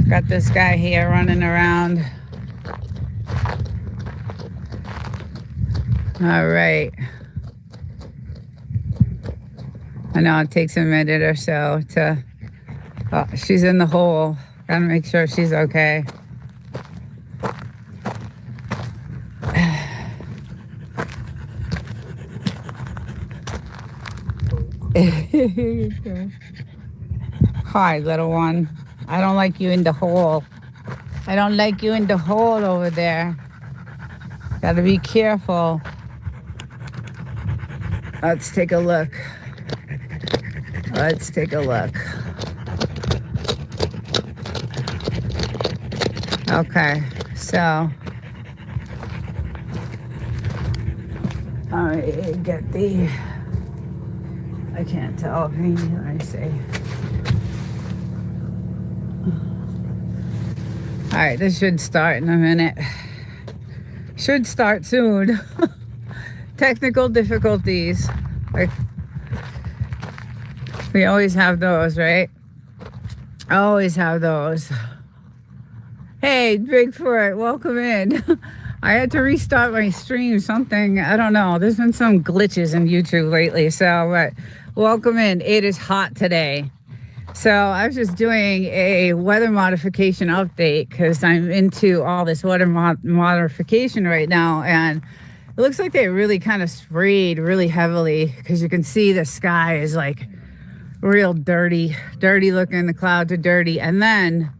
Got this guy here running around. All right. I know it takes a minute or so to... Oh, she's in the hole. Gotta make sure she's okay. Hi, little one. I don't like you in the hole. I don't like you in the hole over there. Gotta be careful. Let's take a look. Let's take a look. Okay, so I get the... I can't tell. Let me see. All right, this should start in a minute. Should start soon. Technical difficulties. Like, we always have those, right? Always have those. Hey, Bigfoot, welcome in. I had to restart my stream, something, I don't know. There's been some glitches in YouTube lately, so, but welcome in. It is hot today. So I was just doing a weather modification update because I'm into all this weather modification right now, and it looks like they really kind of sprayed really heavily because you can see the sky is like real dirty looking. The clouds are dirty, and then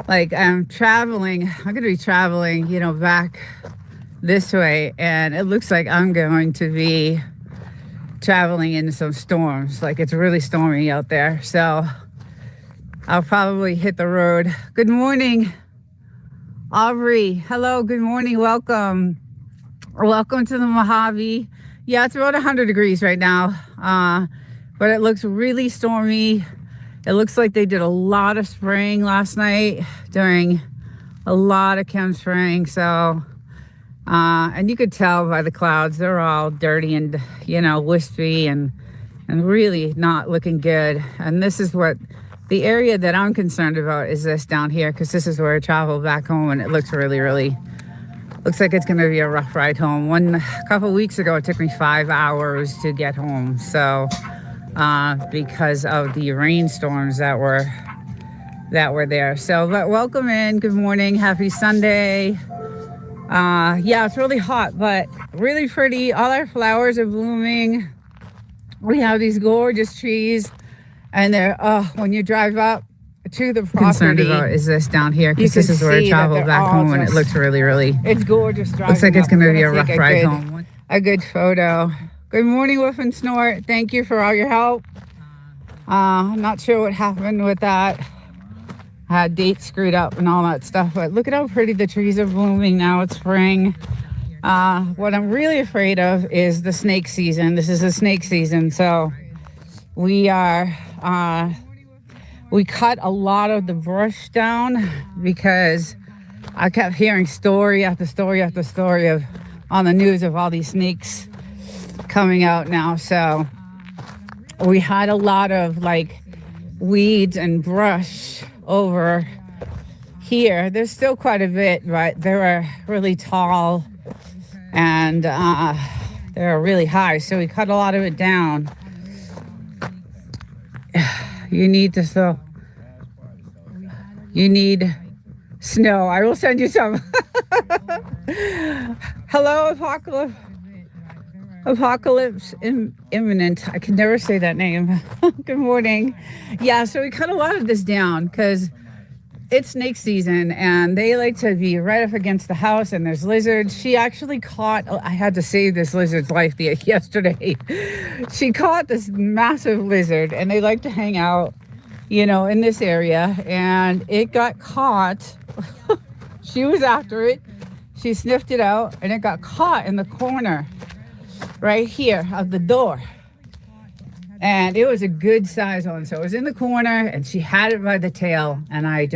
like I'm gonna be traveling, you know, back this way, and it looks like I'm going to be traveling into some storms. Like, it's really stormy out there, so I'll probably hit the road. Good morning, Aubrey. Hello, good morning, welcome to the Mojave. Yeah, it's about 100 degrees right now, but it looks really stormy. It looks like they did a lot of spraying last night, doing a lot of chem spraying. So, and you could tell by the clouds, they're all dirty and, you know, wispy and really not looking good. And this is what the area that I'm concerned about is this down here, because this is where I travel back home, and it looks really, looks like it's going to be a rough ride home. A couple weeks ago, it took me 5 hours to get home. So, because of the rainstorms that were there. So, but welcome in. Good morning. Happy Sunday. Yeah, it's really hot, but really pretty. All our flowers are blooming. We have these gorgeous trees, and they're, when you drive up to the property, concerned about is this down here, because this is where I travel back home, and it looks really, it's gorgeous. Looks like it's going to be a rough ride home. A good photo. Good morning, Woof and Snort. Thank you for all your help. I'm not sure what happened with that. I had dates screwed up and all that stuff, but look at how pretty the trees are blooming now. It's spring. What I'm really afraid of is the snake season. This is the snake season, so we cut a lot of the brush down because I kept hearing story after story after story on the news of all these snakes coming out now. So we had a lot of like weeds and brush over here. There's still quite a bit, but they were really tall and they were really high, so we cut a lot of it down. You need snow. I will send you some. Hello, Apocalypse Imminent. I can never say that name. Good morning. Yeah, so we cut a lot of this down because it's snake season and they like to be right up against the house, and there's lizards. She actually caught, I had to save this lizard's life yesterday. She caught this massive lizard, and they like to hang out, you know, in this area, and it got caught. She was after it. She sniffed it out, and it got caught in the corner right here of the door. And it was a good size one. So it was in the corner, and she had it by the tail, and I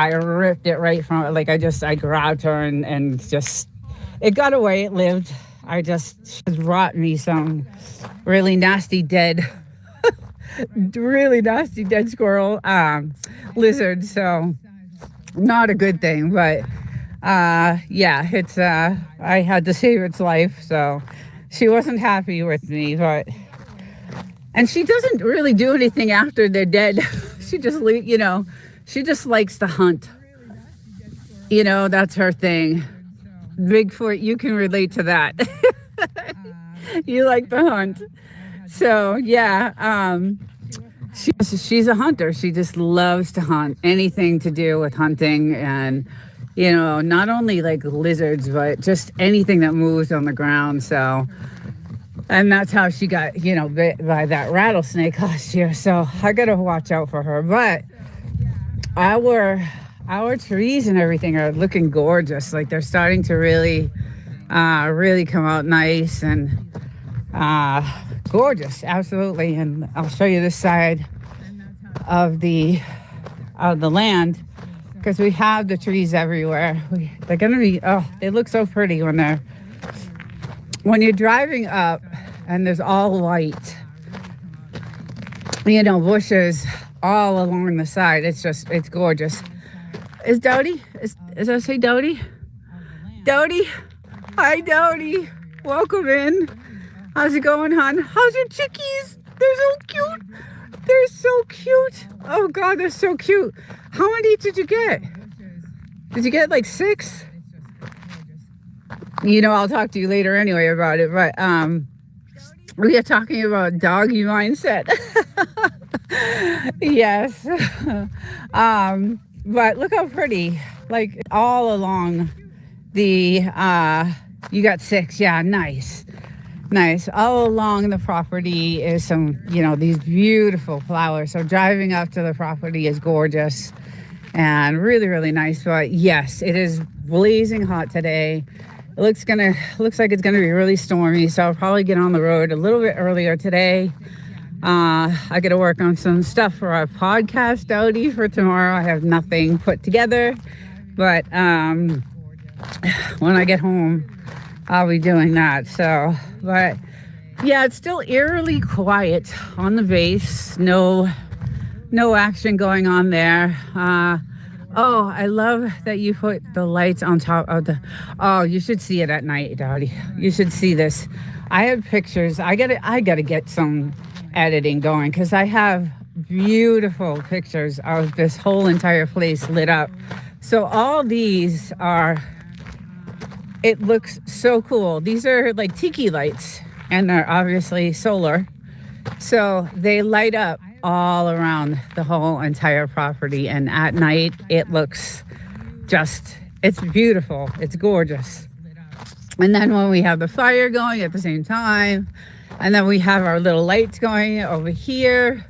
ripped it right from it. Like I grabbed her and just, it got away. It lived. She brought me some really nasty dead really nasty dead squirrel, lizard. So not a good thing, but yeah, it's I had to save its life, so she wasn't happy with me, but and she doesn't really do anything after they're dead. She just she just likes to hunt. That's her thing. Bigfoot, you can relate to that. You like to hunt. So yeah, she's a hunter. She just loves to hunt. Anything to do with hunting, and not only like lizards, but just anything that moves on the ground. So, and that's how she got bit by that rattlesnake last year. So I gotta watch out for her. But our trees and everything are looking gorgeous. Like they're starting to really come out nice and gorgeous, absolutely. And I'll show you this side of the land, because we have the trees everywhere. They're gonna be they look so pretty when you're driving up and there's all white, bushes all along the side. It's gorgeous. Is Dodie? Is I say Dodie? Dodie? Hi, Dodie. Welcome in. How's it going, hon? How's your chickies? They're so cute. They're so cute. Oh, God, they're so cute. How many did you get? Did you get like 6? I'll talk to you later anyway about it. But we are talking about doggy mindset. Yes. But look how pretty. Like all along the you got 6. Yeah, nice. All along the property is some, these beautiful flowers. So driving up to the property is gorgeous and really, really nice. But yes, it is blazing hot today. It looks like it's gonna be really stormy. So I'll probably get on the road a little bit earlier today. I got to work on some stuff for our podcast outie for tomorrow. I have nothing put together, but when I get home, I'll be doing that. So, but yeah, it's still eerily quiet on the base. No action going on there. Oh, I love that you put the lights on top of oh, you should see it at night, Dottie. You should see this. I have pictures. I gotta get some editing going, because I have beautiful pictures of this whole entire place lit up. So all these it looks so cool. These are like tiki lights, and they're obviously solar. So they light up all around the whole entire property. And at night, it looks it's beautiful. It's gorgeous. And then when we have the fire going at the same time, and then we have our little lights going over here,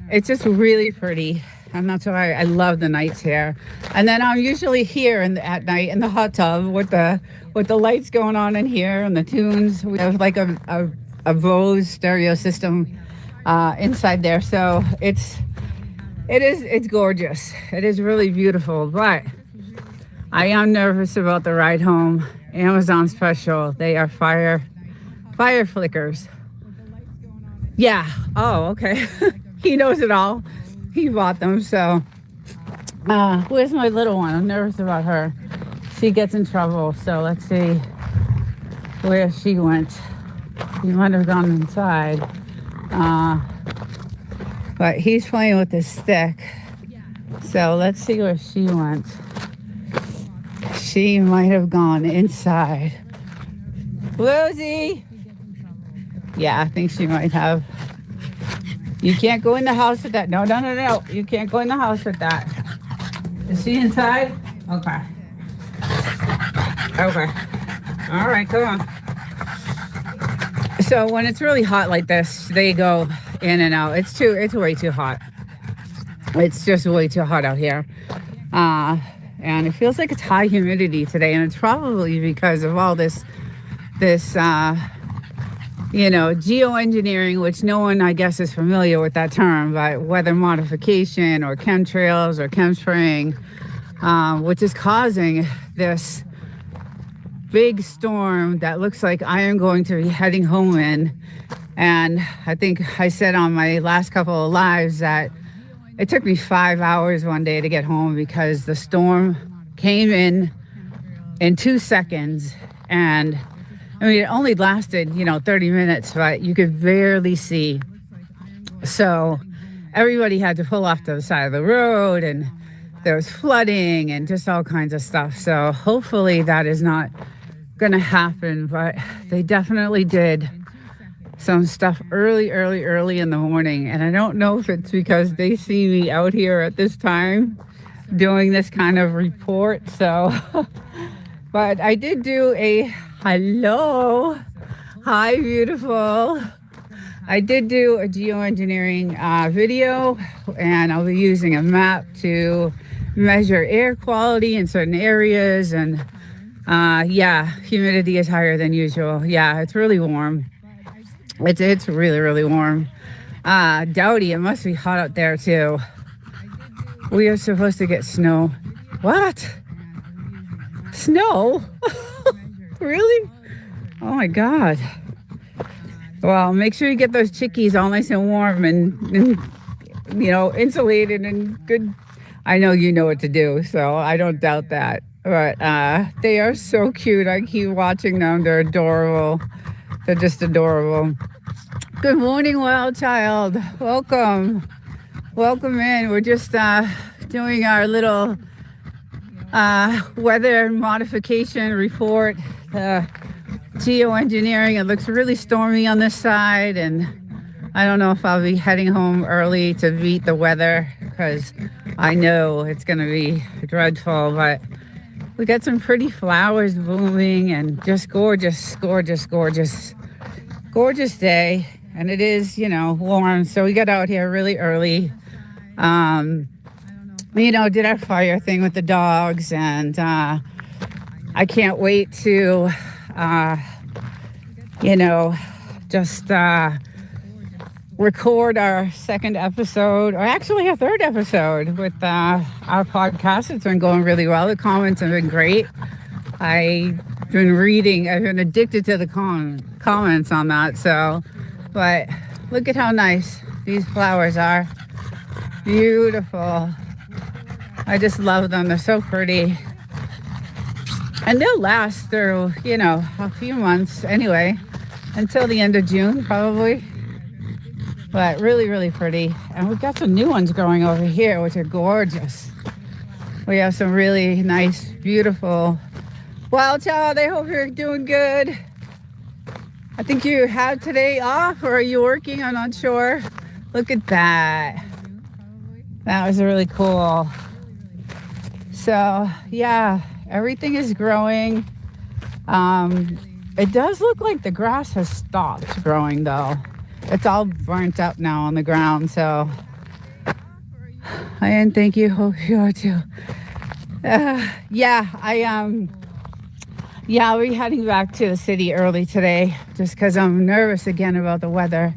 it's just really pretty. And that's why I love the nights here. And then I'm usually here at night in the hot tub with the lights going on in here and the tunes. We have like a Bose stereo system inside there. So it's gorgeous. It is really beautiful. But I am nervous about the ride home. Amazon special. They are fire flickers. Yeah. Oh, okay. He knows it all. He bought them. So where's my little one? I'm nervous about her. She gets in trouble. So let's see where she went. She might have gone inside. But he's playing with his stick. So let's see where she went. She might have gone inside. Rosie! Yeah, I think she might have. You can't go in the house with that. No. You can't go in the house with that. Is she inside? Okay. All right, come on. So when it's really hot like this, they go in and out. It's way too hot. It's just way too hot out here. And it feels like it's high humidity today, and it's probably because of all this geoengineering, which no one, I guess, is familiar with that term, but weather modification or chemtrails or chemspraying, which is causing this big storm that looks like I am going to be heading home in. And I think I said on my last couple of lives that it took me 5 hours one day to get home because the storm came in 2 seconds. And I mean, it only lasted, 30 minutes, but you could barely see. So everybody had to pull off to the side of the road, and there was flooding and just all kinds of stuff. So hopefully that is not going to happen, but they definitely did some stuff early in the morning. And I don't know if it's because they see me out here at this time doing this kind of report. So, but I did do a hello. Hi, beautiful. I did do a geoengineering video, and I'll be using a map to measure air quality in certain areas. And yeah, humidity is higher than usual. Yeah, it's really warm. It's really warm. Dowdy, it must be hot out there too. We are supposed to get snow. What? Snow? Really? Oh my God. Well, make sure you get those chickies all nice and warm and insulated and good. I know you know what to do, so I don't doubt that. But they are so cute. I keep watching them. They're adorable. They're just adorable. Good morning, wild child. Welcome. Welcome in. We're just doing our little weather modification report. Geoengineering. It looks really stormy on this side, and I don't know if I'll be heading home early to beat the weather because I know it's going to be dreadful, but we got some pretty flowers blooming and just gorgeous day. And it is, warm. So we got out here really early. Did our fire thing with the dogs, and I can't wait to, just record our second episode, or actually our third episode with our podcast. It's been going really well. The comments have been great. I've been addicted to the comments on that. So, but look at how nice these flowers are. Beautiful. I just love them. They're so pretty. And they'll last through, a few months anyway, until the end of June, probably. But really pretty. And we've got some new ones growing over here, which are gorgeous. We have some really nice, beautiful wild child. I hope you're doing good. I think you have today off, or are you working? I'm not sure. Look at that. That was really cool. So, yeah, everything is growing. It does look like the grass has stopped growing, though. It's all burnt up now on the ground, so. And thank you. Hope you are too. I'll be heading back to the city early today just because I'm nervous again about the weather.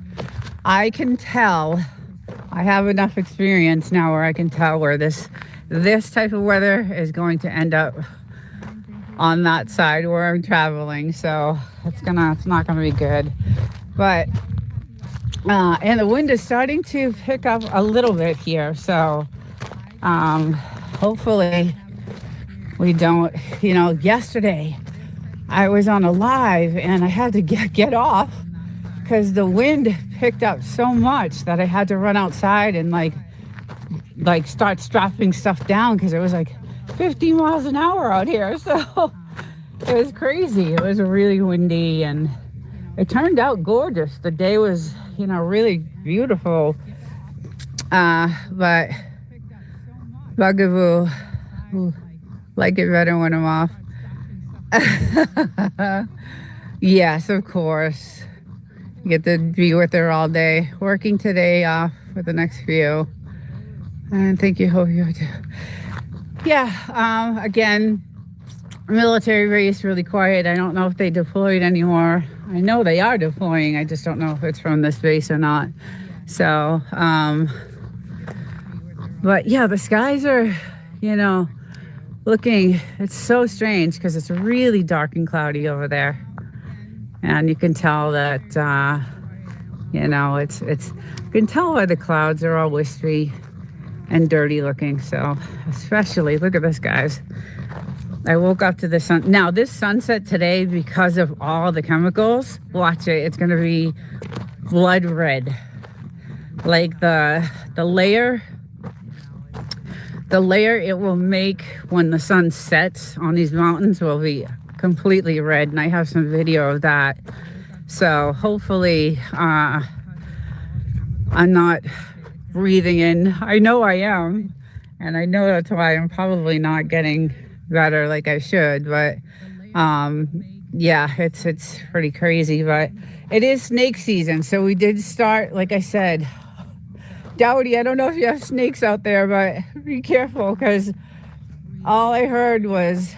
I can tell, I have enough experience now where I can tell where this type of weather is going to end up on that side where I'm traveling. So it's not gonna be good. But and the wind is starting to pick up a little bit here. So hopefully we don't, yesterday I was on a live and I had to get off because the wind picked up so much that I had to run outside and like start strapping stuff down because it was like 50 miles an hour out here. So it was crazy. It was really windy and it turned out gorgeous. The day was, really beautiful. But bugaboo, like it better when I'm off. Yes, of course. You get to be with her all day. Working today, off for the next few. And thank you. Hope you too. Yeah. Again, military base really quiet. I don't know if they deployed anymore. I know they are deploying. I just don't know if it's from this base or not. So, but yeah, the skies are, looking, it's so strange because it's really dark and cloudy over there. And you can tell that, you can tell why the clouds are all wispy and dirty looking. So especially, look at this, guys. I woke up to the sun. Now, this sunset today, because of all the chemicals, watch it. It's going to be blood red. Like the layer it will make when the sun sets on these mountains will be completely red. And I have some video of that. So hopefully I'm not breathing in. I know I am. And I know that's why I'm probably not getting better like I should. But yeah, it's pretty crazy. But it is snake season. So we did start, like I said, Dowdy, I don't know if you have snakes out there, but be careful, because all I heard was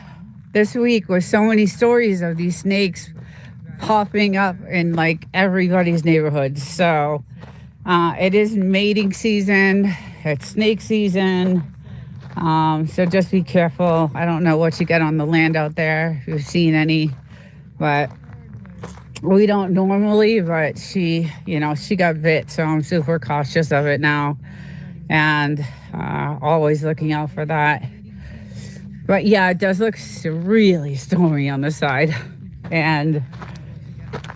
this week was so many stories of these snakes popping up in like everybody's neighborhoods. So it is mating season. It's snake season. So just be careful. I don't know what you get on the land out there, if you've seen any, but we don't normally, but she got bit, so I'm super cautious of it now, and always looking out for that. But yeah, it does look really stormy on the side, and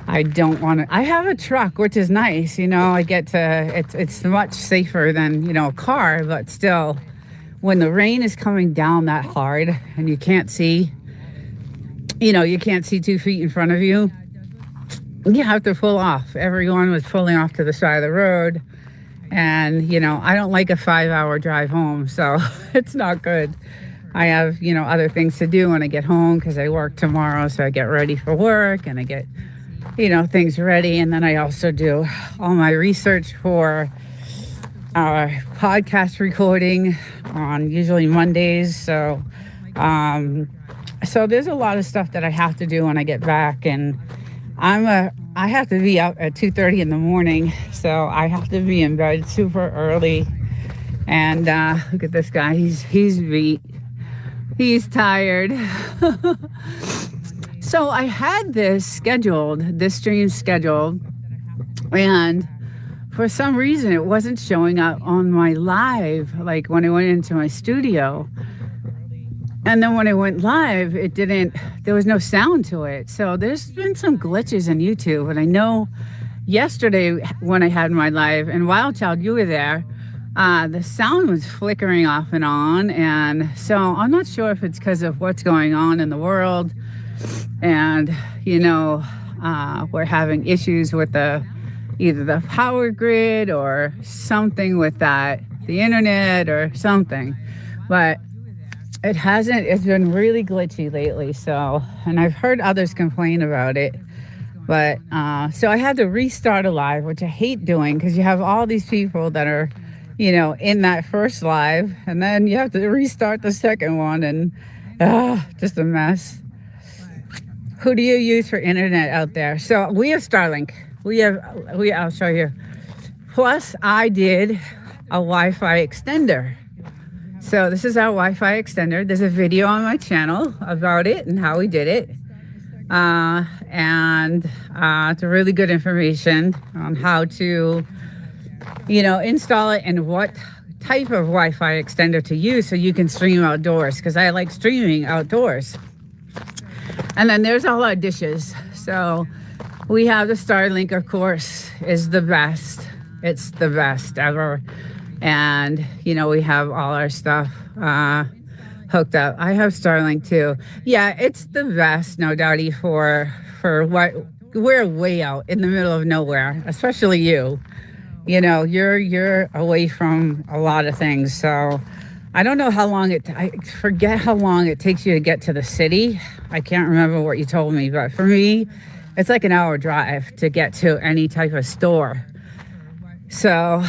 I don't want to. I have a truck, which is nice, I get to. It's much safer than a car, but still, when the rain is coming down that hard and you can't see, you can't see 2 feet in front of you. You have to pull off. Everyone was pulling off to the side of the road. And, I don't like a 5-hour drive home, so it's not good. I have, other things to do when I get home because I work tomorrow. So I get ready for work and I get, things ready. And then I also do all my research for our podcast recording on usually Mondays. So there's a lot of stuff that I have to do when I get back. And I have to be up at 2:30 in the morning, so I have to be in bed super early. And look at this guy, he's beat, he's tired. So I had this stream scheduled, and for some reason it wasn't showing up on my live, like when I went into my studio. And then when I went live, there was no sound to it. So there's been some glitches in YouTube. And I know yesterday when I had my live, and Wild Child, you were there, the sound was flickering off and on. And so I'm not sure if it's because of what's going on in the world. And, we're having issues with either the power grid or something with that, the internet or something. But it's been really glitchy lately. So, and I've heard others complain about it, but, so I had to restart a live, which I hate doing because you have all these people that are, in that first live, and then you have to restart the second one, and, just a mess. Who do you use for internet out there? So we have Starlink. I'll show you. Plus I did a Wi-Fi extender. So this is our Wi-Fi extender. There's a video on my channel about it and how we did it. And it's a really good information on how to, install it and what type of Wi-Fi extender to use so you can stream outdoors, because I like streaming outdoors. And then there's all our dishes. So we have the Starlink, of course, is the best. It's the best ever. And, we have all our stuff hooked up. I have Starlink too. Yeah, it's the best, no doubty, for what we're way out in the middle of nowhere, especially you. You're away from a lot of things. So I don't know how long I forget how long it takes you to get to the city. I can't remember what you told me, but for me, it's like an hour drive to get to any type of store. So,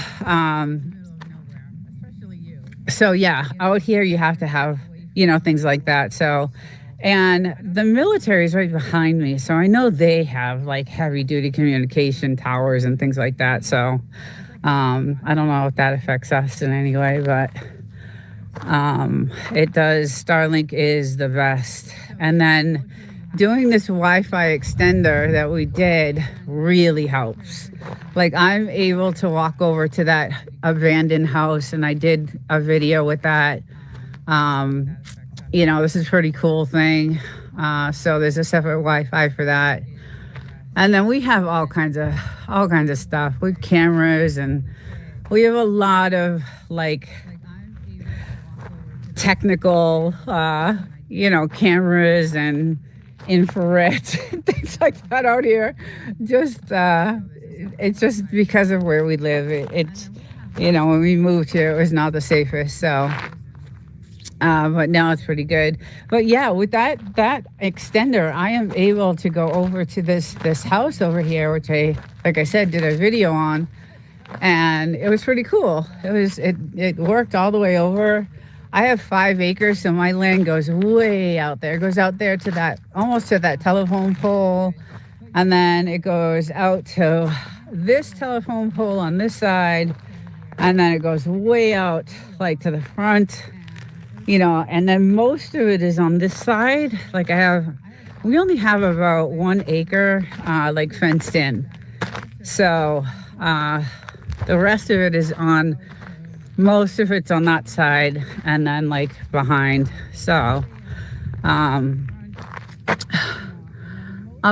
yeah, out here you have to have, things like that. So, and the military is right behind me. So I know they have like heavy duty communication towers and things like that. So, I don't know if that affects us in any way, but It does. Starlink is the best. And then doing this Wi-Fi extender that we did really helps. Like, I'm able to walk over to that abandoned house, and I did a video with that. This is a pretty cool thing. So there's a separate Wi-Fi for that. And then we have all kinds of stuff with cameras, and we have a lot of like technical, cameras and infrared things like that out here. It's just because of where we live. It's when we moved here, it was not the safest. So, but now it's pretty good. But yeah, with that extender, I am able to go over to this house over here, which like I said, did a video on, and it was pretty cool. It worked all the way over. I have 5 acres, so my land goes way out there. It goes out there to almost to that telephone pole. And then it goes out to this telephone pole on this side. And then it goes way out, like to the front, and then most of it is on this side. Like we only have about 1 acre, like fenced in. So, the rest of it is most of it's on that side, and then like behind. So I'll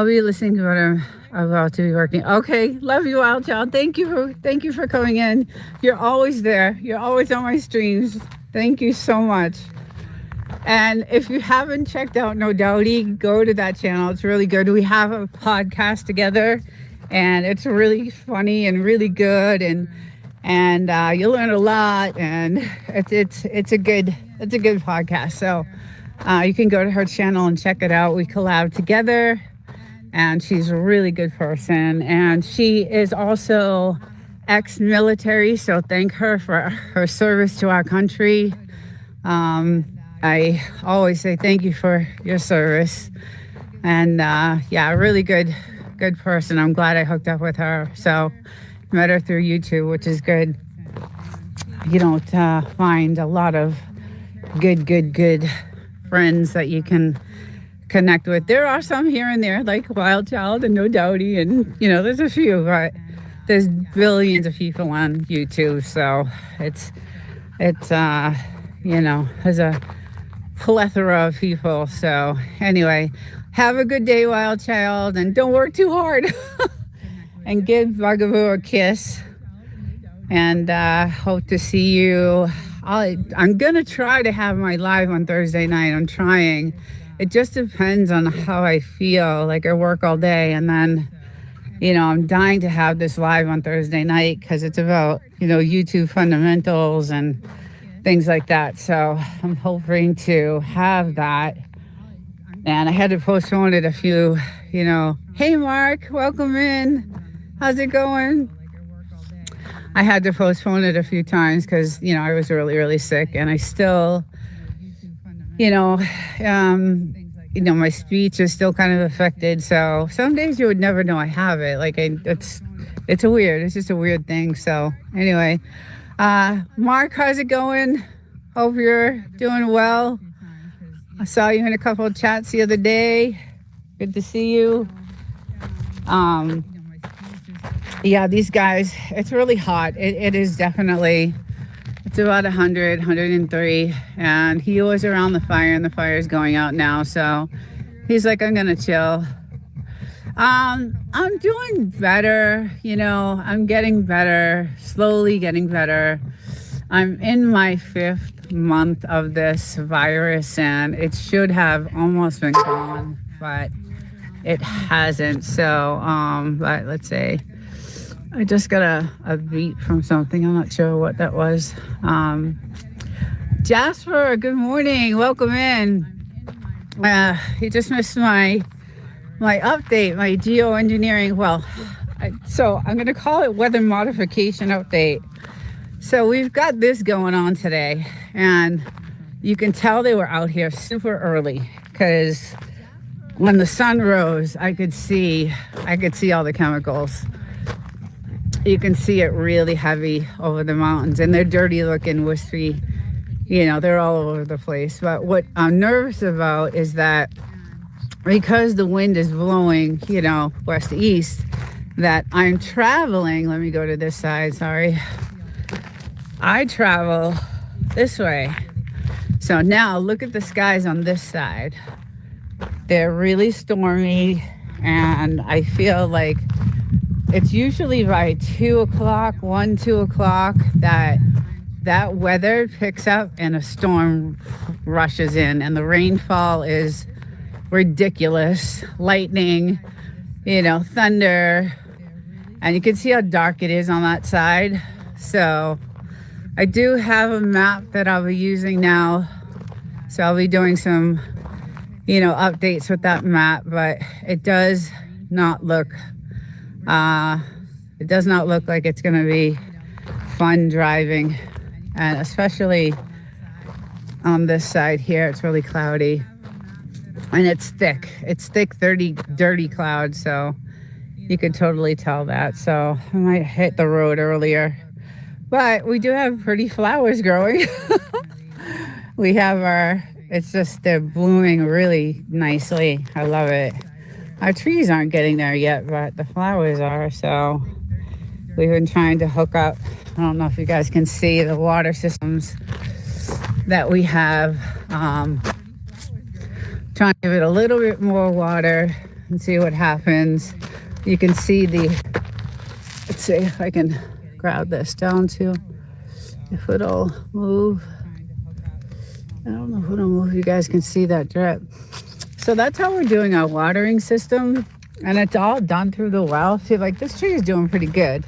be listening to what I'm about to be working. Okay, love you, Wild Child. Thank you for coming in. You're always there. You're always on my streams. Thank you so much. And if you haven't checked out No Doubty, go to that channel. It's really good. We have a podcast together, and it's really funny and really good, and you'll learn a lot, and it's a good podcast. So you can go to her channel and check it out. We collab together, and she's a really good person, and she is also ex-military, so thank her for her service to our country. I always say thank you for your service, and really good person. I'm glad I hooked up with her. So met her through YouTube, which is good. You don't find a lot of good friends that you can connect with. There are some here and there, like Wild Child and No Doubty, and there's a few, but there's billions of people on YouTube, so it's there's a plethora of people. So anyway, have a good day, Wild Child, and don't work too hard. And give Bugaboo a kiss, and hope to see you. I'm gonna try to have my live on Thursday night. I'm trying. It just depends on how I feel. Like, I work all day, and then I'm dying to have this live on Thursday night because it's about YouTube fundamentals and things like that. So I'm hoping to have that. And I had to postpone it a few. Hey Mark, welcome in. How's it going? I had to postpone it a few times because, I was really, really sick, and I still, my speech is still kind of affected. So some days you would never know I have it. Like, it's just a weird thing. So anyway, Mark, how's it going? Hope you're doing well. I saw you in a couple of chats the other day. Good to see you. Yeah, these guys, it's really hot. It is definitely, it's about 100, 103. And he was around the fire, and the fire is going out now. So he's like, I'm going to chill. I'm doing better. I'm getting better, slowly getting better. I'm in my 5th month of this virus, and it should have almost been gone, but it hasn't. So, but let's see. I just got a beat from something. I'm not sure what that was. Jasper, good morning. Welcome in. You just missed my update, my geoengineering. Well, so I'm going to call it weather modification update. So we've got this going on today, and you can tell they were out here super early because when the sun rose, I could see all the chemicals. You can see it really heavy over the mountains, and they're dirty looking, wispy, they're all over the place. But what I'm nervous about is that because the wind is blowing, west to east, that I'm traveling. Let me go to this side, sorry. I travel this way. So now look at the skies on this side. They're really stormy, and I feel like it's usually by 2 o'clock, 2 o'clock, that weather picks up and a storm rushes in, and the rainfall is ridiculous. Lightning, thunder, and you can see how dark it is on that side. So I do have a map that I'll be using now. So I'll be doing some, updates with that map, but it does not look like it's going to be fun driving. And especially on this side here, it's really cloudy. And it's thick. It's thick, dirty clouds, so you could totally tell that. So I might hit the road earlier. But we do have pretty flowers growing. We have they're blooming really nicely. I love it. Our trees aren't getting there yet, but the flowers are. So we've been trying to hook up. I don't know if you guys can see the water systems that we have. Trying to give it a little bit more water and see what happens. You can see let's see if I can grab this down to, if it'll move. I don't know if it'll move. You guys can see that drip. So that's how we're doing our watering system. And it's all done through the well. See, like this tree is doing pretty good.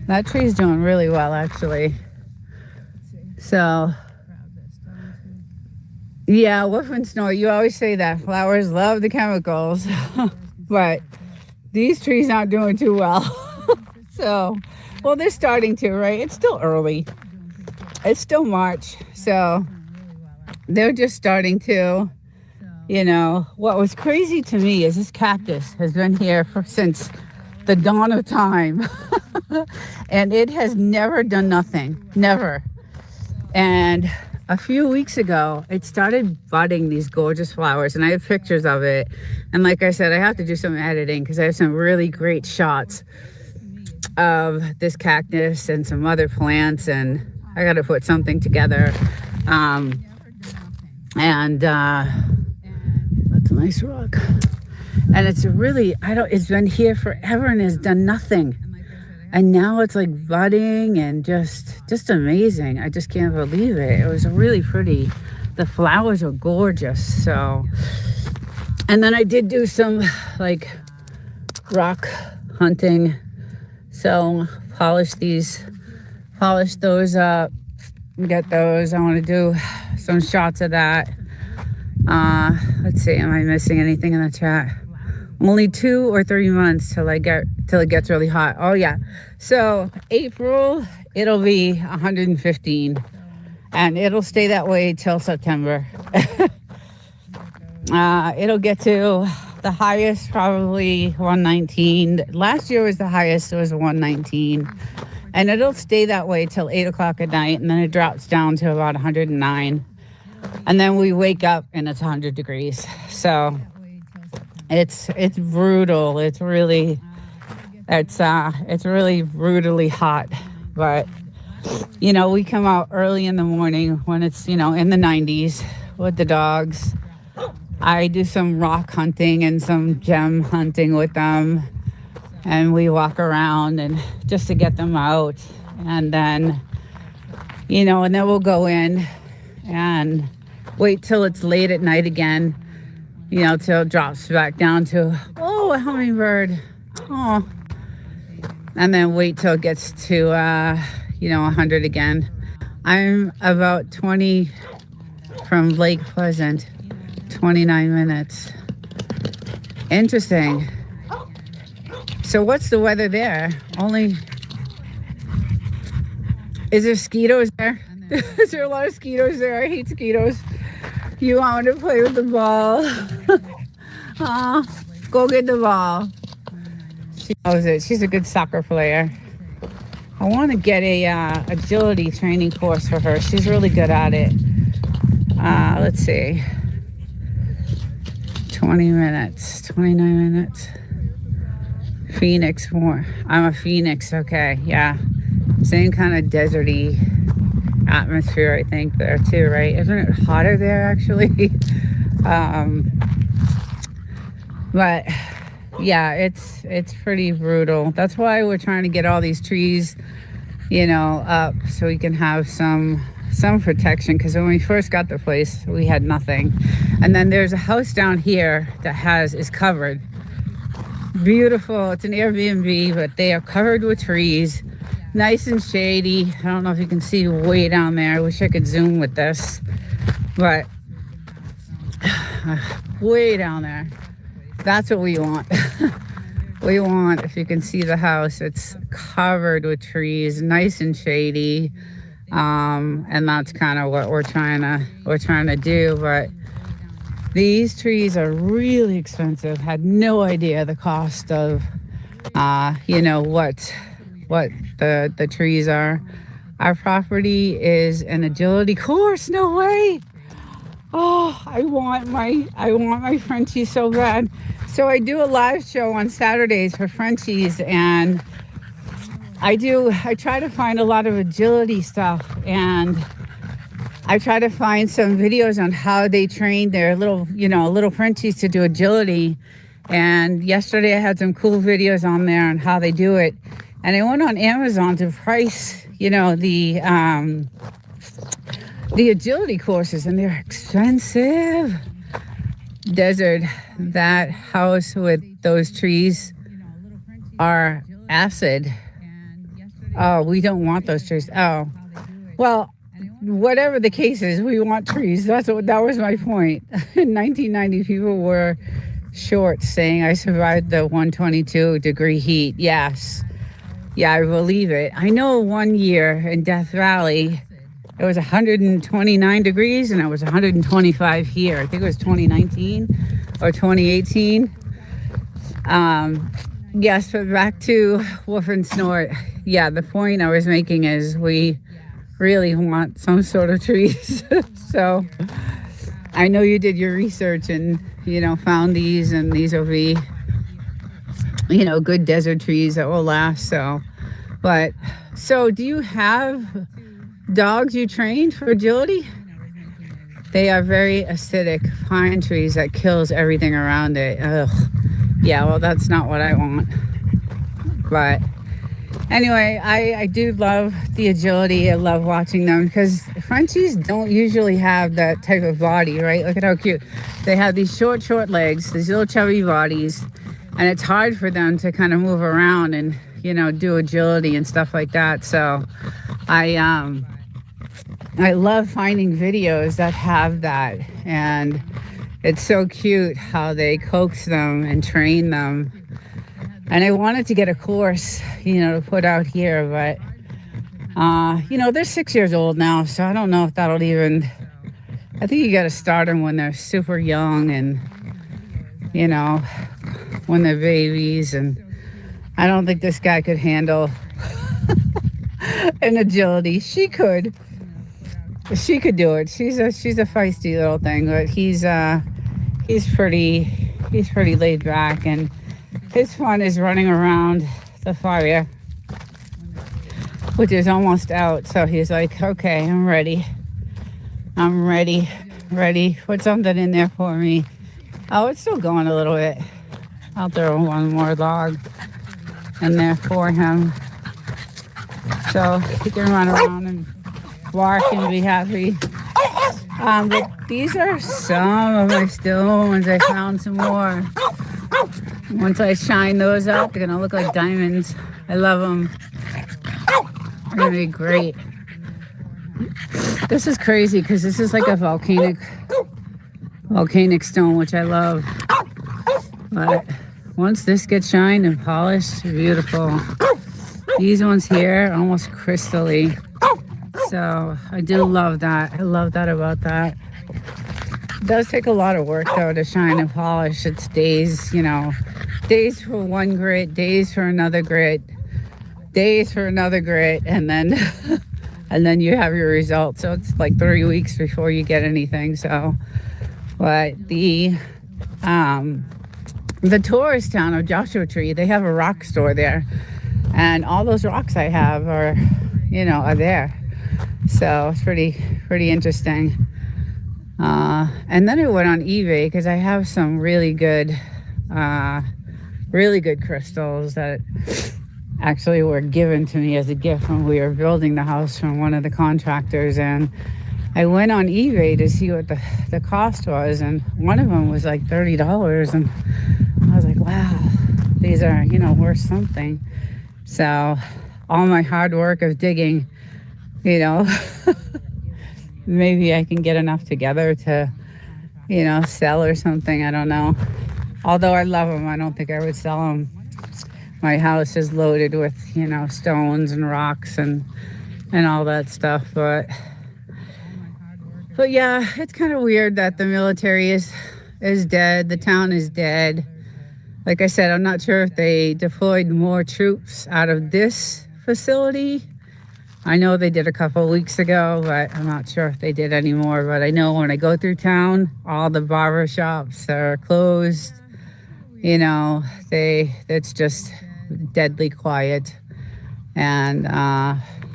That tree is doing really well, actually. So, yeah, Wolf and Snore, you always say that flowers love the chemicals, but these trees aren't doing too well. So, well, they're starting to, right? It's still early. It's still March. So they're just starting to, what was crazy to me is this cactus has been here since the dawn of time. And it has never done nothing. Never. And a few weeks ago, it started budding these gorgeous flowers, and I have pictures of it. And like I said, I have to do some editing because I have some really great shots of this cactus and some other plants, and I got to put something together. That's a nice rock. And it's it's been here forever and has done nothing. And now it's like budding and just amazing. I just can't believe it. It was really pretty. The flowers are gorgeous. So, and then I did do some like rock hunting. So polish those up, get those. I want to do some shots of that. Let's see, am I missing anything in the chat? Only 2 or 3 months till it gets really hot. Oh yeah. So April, it'll be 115 and it'll stay that way till September. It'll get to the highest, probably 119. Last year was the highest, it was 119. And it'll stay that way till 8 o'clock at night, and then it drops down to about 109. And then we wake up and it's 100 degrees. So it's brutal. It's really brutally hot. But we come out early in the morning when it's in the 90s with the dogs. I do some rock hunting and some gem hunting with them, and we walk around and just to get them out. And then and then we'll go in and wait till it's late at night again, till it drops back down to, a hummingbird. Oh. And then wait till it gets to, 100 again. I'm about 20 from Lake Pleasant, 29 minutes. Interesting. So what's the weather there? Is there mosquitoes there? Is there a lot of mosquitoes there? I hate mosquitoes. You want me to play with the ball? Go get the ball. She knows it. She's a good soccer player. I want to get a agility training course for her. She's really good at it. Let's see. 20 minutes, 29 minutes. Phoenix more. I'm a Phoenix. Okay, yeah. Same kind of deserty atmosphere, I think, there too, right? Isn't it hotter there actually? But yeah, it's pretty brutal. That's why we're trying to get all these trees, up so we can have some protection, because when we first got the place we had nothing. And then there's a house down here that is covered. Beautiful. It's an Airbnb, but they are covered with trees, nice and shady. I don't know if you can see way down there. I wish I could zoom with this, but way down there. That's what we want. We want, if you can see the house, it's covered with trees, nice and shady. And that's kind of what we're trying to do. But these trees are really expensive. Had no idea the cost of, what the trees are. Our property is an agility course. No way. Oh, I want my Frenchies so bad. So I do a live show on Saturdays for Frenchies, and I try to find a lot of agility stuff, and I try to find some videos on how they train their little Frenchies to do agility. And yesterday I had some cool videos on there on how they do it. And I went on Amazon to price, the agility courses, and they're expensive. Desert, that house with those trees are acid. Oh, we don't want those trees. Oh, well, whatever the case is, we want trees. That was my point. In 1990, people were short saying I survived the 122-degree heat. Yes. Yeah, I believe it. I know one year in Death Valley, it was 129 degrees and it was 125 here. I think it was 2019 or 2018. Yes, but back to Wolf and Snort. Yeah, the point I was making is we really want some sort of trees. So I know you did your research and, found these, and these will be, good desert trees that will last. So do you have dogs you trained for agility? They are very acidic pine trees that kills everything around it. Ugh. Yeah, well, that's not what I want. But anyway, I do love the agility. I love watching them because Frenchies don't usually have that type of body, right? Look at how cute. They have these short legs, these little chubby bodies, and it's hard for them to kind of move around and, do agility and stuff like that. So I love finding videos that have that, and it's so cute how they coax them and train them. And I wanted to get a course, to put out here, but, they're 6 years old now, so I don't know if that'll even, I think you got to start them when they're super young and, when they're babies. And I don't think this guy could handle an agility. She could do it. She's a feisty little thing, but he's pretty laid back, and his fun is running around the fire, which is almost out. So he's like, okay, I'm ready. Put something in there for me. Oh, it's still going a little bit. I'll throw one more log in there for him, so he can run around and bark and be happy. But these are some of my still ones. I found some more. Once I shine those up, they're gonna look like diamonds. I love them. They're gonna be great. This is crazy because this is like a volcanic stone, which I love. But once this gets shined and polished, beautiful. These ones here, almost crystally. So I do love that. I love that about that. It does take a lot of work though to shine and polish. It's days, days for one grit, days for another grit, days for another grit, and then and then you have your results. So it's like 3 weeks before you get anything. So, but the tourist town of Joshua Tree, they have a rock store there, and all those rocks I have are there. So it's pretty interesting. And then I went on eBay because I have some really good crystals that actually were given to me as a gift when we were building the house from one of the contractors. And I went on eBay to see what the cost was, and one of them was like $30. And I was like, wow, these are, worth something. So all my hard work of digging, maybe I can get enough together to, sell or something. I don't know. Although I love them, I don't think I would sell them. My house is loaded with, stones and rocks and all that stuff. But yeah, it's kind of weird that the military is dead. The town is dead. Like I said, I'm not sure if they deployed more troops out of this facility. I know they did a couple of weeks ago, but I'm not sure if they did any more. But I know when I go through town, all the barber shops are closed. It's just deadly quiet and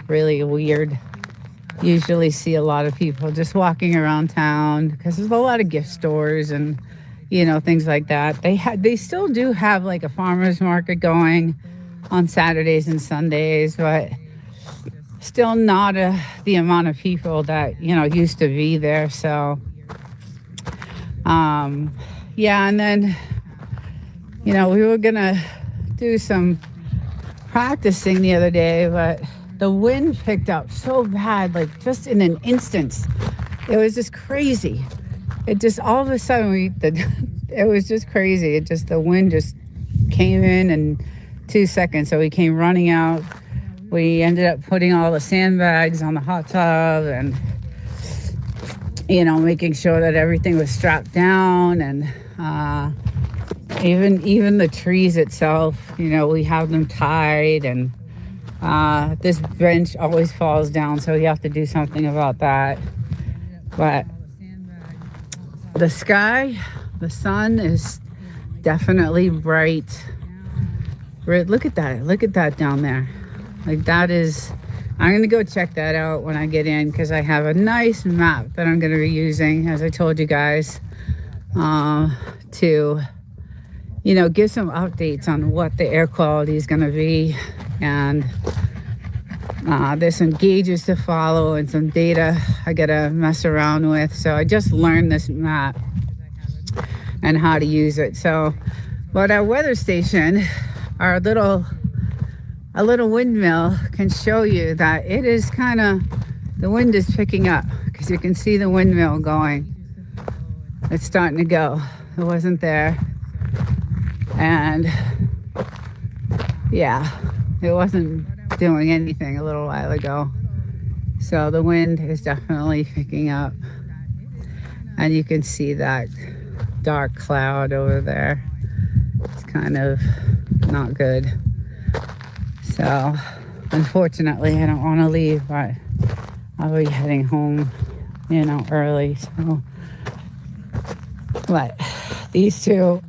really weird. Usually see a lot of people just walking around town because there's a lot of gift stores and things like that. They still do have like a farmer's market going on Saturdays and Sundays, but still not the amount of people that used to be there. So yeah, and then we were gonna do some practicing the other day, but the wind picked up so bad, like just in an instant. It was just crazy. It just all of a sudden it was just crazy. The wind just came in 2 seconds. So we came running out. We ended up putting all the sandbags on the hot tub and making sure that everything was strapped down, and even the trees itself, we have them tied, and this bench always falls down, so you have to do something about that. But the sky, the sun is definitely bright. Look at that down there. Like that is, I'm gonna go check that out when I get in, because I have a nice map that I'm gonna be using, as I told you guys, to give some updates on what the air quality is gonna be. And there's some gauges to follow and some data I gotta mess around with. So I just learned this map and how to use it. So, but our weather station, our little windmill, can show you that it is the wind is picking up, because you can see the windmill going. It's starting to go. It wasn't there. And yeah, it wasn't doing anything a little while ago. So the wind is definitely picking up. And you can see that dark cloud over there. It's kind of not good. So unfortunately, I don't want to leave, but I'll be heading home, early. So, but these two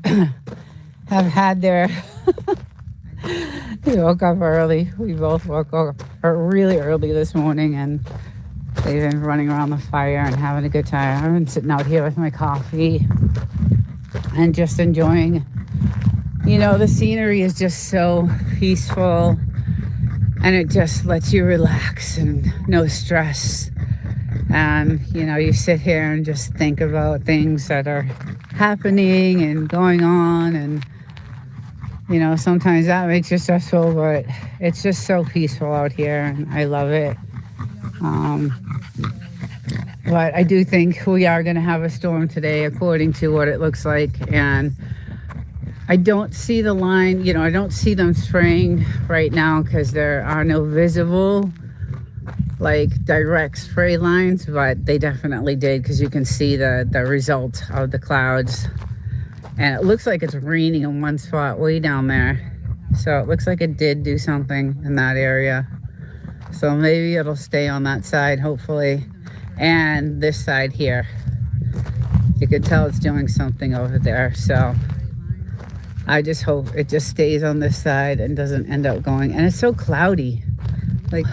have had their they woke up early. We both woke up really early this morning, and they've been running around the fire and having a good time. I've been sitting out here with my coffee and just enjoying, the scenery is just so peaceful, and it just lets you relax and no stress. And, you sit here and just think about things that are happening and going on, and sometimes that makes you stressful, but it's just so peaceful out here, and I love it. But I do think we are going to have a storm today, according to what it looks like. And I don't see the line, I don't see them spraying right now, because there are no visible direct spray lines, but they definitely did, because you can see the result of the clouds. And it looks like it's raining in one spot way down there. So it looks like it did do something in that area. So maybe it'll stay on that side, hopefully. And this side here. You can tell it's doing something over there. So I just hope it just stays on this side and doesn't end up going. And it's so cloudy. Like,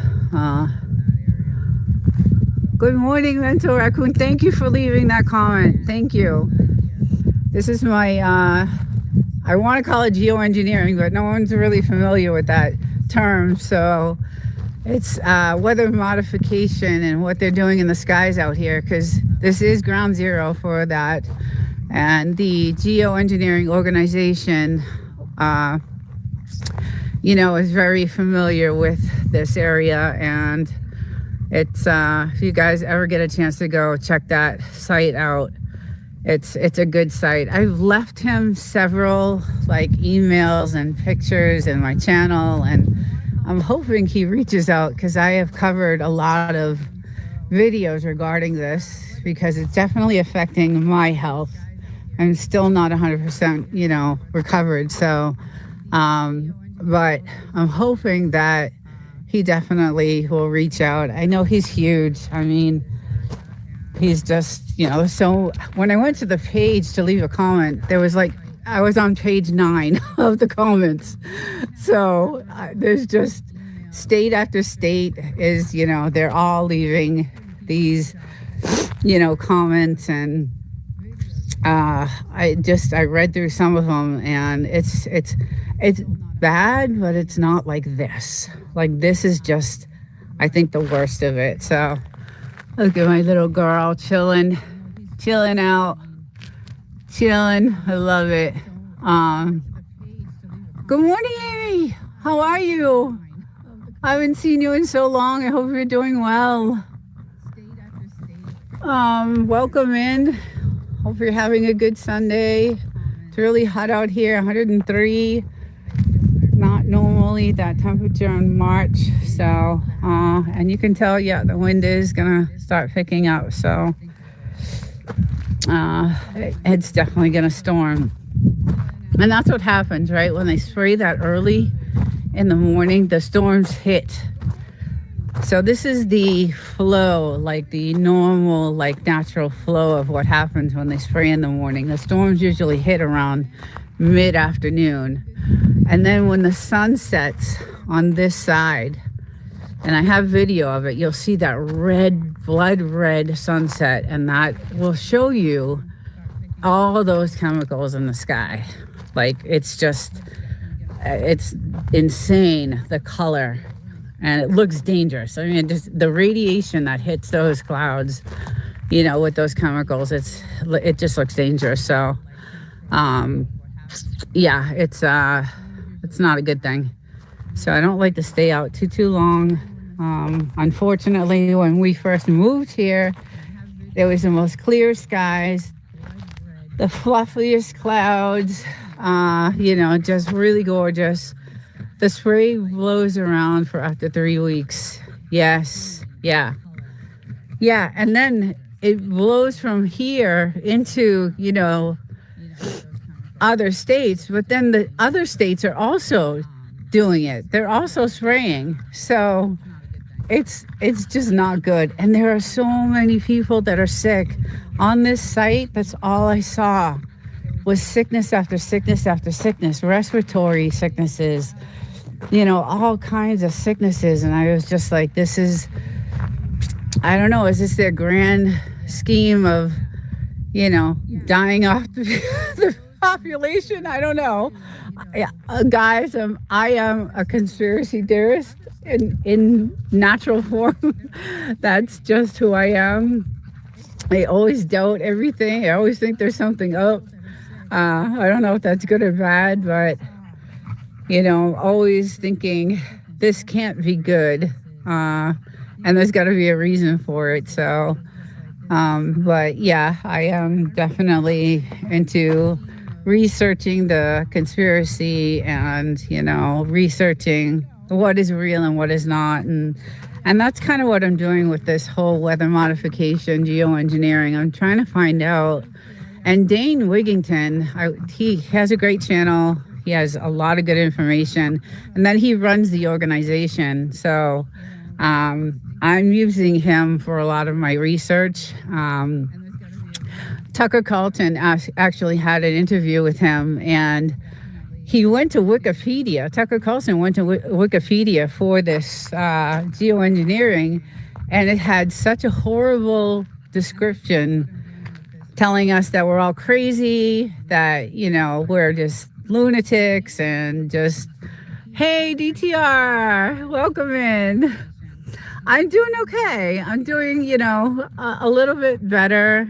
good morning, Mental Raccoon. Thank you for leaving that comment. Thank you. This is my, I want to call it geoengineering, but no one's really familiar with that term. So it's weather modification and what they're doing in the skies out here, because this is ground zero for that. And the geoengineering organization, is very familiar with this area. And it's, if you guys ever get a chance to go check that site out, it's a good site. I've left him several emails and pictures in my channel, and I'm hoping he reaches out, because I have covered a lot of videos regarding this, because it's definitely affecting my health. I'm still not 100%, recovered. So, but I'm hoping that he definitely will reach out. I know he's huge. I mean, he's just, so when I went to the page to leave a comment, there was I was on page 9 of the comments. So there's just state after state is, they're all leaving these, comments. And I read through some of them, and it's bad, but it's not like this. This is just, I think, the worst of it. So look at my little girl chilling out. I love it. Good morning, Amy. How are you? I haven't seen you in so long. I hope you're doing well. Welcome in. Hope you're having a good Sunday. It's really hot out here, 103. Not normally that temperature in March. So, and you can tell, the wind is gonna start picking up. So, it's definitely gonna storm. And that's what happens, right? When they spray that early in the morning, the storms hit. So this is the flow, the normal, natural flow of what happens when they spray in the morning. The storms usually hit around mid-afternoon. And then when the sun sets on this side, and I have video of it, you'll see that blood red sunset, and that will show you all those chemicals in the sky. It's insane, the color, and it looks dangerous. I mean, just the radiation that hits those clouds, with those chemicals, it just looks dangerous. So, it's not a good thing. So I don't like to stay out too long. Unfortunately, when we first moved here, there was the most clear skies, the fluffiest clouds, just really gorgeous. The spray blows around for up to 3 weeks. Yes. Yeah. And then it blows from here into, other states, but then the other states are also doing it. They're also spraying. So it's just not good. And there are so many people that are sick on this site. That's all I saw was sickness after sickness after sickness, respiratory sicknesses, all kinds of sicknesses. And I was just like, this is, I don't know, is this their grand scheme of, dying off the population? I don't know. Guys, I am a conspiracy theorist in natural form. That's just who I am. I always doubt everything. I always think there's something up. I don't know if that's good or bad, but always thinking this can't be good, and there's got to be a reason for it. So, but yeah, I am definitely into researching the conspiracy and researching what is real and what is not, and that's kind of what I'm doing with this whole weather modification, geoengineering. I'm trying to find out. And Dane Wigington, he has a great channel. He has a lot of good information, and then he runs the organization. So I'm using him for a lot of my research. Tucker Carlton actually had an interview with him, and he went to Wikipedia. Tucker Carlson went to Wikipedia for this geoengineering, and it had such a horrible description telling us that we're all crazy, that, we're just lunatics, and just, hey, DTR, welcome in. I'm doing okay. I'm doing, a little bit better.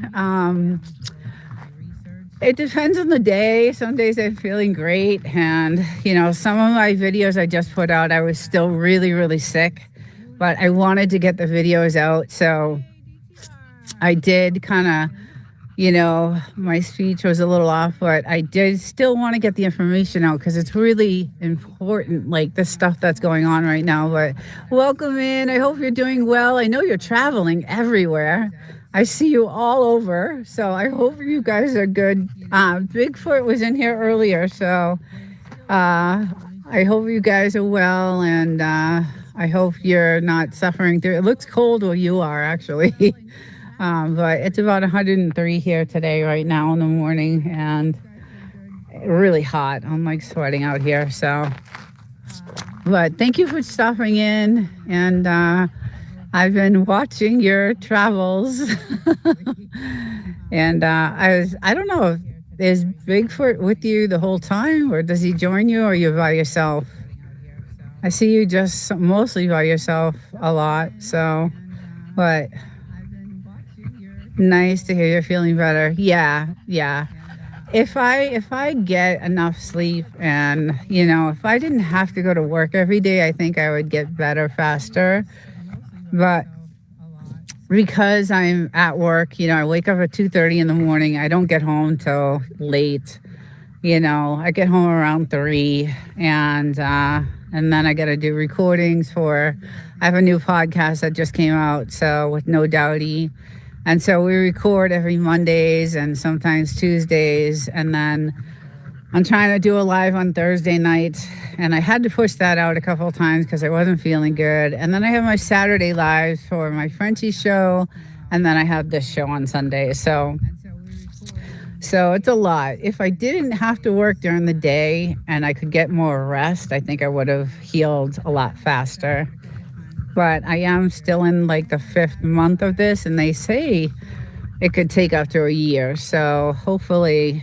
It depends on the day. Some days I'm feeling great. And, some of my videos I just put out, I was still really, really sick. But I wanted to get the videos out. So I did kind of, my speech was a little off. But I did still want to get the information out because it's really important, like the stuff that's going on right now. But welcome in. I hope you're doing well. I know you're traveling everywhere. I see you all over, so I hope you guys are good. Bigfoot was in here earlier, so I hope you guys are well, and I hope you're not suffering through. It looks cold where you are, actually, but it's about 103 here today, right now in the morning, and really hot. I'm like sweating out here, so. But thank you for stopping in, and I've been watching your travels. And I don't know, is Bigfoot with you the whole time, or does he join you, or are you by yourself? I see you just mostly by yourself a lot, so, but nice to hear you're feeling better. Yeah. If I get enough sleep, and, if I didn't have to go to work every day, I think I would get better faster. But because I'm at work, I wake up at 2:30 in the morning. I don't get home till late. I get home around 3, and then I got to do recordings I have a new podcast that just came out, so with No Doubty. And so we record every Mondays and sometimes Tuesdays, and then I'm trying to do a live on Thursday night, and I had to push that out a couple of times because I wasn't feeling good. And then I have my Saturday lives for my Frenchie show, and then I have this show on Sunday. So it's a lot. If I didn't have to work during the day and I could get more rest, I think I would have healed a lot faster. But I am still in like the 5th month of this, and they say it could take up to a year. So hopefully,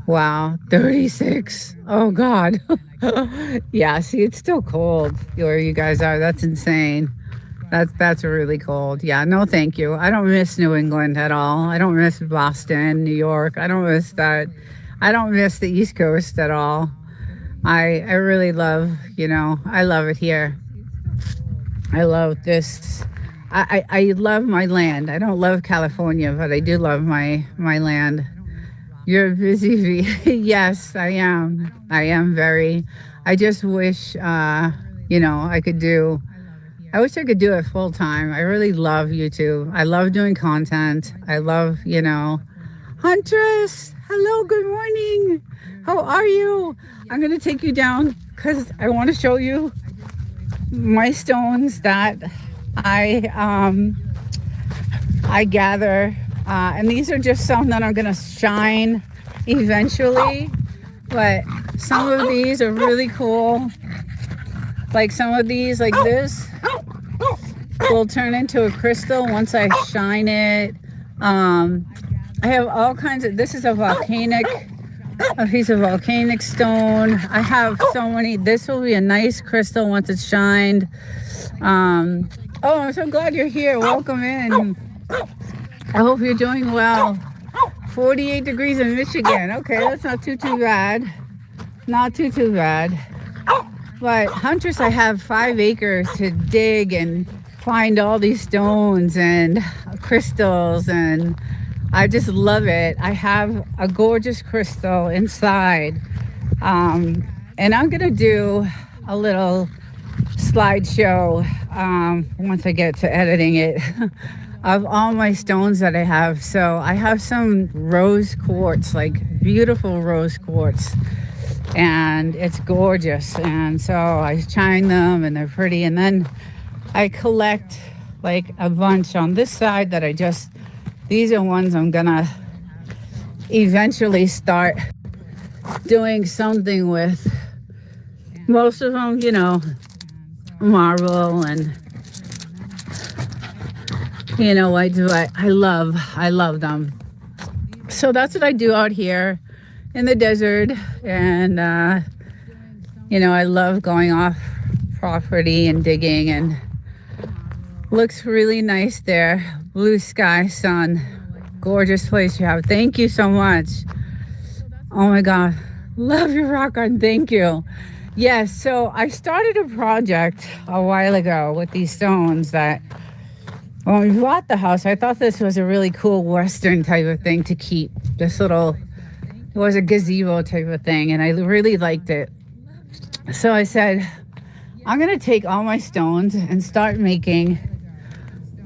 Wow, 36. Oh, God. Yeah, see, it's still cold where you guys are. That's insane. That's really cold. Yeah, no, thank you. I don't miss New England at all. I don't miss Boston, New York. I don't miss that. I don't miss the East Coast at all. I really love, I love it here. I love this. I love my land. I don't love California, but I do love my land. You're busy. Yes, I am. I am very. I just wish, I could do. I wish I could do it full time. I really love YouTube. I love doing content. I love, Huntress. Hello, good morning. How are you? I'm going to take you down because I want to show you my stones that I gather. And these are just some that I'm going to shine eventually. But some of these are really cool. Like some of these, like this, will turn into a crystal once I shine it. I have all kinds of, this is a piece of volcanic stone. I have so many. This will be a nice crystal once it's shined. Oh, I'm so glad you're here. Welcome in. I hope you're doing well. 48 degrees in Michigan. Okay, that's not too bad. Not too bad. But Huntress, I have 5 acres to dig and find all these stones and crystals, and I just love it. I have a gorgeous crystal inside. And I'm going to do a little slideshow once I get to editing it, of all my stones that I have. So I have some rose quartz, like beautiful rose quartz, and it's gorgeous. And so I shine them and they're pretty. And then I collect like a bunch on this side that these are ones I'm gonna eventually start doing something with. Most of them, marble and white, but I love them. So that's what I do out here in the desert. And I love going off property and digging, and looks really nice there. Blue sky, sun, gorgeous place you have. Thank you so much. Oh my God, love your rock garden. Thank you. Yes, so I started a project a while ago with these stones that when we bought the house, I thought this was a really cool Western type of thing to keep. It was a gazebo type of thing, and I really liked it. So I said, I'm going to take all my stones and start making,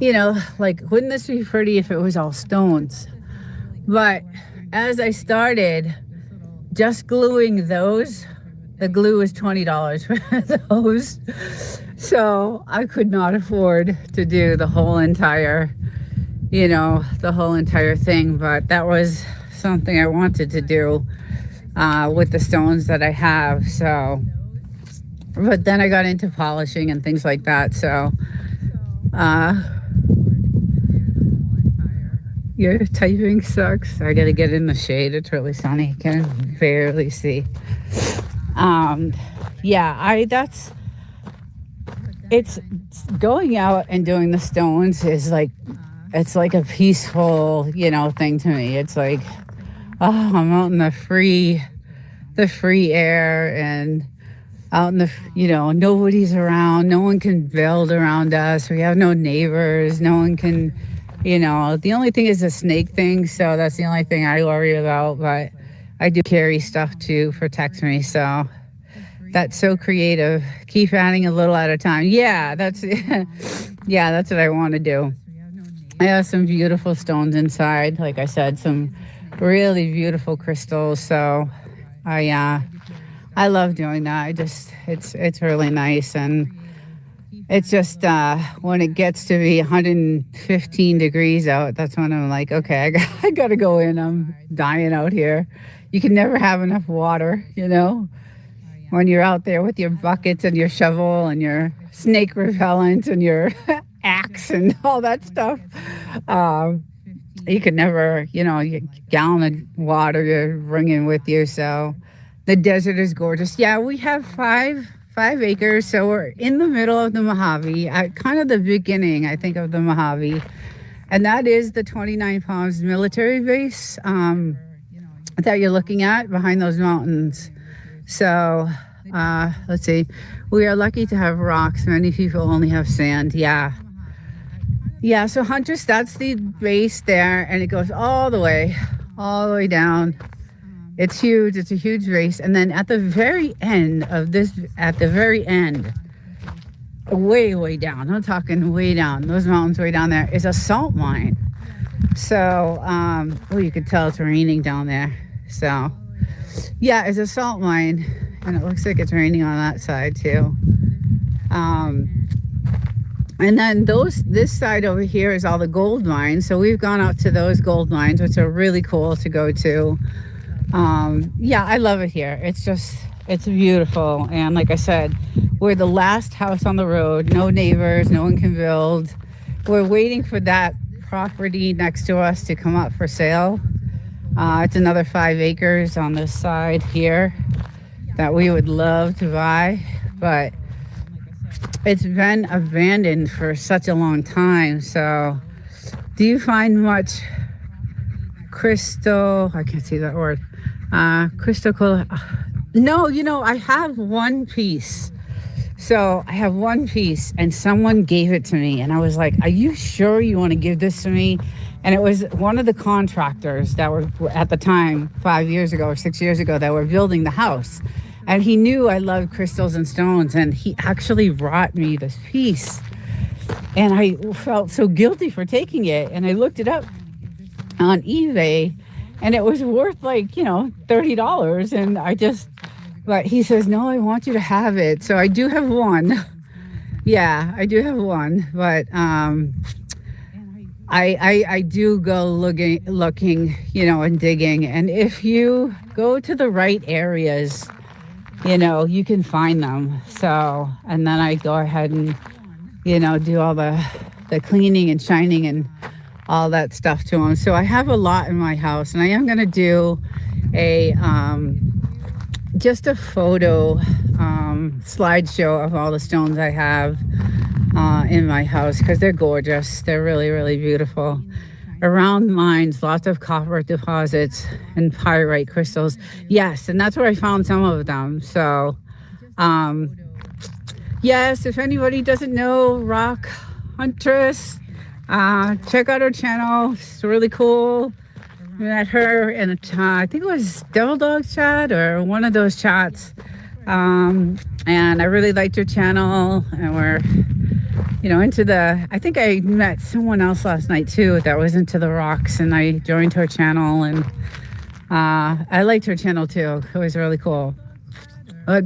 wouldn't this be pretty if it was all stones? But as I started just gluing those, the glue was $20 for those. So I could not afford to do the whole entire thing. But that was something I wanted to do with the stones that I have. So, but then I got into polishing and things like that. So, your typing sucks. I gotta get in the shade. It's really sunny. Can barely see. It's going out and doing the stones is like, it's like a peaceful, thing to me. It's like, I'm out in the free air, and out in the, nobody's around. No one can build around us. We have no neighbors. No one can, the only thing is the snake thing. So that's the only thing I worry about. But I do carry stuff to protect me. So that's so creative. Keep adding a little at a time. Yeah, that's what I want to do. I have some beautiful stones inside. Like I said, some really beautiful crystals. So I love doing that. It's really nice. And it's just when it gets to be 115 degrees out, that's when I'm like, okay, I got to go in. I'm dying out here. You can never have enough water, when you're out there with your buckets and your shovel and your snake repellent and your axe and all that stuff. You could never, your gallon of water you're bringing with you. So the desert is gorgeous. Yeah, we have five acres. So we're in the middle of the Mojave, at kind of the beginning, I think, of the Mojave. And that is the 29 Palms military base that you're looking at behind those mountains. So let's see. We are lucky to have rocks. Many people only have sand. Yeah. So Huntress, that's the base there, and it goes all the way down. It's huge. It's a huge base. And then at the very end of this, way down, I'm talking way down, those mountains way down there, is a salt mine. So, you could tell it's raining down there. So, yeah, it's a salt mine, and it looks like it's raining on that side too. And then this side over here is all the gold mines. So we've gone out to those gold mines, which are really cool to go to. I love it here. It's beautiful. And like I said, we're the last house on the road. No neighbors, no one can build. We're waiting for that property next to us to come up for sale. It's another 5 acres on this side here that we would love to buy, but it's been abandoned for such a long time. So do you find much crystal, I can't see that word, crystal, no, I have one piece. So I have one piece, and someone gave it to me, and I was like, are you sure you want to give this to me? And it was one of the contractors that were at the time, 5 years ago or 6 years ago, that were building the house. And he knew I loved crystals and stones, and he actually brought me this piece And I felt so guilty for taking it. And I looked it up on eBay, and it was worth like, $30. And but he says, no, I want you to have it. So I do have one. Yeah, I do have one. But I do go looking, and digging. And if you go to the right areas, you can find them. So, and then I go ahead and, do all the cleaning and shining and all that stuff to them. So I have a lot in my house, and I am going to do just a photo slideshow of all the stones I have in my house, because they're gorgeous. They're really, really beautiful. Around mines, lots of copper deposits and pyrite crystals. Yes, and that's where I found some of them. So, yes, if anybody doesn't know Rock Huntress, check out her channel. It's really cool. I met her in I think it was Devil Dog's chat or one of those chats. And I really liked her channel, and we're into I think I met someone else last night too that was into the rocks, and I joined her channel, and I liked her channel too. It was really cool.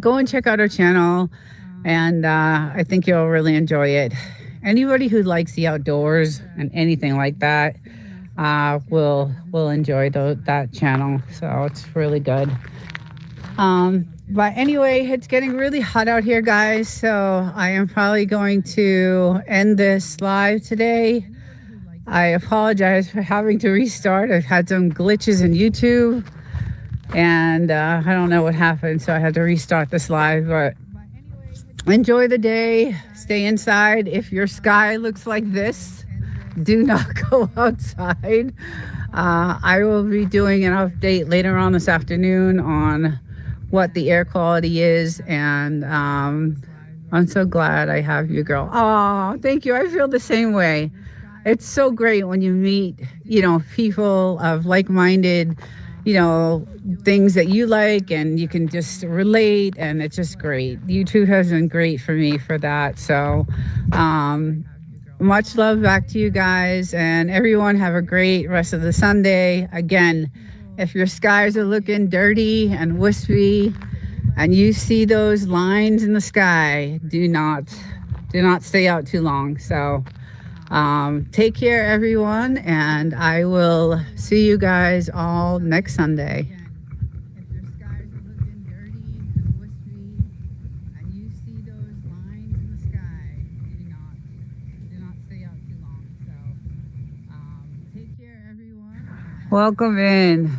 Go and check out her channel, and I think you'll really enjoy it. Anybody who likes the outdoors and anything like that will enjoy that channel. So it's really good. But anyway, it's getting really hot out here, guys. So I am probably going to end this live today. I apologize for having to restart. I've had some glitches in YouTube, and I don't know what happened. So I had to restart this live, but enjoy the day. Stay inside. If your sky looks like this, do not go outside. I will be doing an update later on this afternoon on what the air quality is, and I'm so glad I have you, girl. Oh, thank you. I feel the same way. It's so great when you meet, people of like-minded, things that you like, and you can just relate, and it's just great. YouTube has been great for me for that. So much love back to you guys, and everyone have a great rest of the Sunday. Again, if your skies are looking dirty and wispy and you see those lines in the sky, do not stay out too long. So take care, everyone, and I will see you guys all next Sunday. If your skies are looking dirty and wispy and you see those lines in the sky, do not stay out too long. So take care, everyone. Welcome in.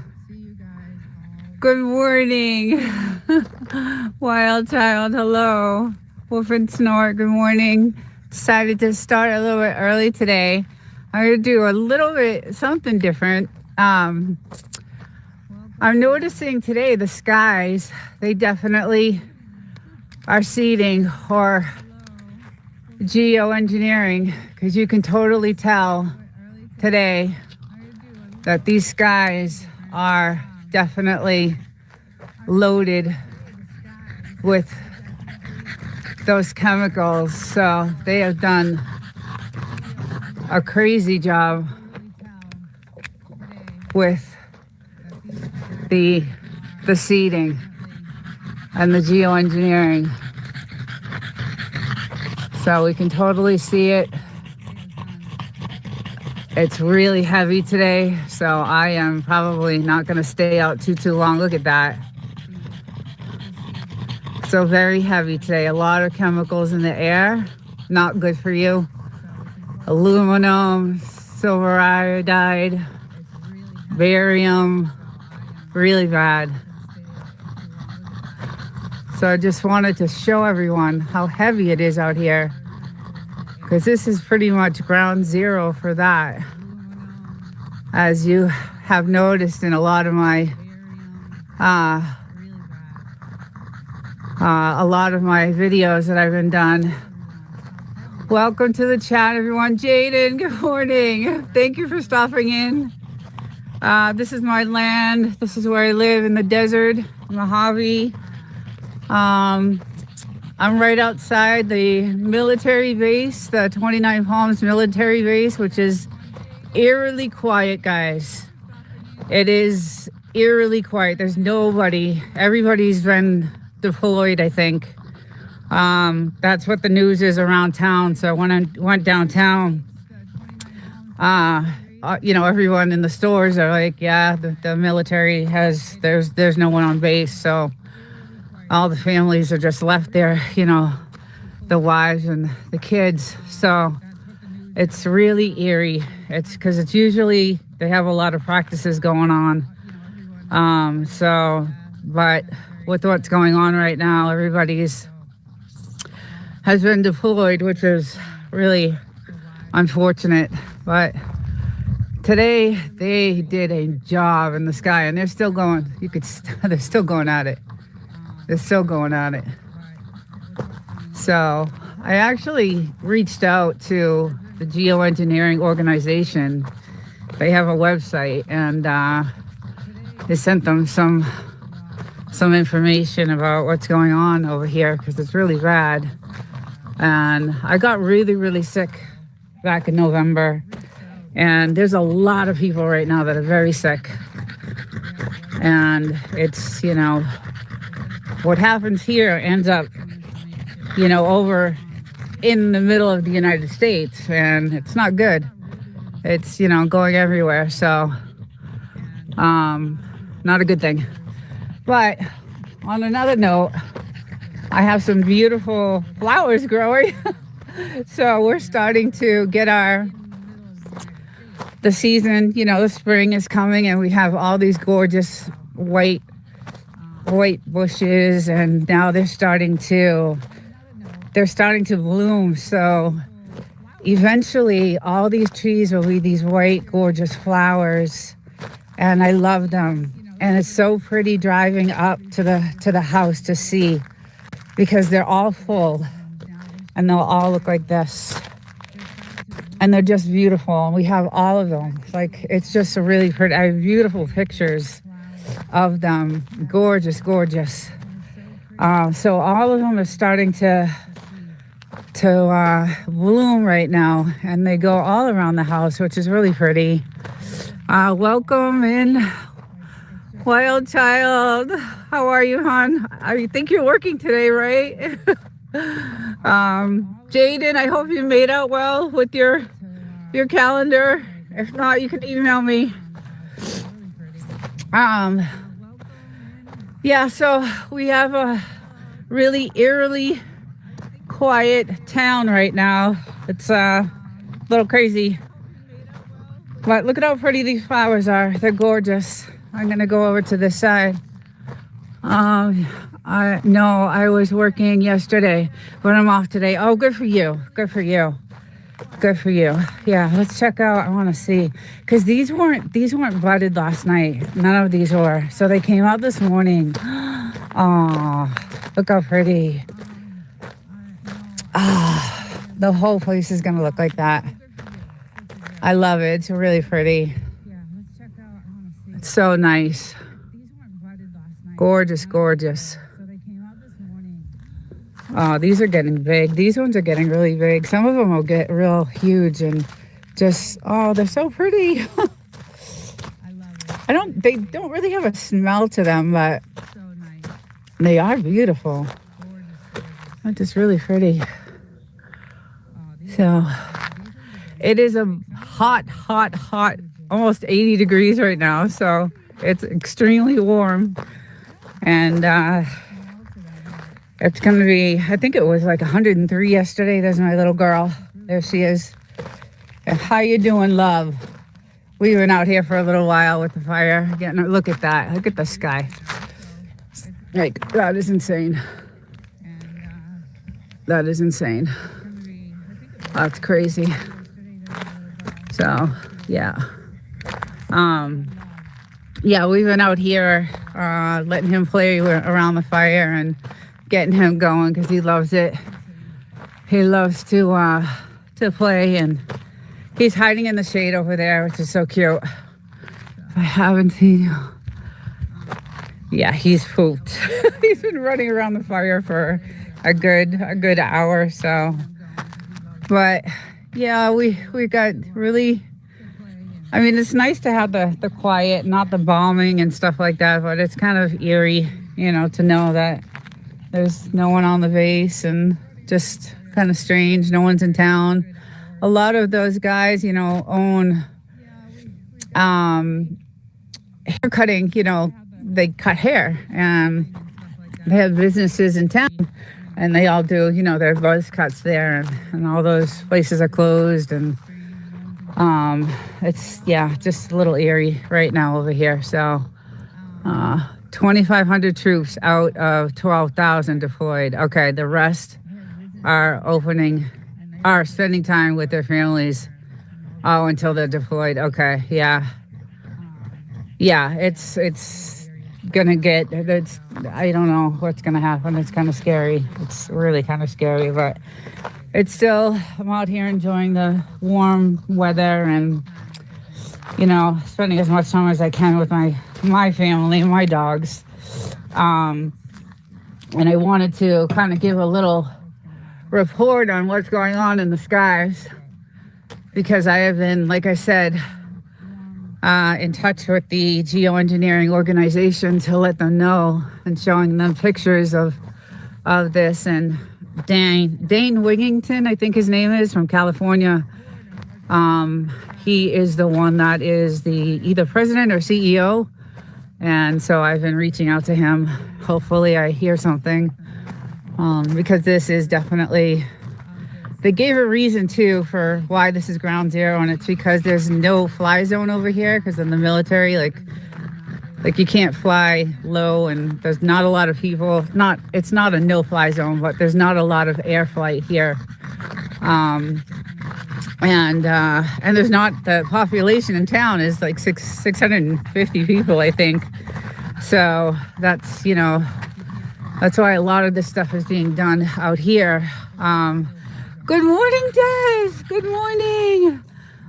Good morning, Wild Child. Hello, Wolf and Snort. Good morning. Decided to start a little bit early today. I'm going to do a little bit something different. I'm noticing today the skies, they definitely are seeding or geoengineering, because you can totally tell today that these skies are definitely loaded with those chemicals. So they have done a crazy job with the seeding and the geoengineering. So we can totally see it. It's really heavy today, so I am probably not going to stay out too long. Look at that. So very heavy today. A lot of chemicals in the air. Not good for you. Aluminum, silver iodide, barium. Really bad. So I just wanted to show everyone how heavy it is out here, because this is pretty much ground zero for that. As you have noticed in a lot of my videos that I've been done. Welcome to the chat, everyone. Jaden, good morning. Thank you for stopping in. This is my land. This is where I live in the desert, Mojave. I'm right outside the military base, the 29 Palms military base, which is eerily quiet, guys. It is eerily quiet. There's nobody. Everybody's been deployed, I think. That's what the news is around town. So when I went downtown, everyone in the stores are like, yeah, the military there's no one on base. So all the families are just left there, the wives and the kids. So it's really eerie. It's because it's usually they have a lot of practices going on. But with what's going on right now, everybody's has been deployed, which is really unfortunate. But today they did a job in the sky, and they're still going. They're still going at it. They're still going at it. So I actually reached out to the geoengineering organization. They have a website, and they sent them some information about what's going on over here because it's really bad. And I got really, really sick back in November. And there's a lot of people right now that are very sick. And it's, what happens here ends up, over in the middle of the United States. And it's not good. It's, going everywhere. So, not a good thing. But on another note, I have some beautiful flowers growing. So we're starting to get the season, the spring is coming, and we have all these gorgeous white bushes, and now they're starting to bloom. So eventually all these trees will be these white, gorgeous flowers, and I love them. And it's so pretty driving up to the house to see, because they're all full and they'll all look like this. And they're just beautiful. And we have all of them. It's just a really pretty, I have beautiful pictures of them. Gorgeous, gorgeous. So all of them are starting to bloom right now. And they go all around the house, which is really pretty. Welcome in, Wild Child. How are you, hon? I think you're working today, right? Jaden, I hope you made out well with your calendar. If not, you can email me. So we have a really eerily quiet town right now. It's a little crazy. But look at how pretty these flowers are. They're gorgeous. I'm going to go over to this side. I was working yesterday, but I'm off today. Oh, good for you. Good for you. Good for you. Yeah, let's check out. I want to see, because these weren't budded last night. None of these were. So they came out this morning. Oh, look how pretty. The whole place is going to look like that. I love it. It's really pretty. It's so nice. Gorgeous, gorgeous. Oh, these are getting big. These ones are getting really big. Some of them will get real huge and just, they're so pretty. They don't really have a smell to them, but they are beautiful. They're just really pretty. So it is a hot, almost 80 degrees right now. So it's extremely warm. And it's going to be, I think it was like 103 yesterday. There's my little girl. There she is. How you doing, love? We went out here for a little while with the fire. Look at that. Look at the sky. That is insane. That is insane. That's crazy. So, yeah. We've been out here letting him play around the fire and getting him going because he loves it. He loves to play, and he's hiding in the shade over there, which is so cute. If I haven't seen you. Yeah, he's pooped. He's been running around the fire for a good hour or so. But yeah, we got really. I mean, it's nice to have the quiet, not the bombing and stuff like that. But it's kind of eerie, to know that there's no one on the base and just kind of strange. No one's in town. A lot of those guys, own hair cutting. They cut hair and they have businesses in town, and they all do, their buzz cuts there, and all those places are closed, and it's just a little eerie right now over here. So 2,500 troops out of 12,000 deployed. Okay, the rest are spending time with their families until they're deployed. Okay, yeah, it's gonna get, I don't know what's gonna happen. It's kind of scary. It's really kind of scary, but it's still, I'm out here enjoying the warm weather and spending as much time as I can with my family, my dogs. And I wanted to kind of give a little report on what's going on in the skies, because I have been, like I said, in touch with the geoengineering organization to let them know, and showing them pictures of this. And Dane Wigington, I think his name is, from California. He is the one that is the either president or CEO, and so I've been reaching out to him. Hopefully I hear something, because this is definitely, they gave a reason too for why this is ground zero, and it's because there's no fly zone over here because in the military, like you can't fly low, and there's not a lot of people. It's not a no fly zone, but there's not a lot of air flight here. And there's not, the population in town is like 650 people, I think. So that's, that's why a lot of this stuff is being done out here. Good morning, Des. Good morning.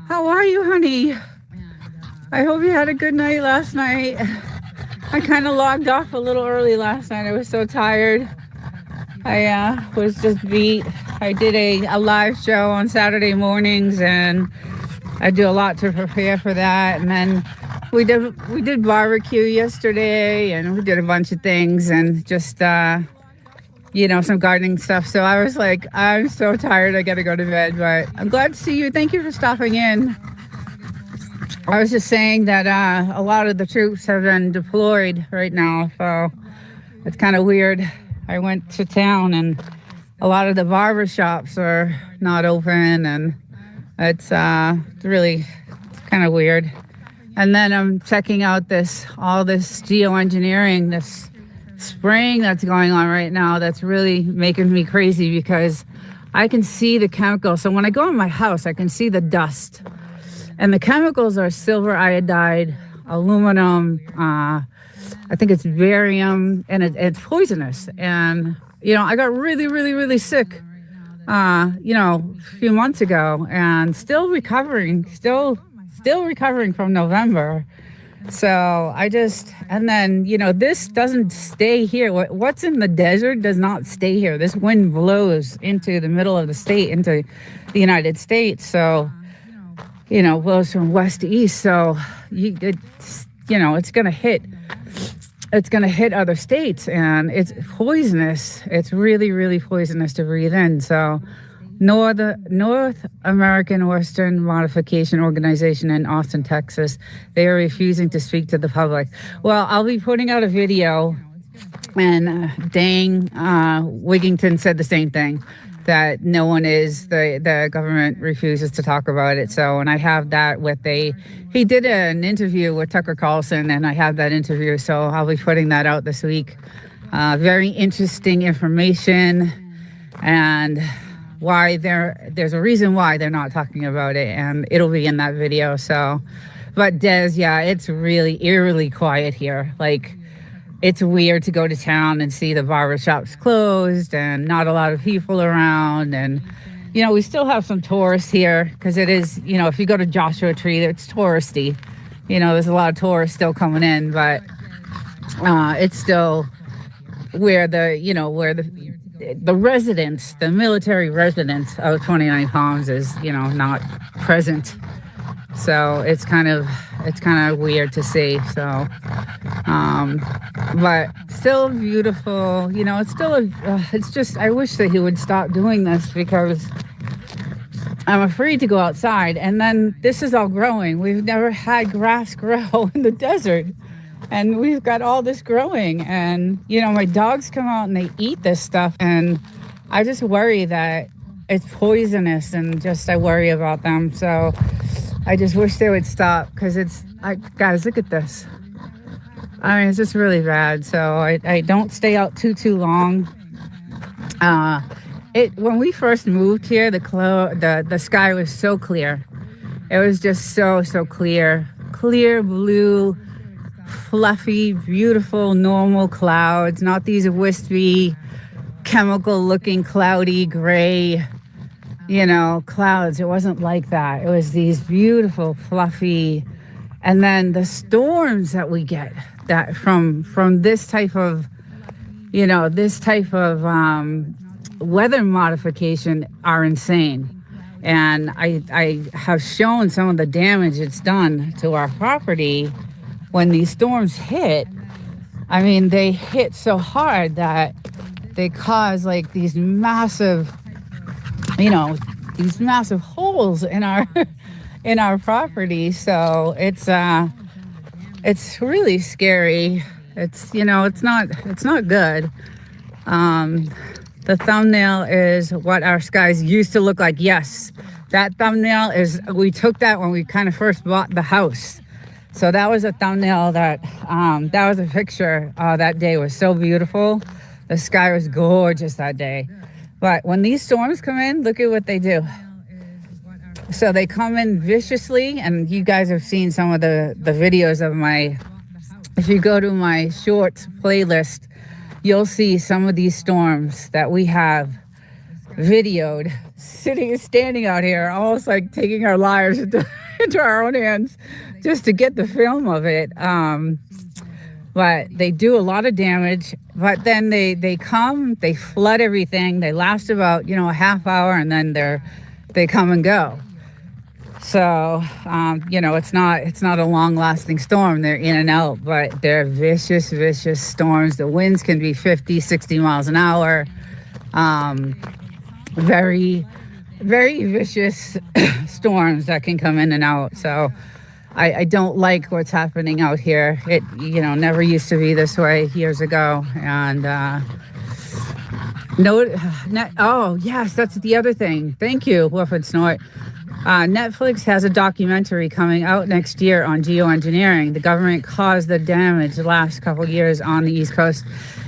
How are you, honey? I hope you had a good night last night. I kind of logged off a little early last night. I was so tired. I was just beat. I did a live show on Saturday mornings, and I do a lot to prepare for that. And then we did barbecue yesterday, and we did a bunch of things, and just some gardening stuff. So I was like, I'm so tired. I got to go to bed. But I'm glad to see you. Thank you for stopping in. I was just saying that a lot of the troops have been deployed right now, so it's kind of weird. I went to town, and a lot of the barber shops are not open, and it's really kind of weird. And then I'm checking out all this geoengineering, this spraying that's going on right now. That's really making me crazy, because I can see the chemicals. So when I go in my house, I can see the dust. And the chemicals are silver iodide, aluminum, I think it's barium, and it's poisonous. And, I got really, really, really sick, a few months ago, and still recovering from November. So and then, this doesn't stay here. What's in the desert does not stay here. This wind blows into the middle of the state, into the United States. So, blows from west to east. So it's going to hit other states, and it's poisonous. It's really, really poisonous to breathe in. So North American Western Modification Organization in Austin, Texas, they are refusing to speak to the public. Well, I'll be putting out a video, and Dane Wigington said the same thing, that no one is, the government refuses to talk about it. So, and I have that he did an interview with Tucker Carlson, and I have that interview, so I'll be putting that out this week. Very interesting information, and why there's a reason why they're not talking about it, and it'll be in that video. So, but Des, it's really eerily quiet here. Like, it's weird to go to town and see the barbershops closed and not a lot of people around. And, we still have some tourists here, because it is, if you go to Joshua Tree, it's touristy. There's a lot of tourists still coming in, but it's still where the the residents, the military residents of 29 Palms is, not present. So it's kind of weird to see. So, but still beautiful. It's still it's just, I wish that he would stop doing this because I'm afraid to go outside. And then this is all growing. We've never had grass grow in the desert. And we've got all this growing. And, my dogs come out and they eat this stuff. And I just worry that it's poisonous, and I worry about them. So I just wish they would stop, because guys, look at this. I mean, it's just really bad. So I don't stay out too long. When we first moved here, the sky was so clear. It was just so clear blue, fluffy, beautiful, normal clouds, not these wispy, chemical-looking, cloudy, gray, clouds. It wasn't like that. It was these beautiful, fluffy, and then the storms that we get that from this type of, weather modification are insane. And I have shown some of the damage it's done to our property when these storms hit. I mean, they hit so hard that they cause like these massive holes in our property. So it's really scary. It's not good. The thumbnail is what our skies used to look like. Yes, that thumbnail we took that when we kind of first bought the house. So that was a thumbnail that was a picture. That day was so beautiful. The sky was gorgeous that day. But when these storms come in, look at what they do. So they come in viciously, and you guys have seen some of the videos of if you go to my shorts playlist, you'll see some of these storms that we have videoed, standing out here, almost like taking our lives into our own hands just to get the film of it. But they do a lot of damage. But then they come, they flood everything. They last about, a half hour, and then they come and go. So, it's not a long-lasting storm. They're in and out, but they're vicious storms. The winds can be 50, 60 miles an hour. Very, very vicious storms that can come in and out. So I don't like what's happening out here. It, never used to be this way years ago. And yes, that's the other thing. Thank you, Wolf and Snort. Netflix has a documentary coming out next year on geoengineering. The government caused the damage the last couple of years on the East Coast.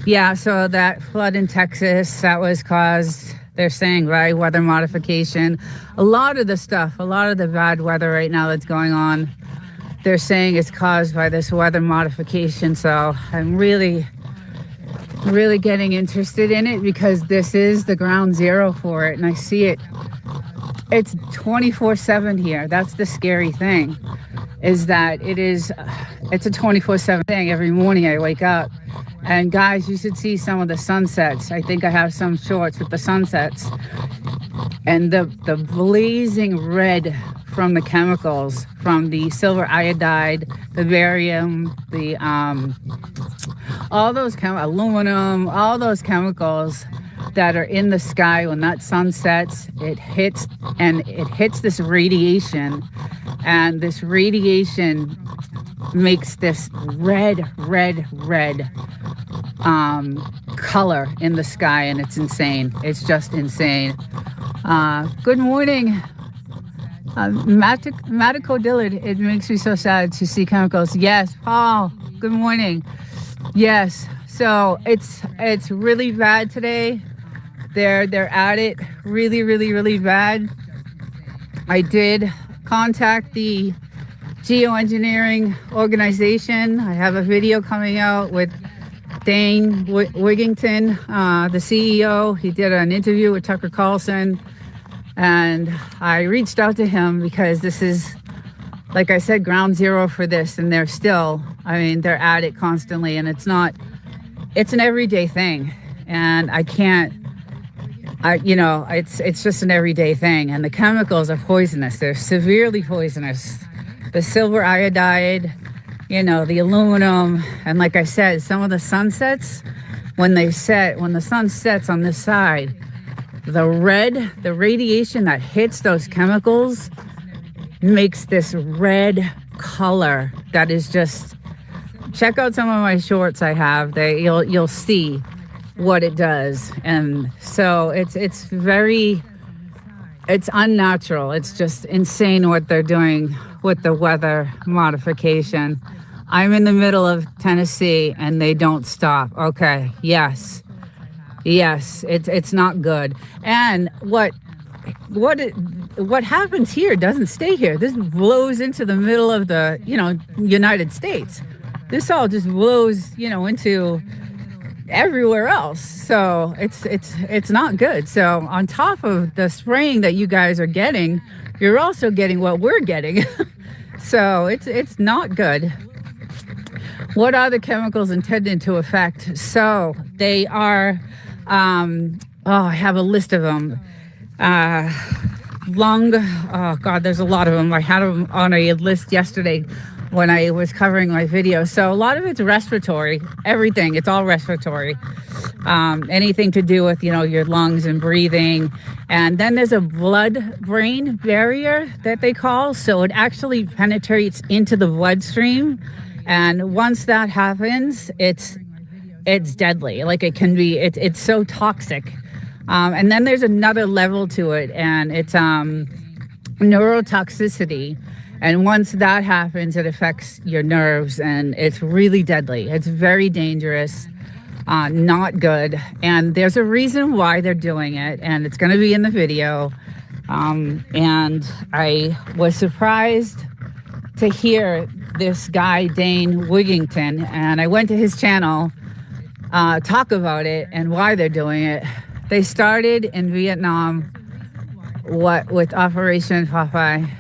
Yeah, so that flood in Texas, that was caused, they're saying, by weather modification. A lot of the bad weather right now that's going on, they're saying is caused by this weather modification. So I'm really getting interested in it, because this is the ground zero for it, and I see it. It's 24/7 here. That's the scary thing, is that it's a 24/7 thing. Every morning I wake up, and guys, you should see some of the sunsets. I think I have some shorts with the sunsets, and the blazing red from the chemicals, from the silver iodide, the barium, the all those aluminum, all those chemicals that are in the sky. When that sun sets, it hits this radiation, and this radiation makes this red color in the sky, and it's insane. It's just insane. Good morning, Matico Dillard. It makes me so sad to see chemicals. Yes, Paul, good morning. Yes, so it's really bad today. They're at it really bad. I did contact the geoengineering organization. I have a video coming out with Dane Wigington, the CEO. He did an interview with Tucker Carlson, and I reached out to him because this is, like I said, ground zero for this, and they're at it constantly, and it's an everyday thing, and I can't It's just an everyday thing, and the chemicals are poisonous. They're severely poisonous. The silver iodide, the aluminum, and like I said, some of the sunsets, when the sun sets on this side, the radiation that hits those chemicals makes this red color that is just. Check out some of my shorts I have. You'll see what it does, and so it's unnatural. It's just insane what they're doing with the weather modification. I'm in the middle of Tennessee and they don't stop. Okay, yes, it's not good. And what happens here doesn't stay here. This blows into the middle of the United States. This all just blows into everywhere else. So it's not good. So on top of the spraying that you guys are getting, you're also getting what we're getting. So it's not good. What are the chemicals intended to affect? So they are I have a list of them. There's a lot of them. I had them on a list yesterday when I was covering my video. So a lot of it's respiratory, everything. It's all respiratory. Anything to do with, your lungs and breathing. And then there's a blood-brain barrier that they call. So it actually penetrates into the bloodstream. And once that happens, it's deadly. Like it can be, it's so toxic. And then there's another level to it, and it's neurotoxicity. And once that happens, it affects your nerves, and it's really deadly. It's very dangerous, not good. And there's a reason why they're doing it, and it's going to be in the video. And I was surprised to hear this guy, Dane Wigington, and I went to his channel, talk about it and why they're doing it. They started in Vietnam, with Operation Popeye,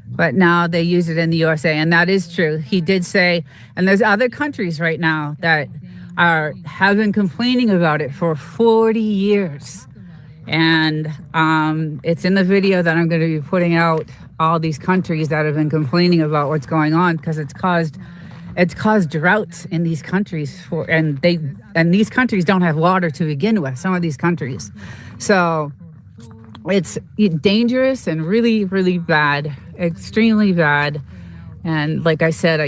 but now they use it in the USA, and that is true. He did say, and there's other countries right now that have been complaining about it for 40 years. And it's in the video that I'm going to be putting out, all these countries that have been complaining about what's going on, because it's caused droughts in these countries and these countries don't have water to begin with, some of these countries. So it's dangerous and really, really bad, extremely bad. And like I said,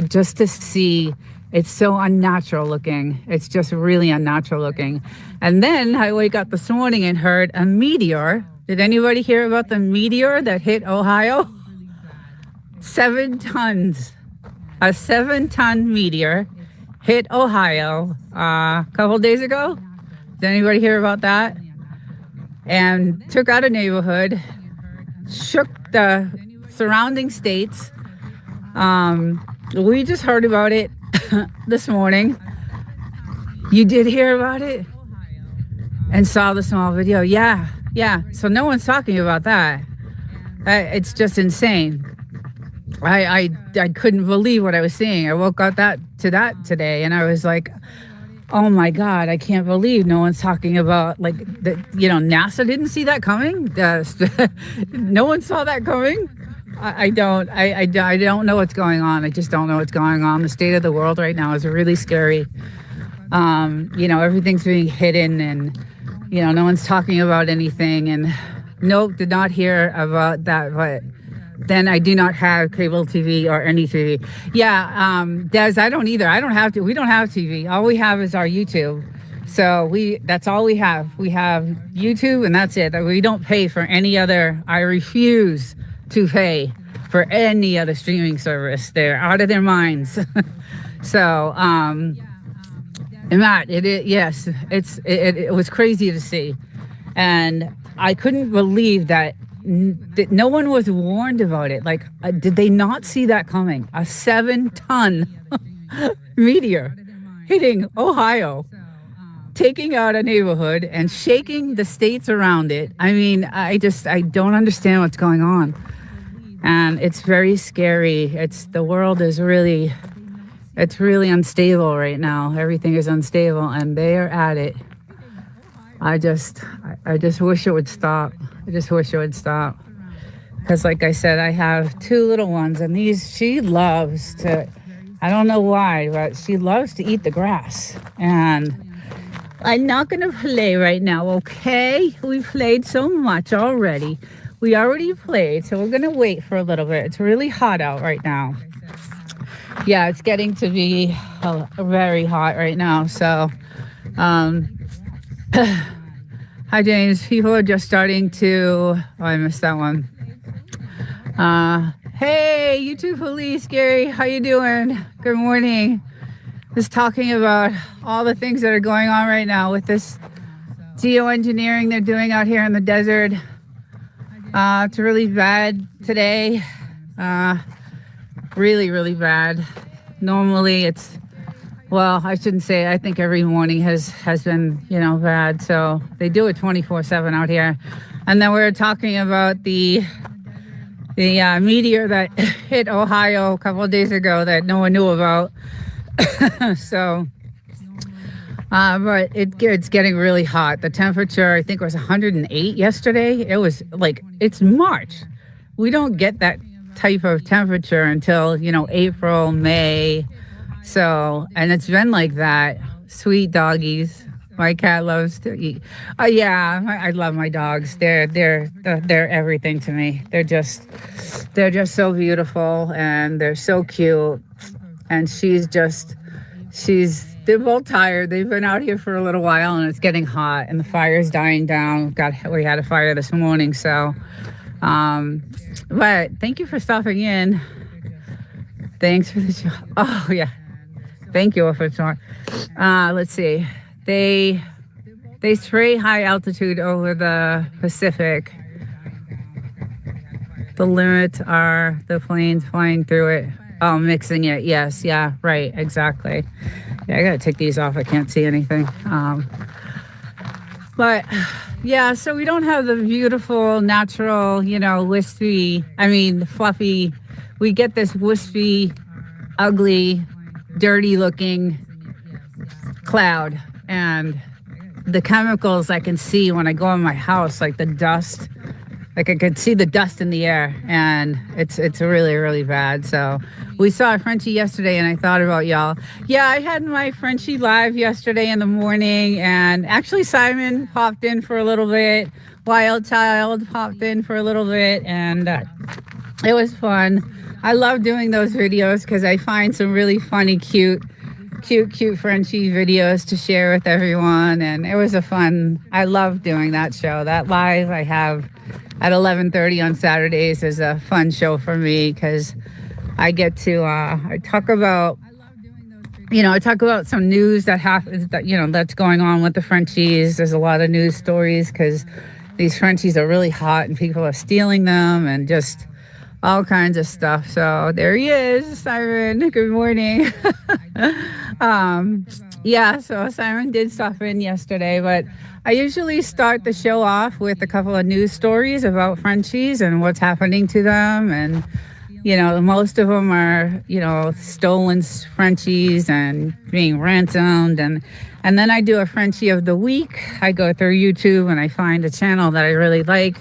just to see, it's so unnatural looking. It's just really unnatural looking. And then I wake up this morning and heard a meteor. Did anybody hear about the meteor that hit Ohio? 7 tons. A 7-ton meteor hit Ohio a couple days ago. Did anybody hear about that? And took out a neighborhood, shook the surrounding states. We just heard about it this morning. You did hear about it? And saw the small video? Yeah. So no one's talking about that. It's just insane. I couldn't believe what I was seeing. I woke up to that today, and I was like, oh my God, I can't believe no one's talking about, like, NASA didn't see that coming. No one saw that coming. I don't know what's going on. I just don't know what's going on. The state of the world right now is really scary. Everything's being hidden, and no one's talking about anything. And nope, did not hear about that. But then I do not have cable TV or any TV. Yeah, Des, I don't either. We don't have TV. All we have is our YouTube. So that's all we have. We have YouTube, and that's it. We don't pay for any other. I refuse to pay for any other streaming service. They're out of their minds. So, Matt, it was crazy to see. And I couldn't believe that no one was warned about it. Like, did they not see that coming? A 7-ton meteor hitting Ohio, taking out a neighborhood and shaking the states around it. I mean, I don't understand what's going on. And it's very scary. The world is really unstable right now. Everything is unstable, and they are at it. I just wish it would stop. I just wish it would stop. Because like I said, I have 2 little ones, and she loves to, I don't know why, but she loves to eat the grass. And I'm not going to play right now, okay? We've played so much already. We already played, so we're going to wait for a little bit. It's really hot out right now. Yeah, it's getting to be very hot right now. So, hi, James. People are just starting to... Oh, I missed that one. Hey, YouTube police, Gary. How you doing? Good morning. Just talking about all the things that are going on right now with this geoengineering they're doing out here in the desert. It's really bad today. Really, really bad. Normally it's, well, I shouldn't say, I think every morning has been, bad. So they do it 24/7 out here. And then we were talking about the meteor that hit Ohio a couple of days ago that no one knew about. So, but it's getting really hot. The temperature, I think, was 108 yesterday. It was like, it's March. We don't get that type of temperature until, April, May. So, and it's been like that. Sweet doggies. My cat loves to eat. Yeah, I love my dogs. They're everything to me. They're just so beautiful, and they're so cute. And they're both tired. They've been out here for a little while, and it's getting hot, and the fire's dying down. We had a fire this morning, so. But thank you for stopping in. Thanks for the show. Oh yeah, thank you for showing. Let's see. They spray high altitude over the Pacific. The limits are the planes flying through it. Oh, mixing it. Yes. Yeah. Right. Exactly. Yeah, I gotta take these off. I can't see anything. But yeah, so we don't have the beautiful, natural, wispy, fluffy. We get this wispy, ugly, dirty looking cloud. And the chemicals I can see when I go in my house, like the dust, like I could see the dust in the air, and it's really, really bad. So we saw a Frenchie yesterday, and I thought about y'all. Yeah, I had my Frenchie live yesterday in the morning, and actually Simon popped in for a little bit. Wild Child popped in for a little bit, and it was fun. I love doing those videos because I find some really funny, cute Frenchie videos to share with everyone, and it was I love doing that show. That live I have at 11:30 on Saturdays is a fun show for me because I get to I talk about some news that happens that's going on with the Frenchies. There's a lot of news stories because these Frenchies are really hot and people are stealing them and just all kinds of stuff. So there he is, Simon. Good morning. Yeah, so Simon did stop in yesterday, but I usually start the show off with a couple of news stories about Frenchies and what's happening to them. And, most of them are, stolen Frenchies and being ransomed. And then I do a Frenchie of the week. I go through YouTube and I find a channel that I really like,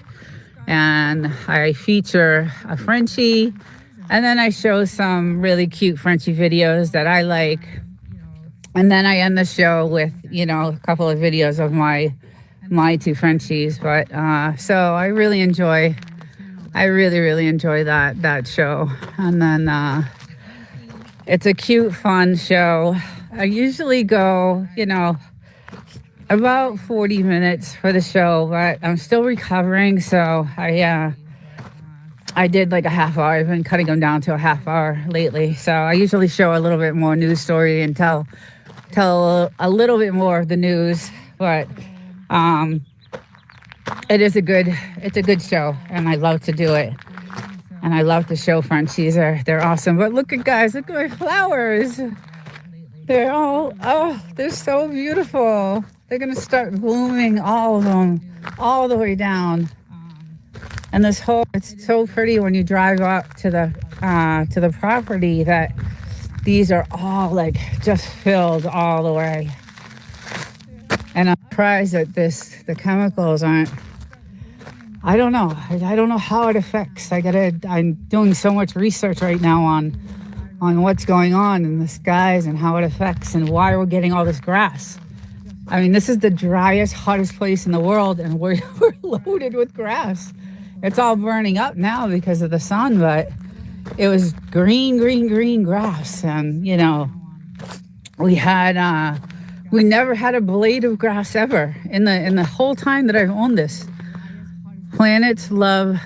and I feature a Frenchie, and then I show some really cute Frenchie videos that I like. And then I end the show with, a couple of videos of my 2 Frenchies. But so I really enjoy that show. And then it's a cute, fun show. I usually go, about 40 minutes for the show, but I'm still recovering. So I did like a half hour. I've been cutting them down to a half hour lately. So I usually show a little bit more news story and tell a little bit more of the news. But it's a good show, and I love to do it. And I love to show Frenchies. They're awesome. But look at my flowers. They're so beautiful. They're gonna start blooming, all of them, all the way down. And it's so pretty when you drive up to the property that these are all like just filled all the way. And surprised that the chemicals aren't. I don't know. I don't know how it affects. I'm doing so much research right now on what's going on in the skies and how it affects and why we're getting all this grass. I mean, this is the driest, hottest place in the world, and we're loaded with grass. It's all burning up now because of the sun, but it was green grass. And, we never had a blade of grass ever in the whole time that I've owned this. Plants love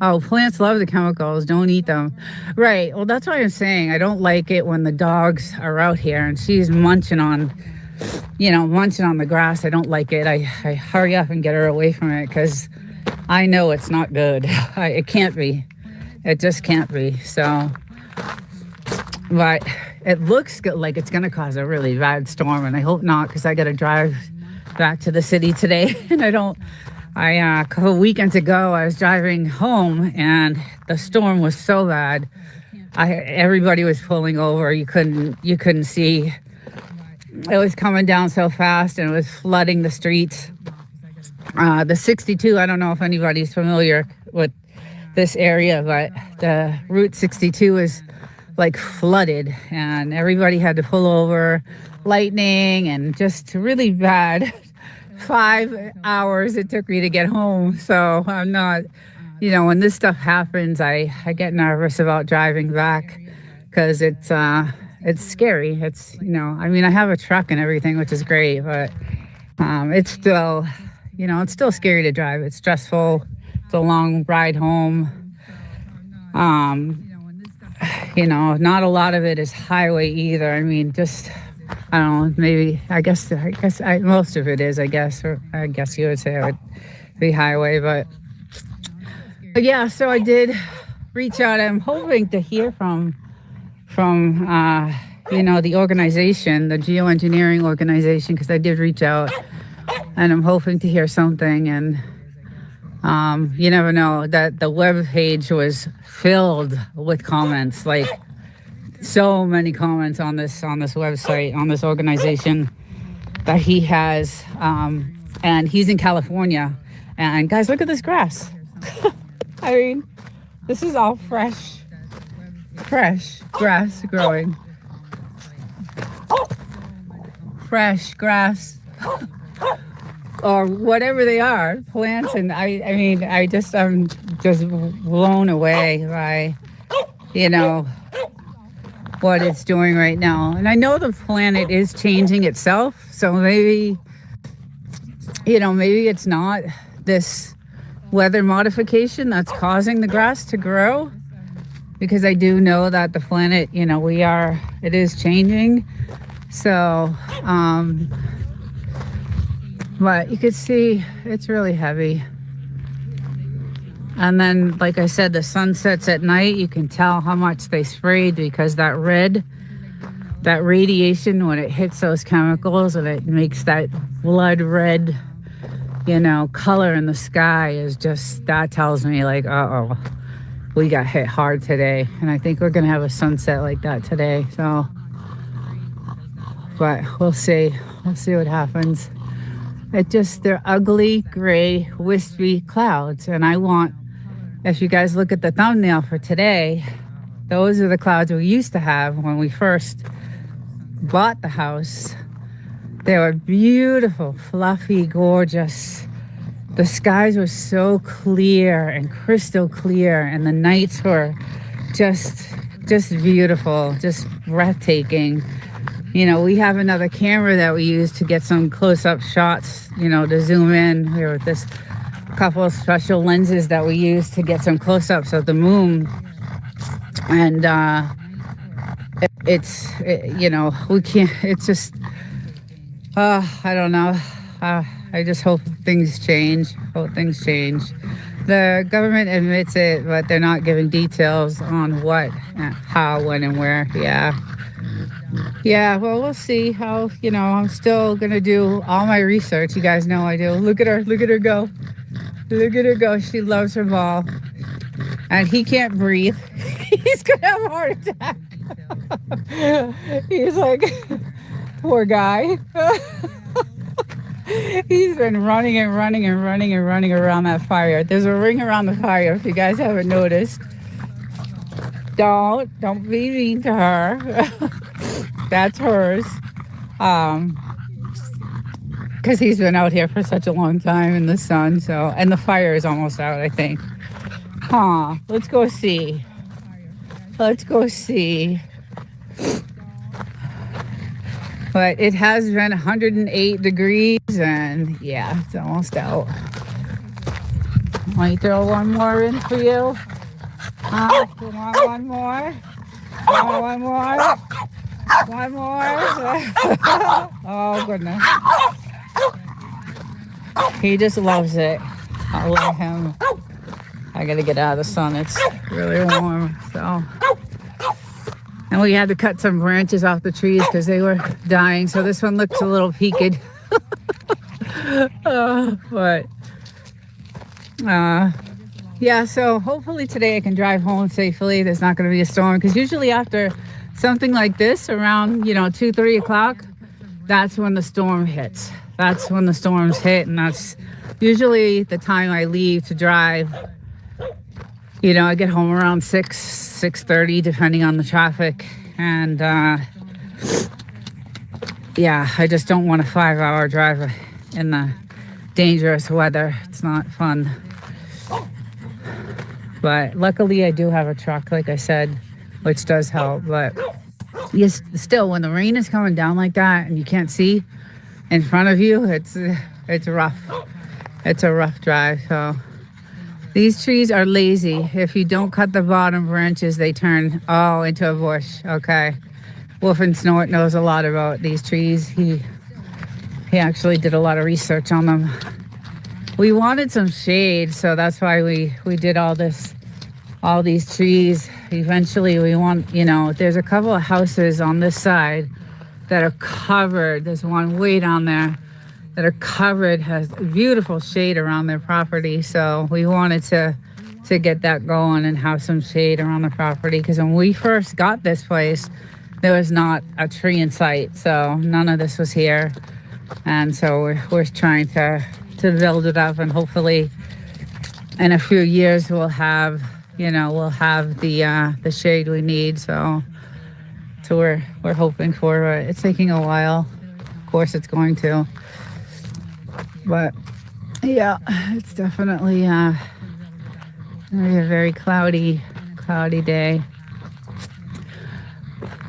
the chemicals. Don't eat them. Right. Well, that's why I'm saying I don't like it when the dogs are out here and she's munching on the grass. I don't like it. I hurry up and get her away from it because I know it's not good. It can't be. It just can't be. So, but it looks good, like it's going to cause a really bad storm, and I hope not, because I got to drive back to the city today, and a couple of weekends ago, I was driving home, and the storm was so bad. Everybody was pulling over. You couldn't see. It was coming down so fast, and it was flooding the streets. The 62, I don't know if anybody's familiar with this area, but the Route 62 is like flooded, and everybody had to pull over. Lightning and just really bad. 5 hours it took me to get home. So I'm not, when this stuff happens, I get nervous about driving back because it's scary. It's, I have a truck and everything, which is great, but it's still, it's still scary to drive. It's stressful. It's a long ride home. Not a lot of it is highway either. I mean, just, I don't know, maybe, I guess most of it is, or I guess you would say it would be highway, but yeah, so I did reach out. I'm hoping to hear from the organization, the geoengineering organization, because I did reach out, and I'm hoping to hear something. And you never know. That the web page was filled with comments, like so many comments on this website, on this organization that he has, and he's in California. And guys, look at this grass. I mean, this is all fresh grass growing. Fresh grass. Or whatever they are, plants. And I'm just blown away by, what it's doing right now. And I know the planet is changing itself. So maybe it's not this weather modification that's causing the grass to grow, because I do know that the planet, it is changing. So, but you could see it's really heavy. And then, like I said, the sun sets at night. You can tell how much they sprayed, because that radiation, when it hits those chemicals and it makes that blood red, color in the sky, is just, that tells me like, we got hit hard today. And I think we're going to have a sunset like that today. So, but we'll see. We'll see what happens. They're ugly, gray, wispy clouds. And if you guys look at the thumbnail for today, those are the clouds we used to have when we first bought the house. They were beautiful, fluffy, gorgeous. The skies were so clear and crystal clear, and the nights were just beautiful, just breathtaking. We have another camera that we use to get some close-up shots, to zoom in. Here with this couple of special lenses that we use to get some close-ups of the moon. And we can't, it's just, I don't know. I just hope things change. The government admits it, but they're not giving details on what, how, when, and where. Yeah, well, we'll see how, I'm still going to do all my research. You guys know I do. Look at her go. Look at her go. She loves her ball. And he can't breathe. He's going to have a heart attack. He's like, poor guy. He's been running and running and running and running around that fire. There's a ring around the fire, if you guys haven't noticed. Don't be mean to her. That's hers. Because he's been out here for such a long time in the sun, so, and the fire is almost out, I think. Let's go see. But it has been 108 degrees, and yeah, it's almost out. Might throw one more in for you. You want one more? One more? One more? Oh, goodness. He just loves it. I'll let him. I gotta get out of the sun. It's really warm, so. And we had to cut some branches off the trees because they were dying. So this one looks a little peaked. Yeah, so hopefully today I can drive home safely. There's not going to be a storm, because usually after something like this around, 2-3 o'clock, that's when the storm hits. That's when the storms hit, and that's usually the time I leave to drive. I get home around 6:30, depending on the traffic. And yeah, I just don't want a 5-hour drive in the dangerous weather. It's not fun. But luckily I do have a truck, like I said, which does help. But yes, still, when the rain is coming down like that and you can't see in front of you, it's rough. It's a rough drive. So these trees are lazy. If you don't cut the bottom branches, they turn all into a bush. Okay. Wolf and Snort knows a lot about these trees. He actually did a lot of research on them. We wanted some shade, so that's why we did all these trees. Eventually we want, there's a couple of houses on this side that are covered. There's one way down there that are covered, has beautiful shade around their property. So we wanted to get that going and have some shade around the property, because when we first got this place, there was not a tree in sight. So none of this was here. And so we're trying to build it up, and hopefully in a few years we'll have the shade we need. So we're hoping for it. It's taking a while. Of course it's going to. But yeah, it's definitely a very cloudy day.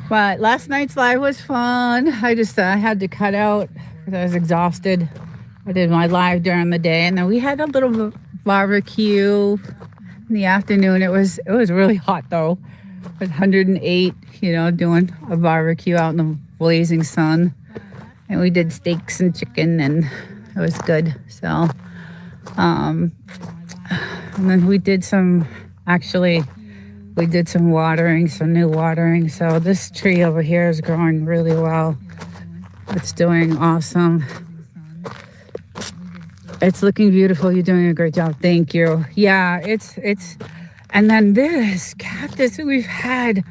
But last night's live was fun. I just had to cut out because I was exhausted. I did my live during the day, and then we had a little barbecue in the afternoon. It was really hot though. It was 108, doing a barbecue out in the blazing sun. And we did steaks and chicken, and it was good. So, and then we did some watering, some new watering. So this tree over here is growing really well. It's doing awesome. It's looking beautiful. You're doing a great job. Thank you. Yeah, it's, and then this cactus we've had,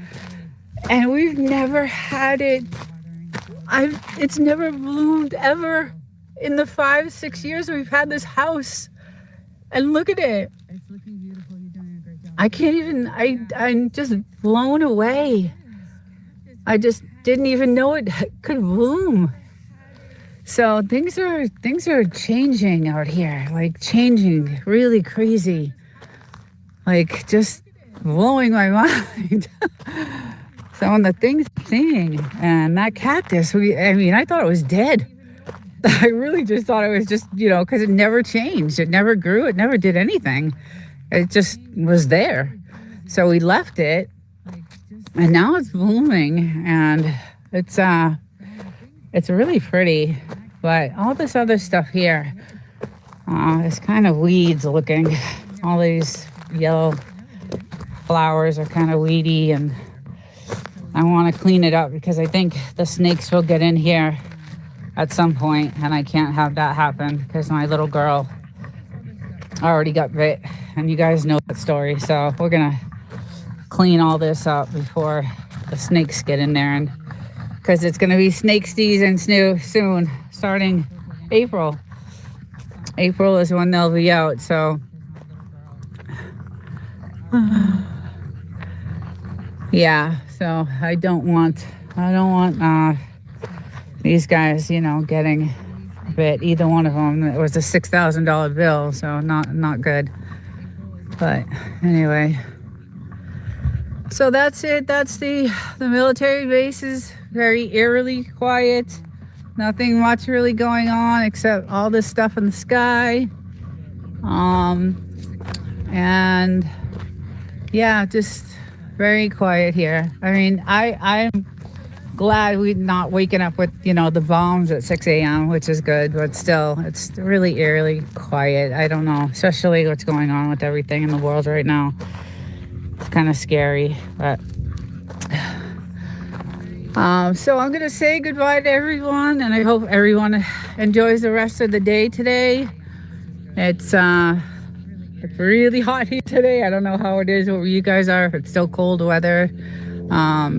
and we've never had it. It's never bloomed ever in the 5-6 years we've had this house. And look at it. It's looking beautiful. You're doing a great job. I can't even, I'm just blown away. I just didn't even know it could bloom. So things are changing out here, like changing really crazy, like just blowing my mind. So on the things I'm seeing, and that cactus, I thought it was dead. I really just thought it was just, because it never changed. It never grew. It never did anything. It just was there. So we left it, and now it's blooming, and it's really pretty. But all this other stuff here is kind of weeds looking. All these yellow flowers are kind of weedy, and I want to clean it up because I think the snakes will get in here at some point, and I can't have that happen because my little girl already got bit, and you guys know that story. So we're gonna clean all this up before the snakes get in there, and because it's gonna be snake season soon, starting April. April is when they'll be out. So yeah. So I don't want these guys, getting bit. Either one of them. It was a $6,000 bill, so not good. But anyway, so that's it. That's the military bases. Very eerily quiet. Nothing much really going on except all this stuff in the sky. And yeah, just very quiet here. I mean, I'm glad we're not waking up with, the bombs at 6 a.m., which is good, but still, it's really eerily quiet. I don't know, especially what's going on with everything in the world right now. It's kind of scary, but so I'm gonna say goodbye to everyone, and I hope everyone enjoys the rest of the day today. It's really hot here today. I don't know how it is where you guys are, if it's still cold weather. I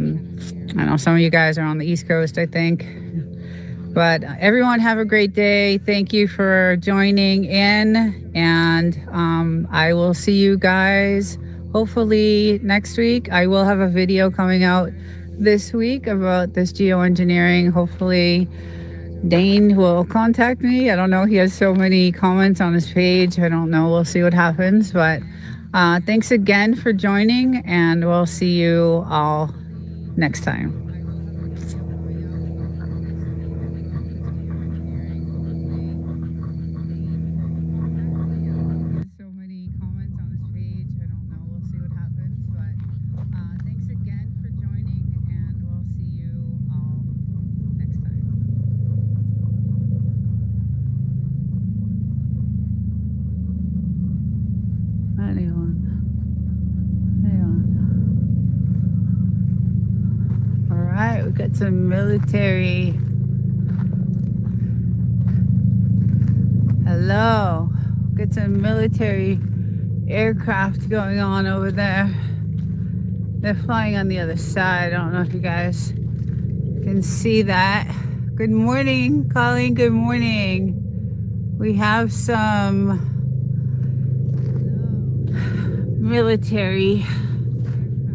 know some of you guys are on the East Coast, I think. But everyone have a great day. Thank you for joining in, and I will see you guys hopefully next week. I will have a video coming out this week about this geoengineering. Hopefully Dane will contact me. I don't know. He has so many comments on his page. I don't know. We'll see what happens. But thanks again for joining, and we'll see you all next time. So many comments on his page. I don't know. We'll see what happens. But thanks again for joining, and we'll see you all next time. Anyone. All right, we got some military. Hello. Got some military aircraft going on over there. They're flying on the other side. I don't know if you guys can see that. Good morning, Colleen. Good morning. We have some military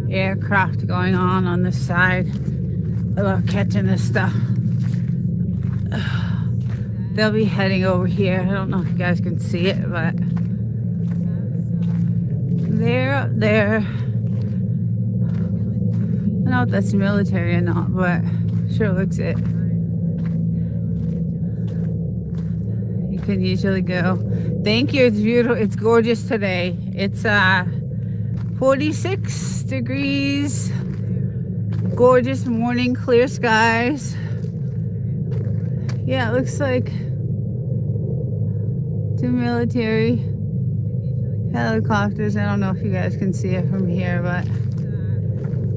aircraft going on this side. I love catching this stuff. They'll be heading over here. I don't know if you guys can see it, but they're up there. I don't know if that's military or not, but sure looks it. You can usually go. Thank you. It's beautiful. It's gorgeous today. It's 46 degrees. Gorgeous morning, clear skies. Yeah, it looks like two military helicopters. I don't know if you guys can see it from here, but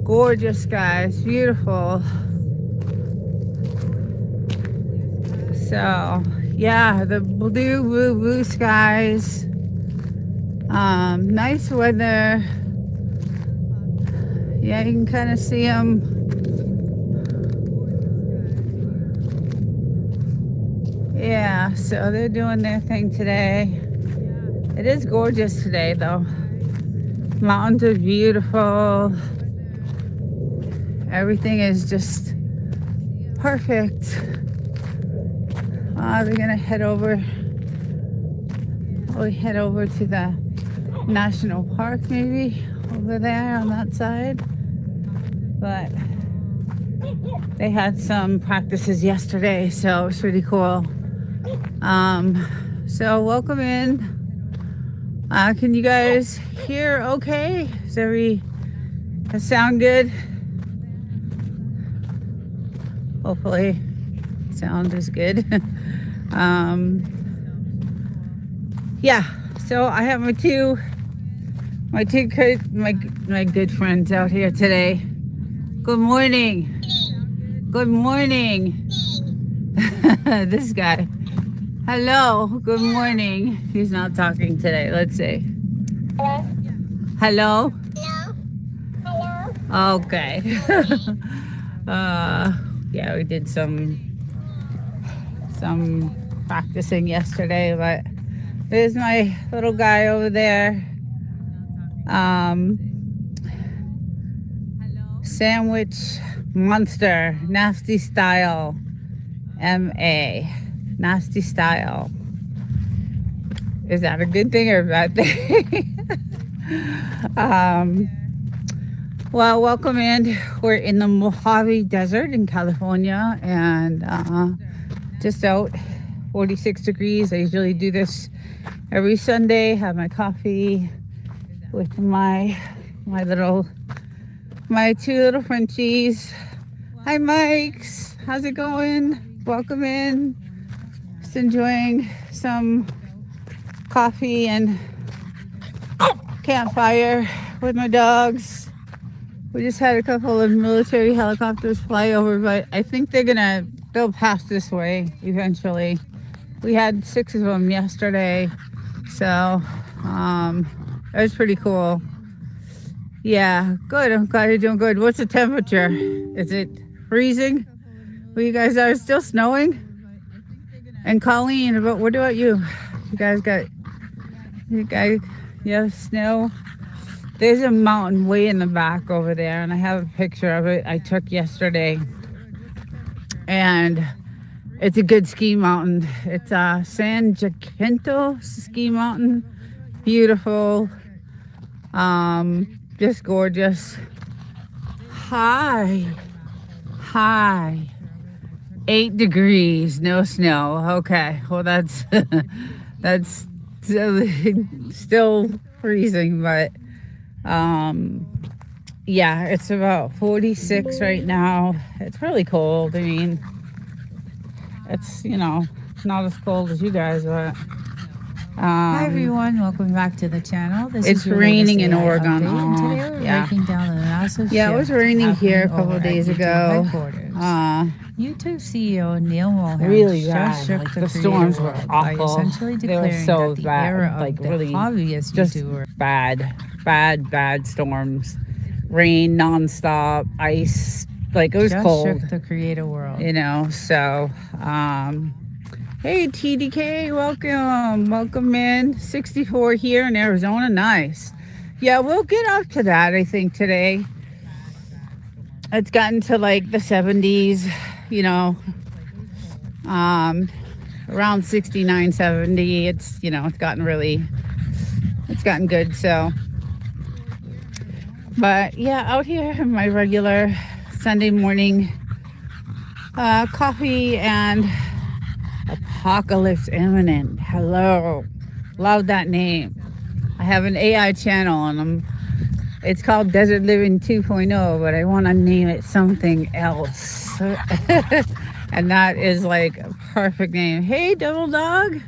gorgeous skies, beautiful. So yeah, the blue skies. Nice weather. Yeah, you can kind of see them. Yeah, so they're doing their thing today. It is gorgeous today, though. Mountains are beautiful. Everything is just perfect. They're gonna head over. We'll head over to the national park, maybe over there on that side. But they had some practices yesterday, so it was pretty cool. So welcome in. Can you guys hear okay? Does that sound good? Hopefully sound is good. Yeah, so I have my good friends out here today. Good morning. Good morning. This guy. Hello. Good morning. He's not talking today. Let's see. Hello. Hello. Okay. Yeah, we did some practicing yesterday, but there's my little guy over there. Sandwich Monster, Nasty Style, MA, Nasty Style. Is that a good thing or a bad thing? Well, welcome in. We're in the Mojave Desert in California, and just out 46 degrees. I usually do this every Sunday. Have my coffee with my two little Frenchies. Hi, Mikes. How's it going? Welcome in. Just enjoying some coffee and campfire with my dogs. We just had a couple of military helicopters fly over, but I think they're gonna go past this way eventually. We had 6 of them yesterday, so it was pretty cool. Yeah, good. I'm glad you're doing good. What's the temperature? Is it freezing? Where you guys are? Still snowing? And Colleen, what about you? You guys, have snow? There's a mountain way in the back over there, and I have a picture of it I took yesterday. And it's a good ski mountain. It's San Jacinto ski mountain. Beautiful. Just gorgeous. Hi. 8 degrees, no snow. Okay, well that's that's still freezing, but yeah, it's about 46 right now. It's really cold. I mean, it's not as cold as you guys, but hi everyone, welcome back to the channel. It's raining in Oregon. And today we're breaking down a massive it was raining here a couple of days ago. YouTube CEO Neil Mulholland really just bad. shook The storms were awful. by essentially They were declaring so that the bad. era of the really hobbyist just YouTuber bad storms, rain nonstop, ice. It was just cold. shook the creator world. So hey TDK, welcome in. 64 here in Arizona. Nice. Yeah, we'll get up to that, I think, today. It's gotten to the 70s, around 69, 70. It's it's gotten good. So, but yeah, out here in my regular Sunday morning coffee and apocalypse imminent. Hello, love that name. I have an AI channel, and it's called Desert Living 2.0, but I want to name it something else. And that is a perfect name. Hey, Double Dog,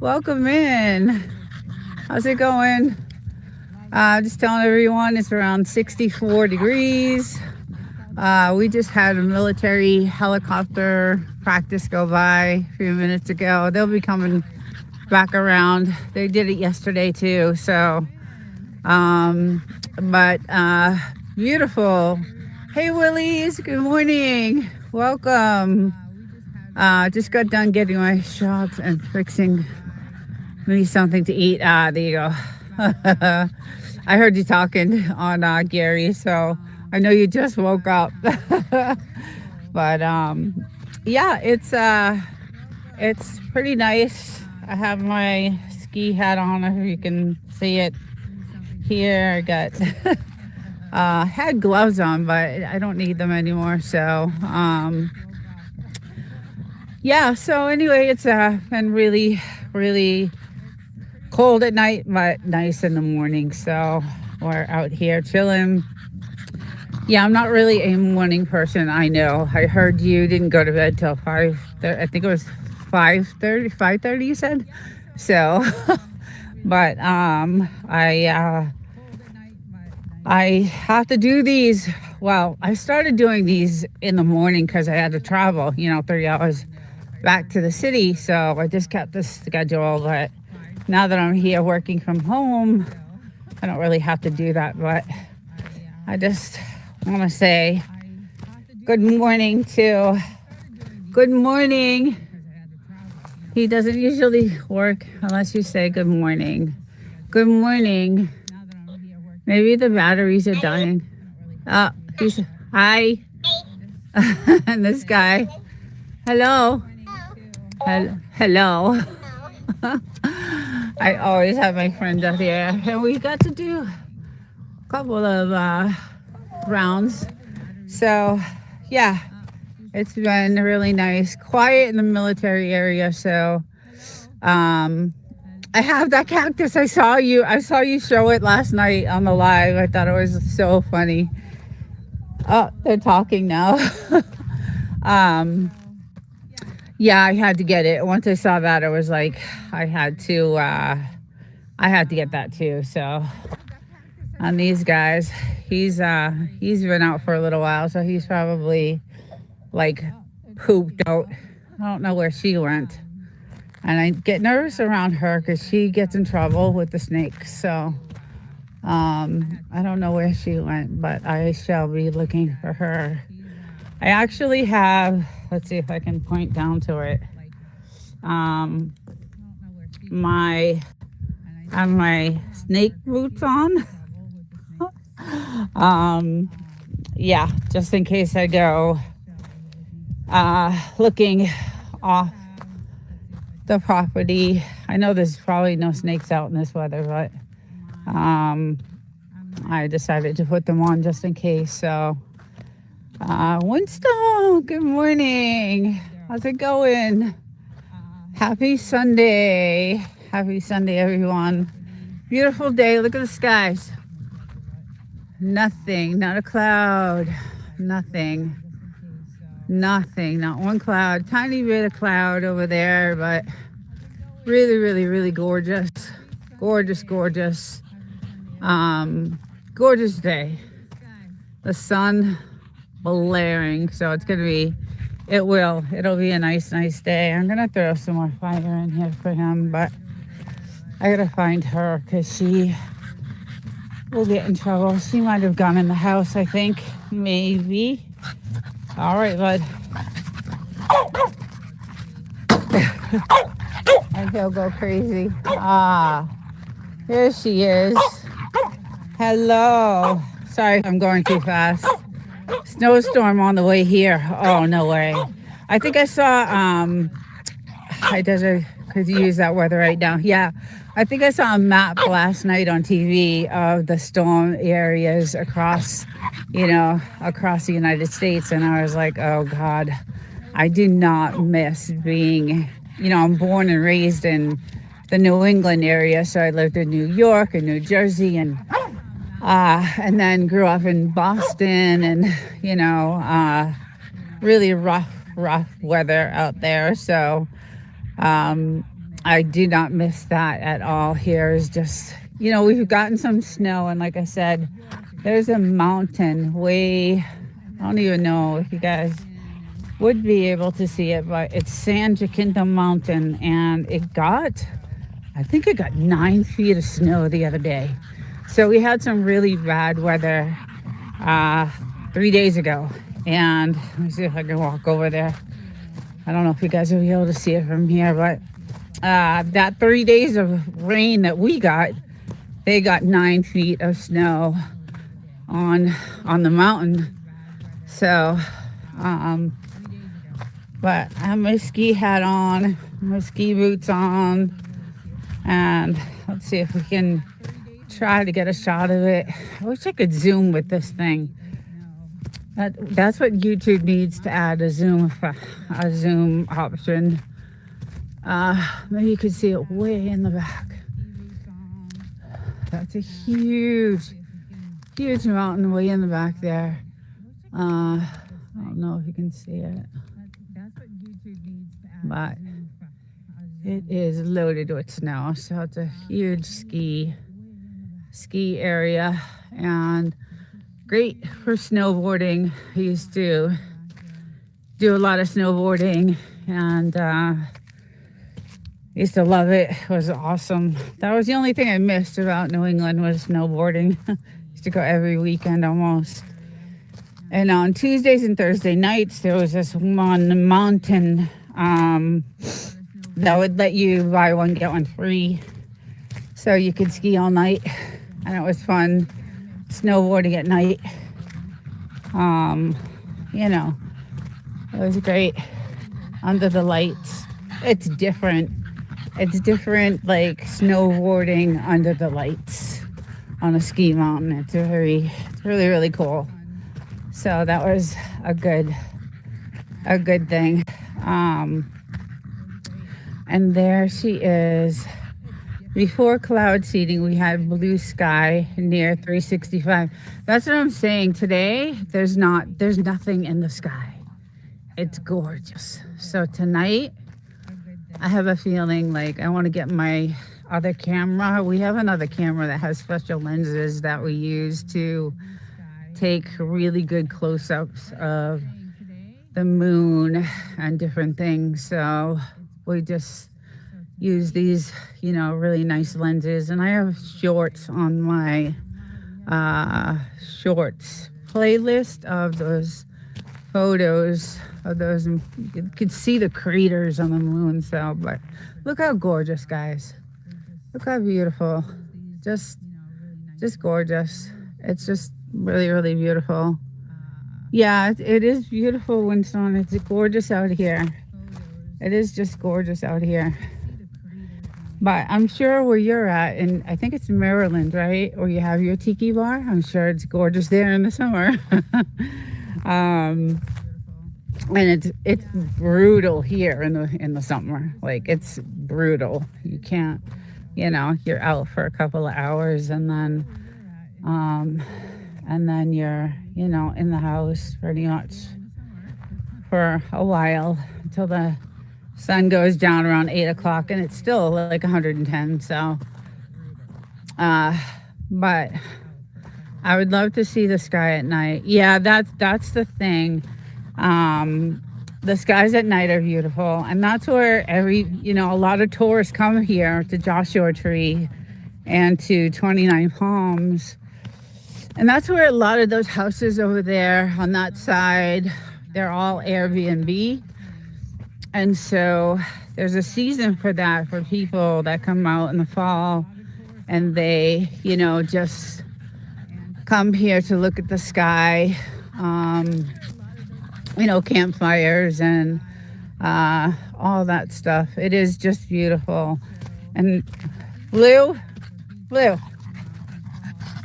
welcome in. How's it going? Just telling everyone it's around 64 degrees. We just had a military helicopter practice go by a few minutes ago. They'll be coming back around. They did it yesterday too. So, but beautiful. Hey, Willies, good morning. Welcome. Just got done getting my shots and fixing me something to eat. There you go. I heard you talking on Gary, so I know you just woke up. But yeah, it's pretty nice. I have my ski hat on, if you can see it here. I got had gloves on, but I don't need them anymore. So yeah, so anyway, it's been really cold at night, but nice in the morning. So we're out here chilling. Yeah, I'm not really a morning person. I know. I heard you didn't go to bed till 5. I think it was 5:30 you said. So but I have to do these. Well, I started doing these in the morning because I had to travel 3 hours back to the city. So I just kept this schedule, but now that I'm here working from home, I don't really have to do that. But I just want to say good morning. He doesn't usually work unless you say good morning. Good morning. Maybe the batteries are dying. He's hi. And this guy. Hello. Hello. I always have my friend out here, and we got to do a couple of rounds. So, yeah, it's been really nice. Quiet in the military area, so I have that cactus. I saw you show it last night on the live. I thought it was so funny. Oh, they're talking now. Yeah, I had to get it. Once I saw that, it was like I had to get that too. So on these guys, he's been out for a little while, so he's probably like pooped out. I don't know where she went. And I get nervous around her because she gets in trouble with the snakes. So I don't know where she went, but I shall be looking for her. I actually have, let's see if I can point down to it. I have my snake boots on. Yeah, just in case I go looking off the property. I know there's probably no snakes out in this weather, but I decided to put them on just in case. So Winston, good morning. How's it going? Happy Sunday. Happy Sunday, everyone. Beautiful day. Look at the skies. Nothing, not a cloud. Nothing. Nothing, not one cloud. Tiny bit of cloud over there, but really, really, really gorgeous. Gorgeous, gorgeous. Gorgeous day. The sun blaring, so it'll be a nice day. I'm gonna throw some more fire in here for him, but I gotta find her because she will get in trouble. She might have gone in the house, I think. Maybe. All right, bud. And he'll go crazy. Here she is. Hello. Sorry if I'm going too fast. Snowstorm on the way here. Oh, no way. I think I saw, could you use that weather right now? Yeah. I think I saw a map last night on TV of the storm areas across the United States. And I was like, oh God, I do not miss being, I'm born and raised in the New England area. So I lived in New York and New Jersey and then grew up in Boston and, really rough weather out there. So, I do not miss that at all. Here is just, we've gotten some snow. And like I said, there's a mountain I don't even know if you guys would be able to see it, but it's San Jacinto Mountain. And I think it got 9 feet of snow the other day. So we had some really bad weather 3 days ago. And let me see if I can walk over there. I don't know if you guys will be able to see it from here, but that 3 days of rain that we got, they got 9 feet of snow on the mountain. So, but I have my ski hat on, my ski boots on, and let's see if we can try to get a shot of it. I wish I could zoom with this thing. That's what YouTube needs to add, a zoom option. Maybe you could see it way in the back. That's a huge mountain way in the back there. I don't know if you can see it, but it is loaded with snow. So it's a huge ski area and great for snowboarding. I used to do a lot of snowboarding and used to love it. It was awesome. That was the only thing I missed about New England was snowboarding. Used to go every weekend almost. And on Tuesdays and Thursday nights, there was this one mountain that would let you buy one get one free, so you could ski all night, and it was fun snowboarding at night. You know, it was great under the lights. It's different. It's different, like snowboarding under the lights on a ski mountain. It's really, really cool. So that was a good thing. And there she is. Before cloud seeding, we had blue sky near 365. That's what I'm saying. Today, there's nothing in the sky. It's gorgeous. So tonight, I have a feeling like I want to get my other camera. We have another camera that has special lenses that we use to take really good close-ups of the moon and different things. So we just use these, really nice lenses. And I have shorts on my shorts playlist of those photos of those. You could see the craters on the moon. So, but look how gorgeous, guys. Look how beautiful. Just gorgeous. It's just really, really beautiful. Yeah, it is beautiful, Winston. It's gorgeous out here. It is just gorgeous out here. But I'm sure where you're at, and I think it's Maryland, right? Where you have your tiki bar. I'm sure it's gorgeous there in the summer. And it's brutal here in the summer. Like, it's brutal. You can't, you're out for a couple of hours and then you're, in the house pretty much for a while until the sun goes down around 8 o'clock, and it's still like 110. So, but I would love to see the sky at night. Yeah, that's the thing. The skies at night are beautiful, and that's where a lot of tourists come here to Joshua Tree and to 29 Palms. And that's where a lot of those houses over there on that side, they're all Airbnb. And so there's a season for that, for people that come out in the fall and they, just come here to look at the sky, campfires and all that stuff. It is just beautiful. And Blue,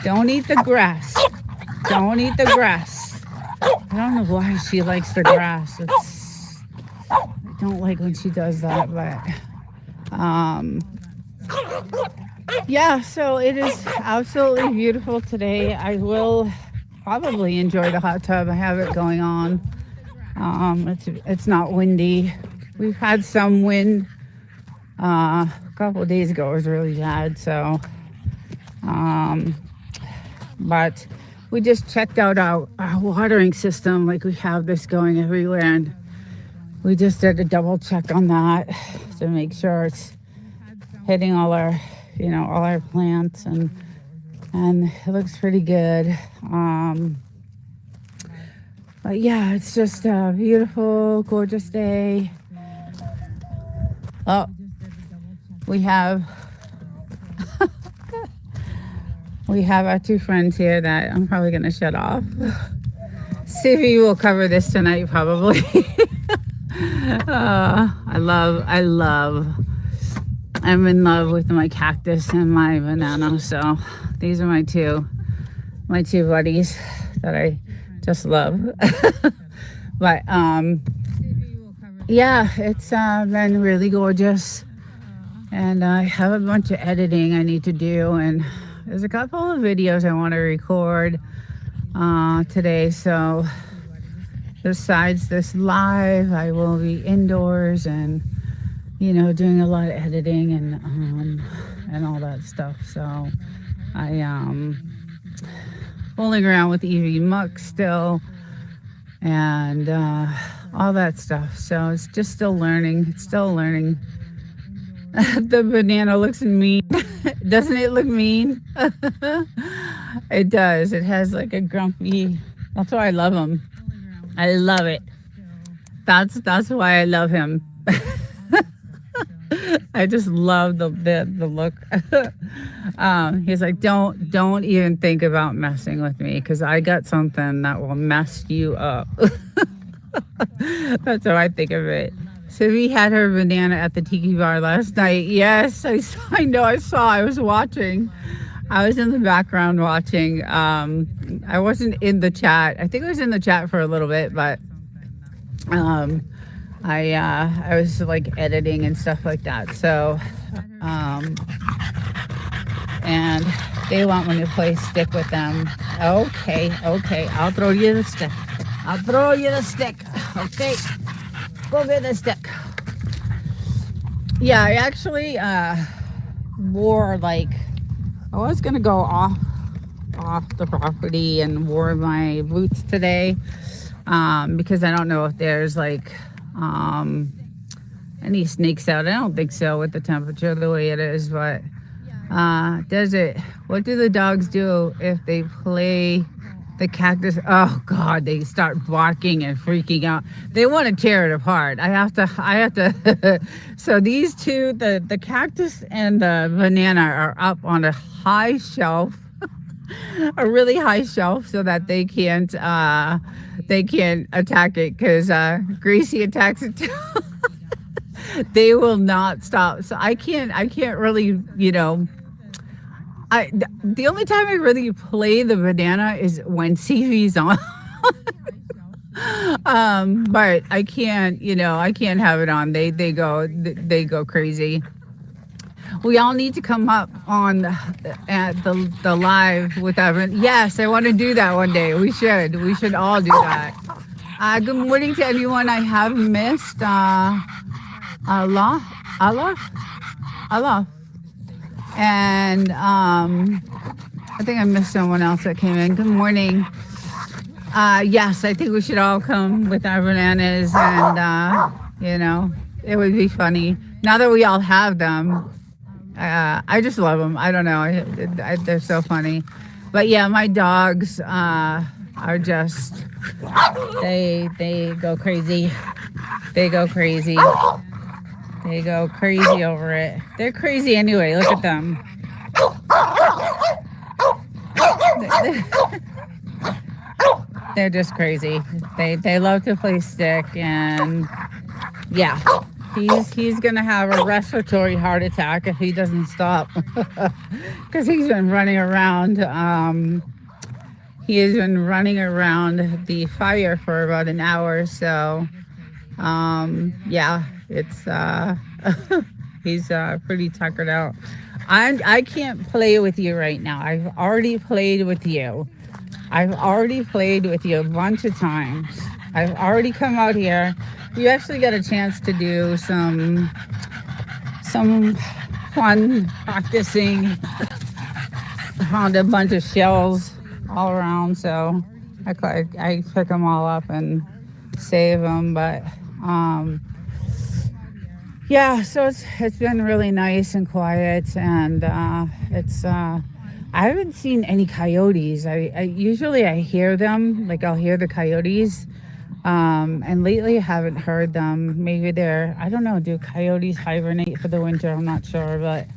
don't eat the grass. Don't eat the grass. I don't know why she likes the grass. I don't like when she does that, but yeah, so it is absolutely beautiful today. I will probably enjoy the hot tub. I have it going on. It's not windy. We've had some wind a couple of days ago. It was really bad. So but we just checked out our watering system. Like, we have this going everywhere, and we just did a double check on that to make sure it's hitting all our plants, and it looks pretty good. But yeah, it's just a beautiful, gorgeous day. Oh, we have our two friends here that I'm probably gonna shut off. Sivy will cover this tonight, probably. I'm in love with my cactus and my banana. So these are my two buddies that I just love. But yeah, it's been really gorgeous, and I have a bunch of editing I need to do, and there's a couple of videos I want to record today. So besides this live, I will be indoors and doing a lot of editing and all that stuff. So I fooling around with EV Muck still, and all that stuff. So it's just still learning. It's still learning. The banana looks mean. Doesn't it look mean? It does. It has like a grumpy. That's why I love him. I love it. That's why I love him. I just love the look. He's like, don't even think about messing with me because I got something that will mess you up. That's how I think of it. So we had her banana at the tiki bar last night. Yes, I know. I was watching. I was in the background watching. I wasn't in the chat. I think I was in the chat for a little bit, but um, I was like editing and stuff like that. So and they want me to play stick with them. Okay, I'll throw you the stick. I'll throw you the stick. Okay, go get the stick. Yeah, I actually wore like I was gonna go off the property and wore my boots today because I don't know if there's like any snakes out. I don't think so with the temperature the way it is, but what do the dogs do if they play the cactus? Oh God, they start barking and freaking out. They want to tear it apart. I have to. So these two, the cactus and the banana are up on a high shelf, a really high shelf, so that they can't attack it because Gracie attacks it too. They will not stop. So I can't really, the only time I really play the banana is when CV's on. But I can't have it on. They go crazy. We all need to come up on at the live with everyone. Yes, I want to do that one day. We should all do that. Good morning to everyone I have missed. Allah, and I think I missed someone else that came in. Good morning. Yes, I think we should all come with our bananas, and it would be funny now that we all have them. I just love them. I don't know. They're so funny. But yeah, my dogs are just they go crazy. They go crazy. They go crazy over it. They're crazy anyway. Look at them. They're just crazy. They love to play stick, and yeah, he's gonna have a respiratory heart attack if he doesn't stop, because he's been running around. He has been running around the fire for about an hour. So yeah, it's he's pretty tuckered out. I can't play with you right now. I've already played with you. I've already played with you a bunch of times. I've already come out here. You actually got a chance to do some fun practicing. Found a bunch of shells all around, so I pick them all up and save them. But yeah, so it's been really nice and quiet, and I haven't seen any coyotes. I usually hear them, like I'll hear the coyotes, and lately I haven't heard them. Maybe I don't know, do coyotes hibernate for the winter? I'm not sure, but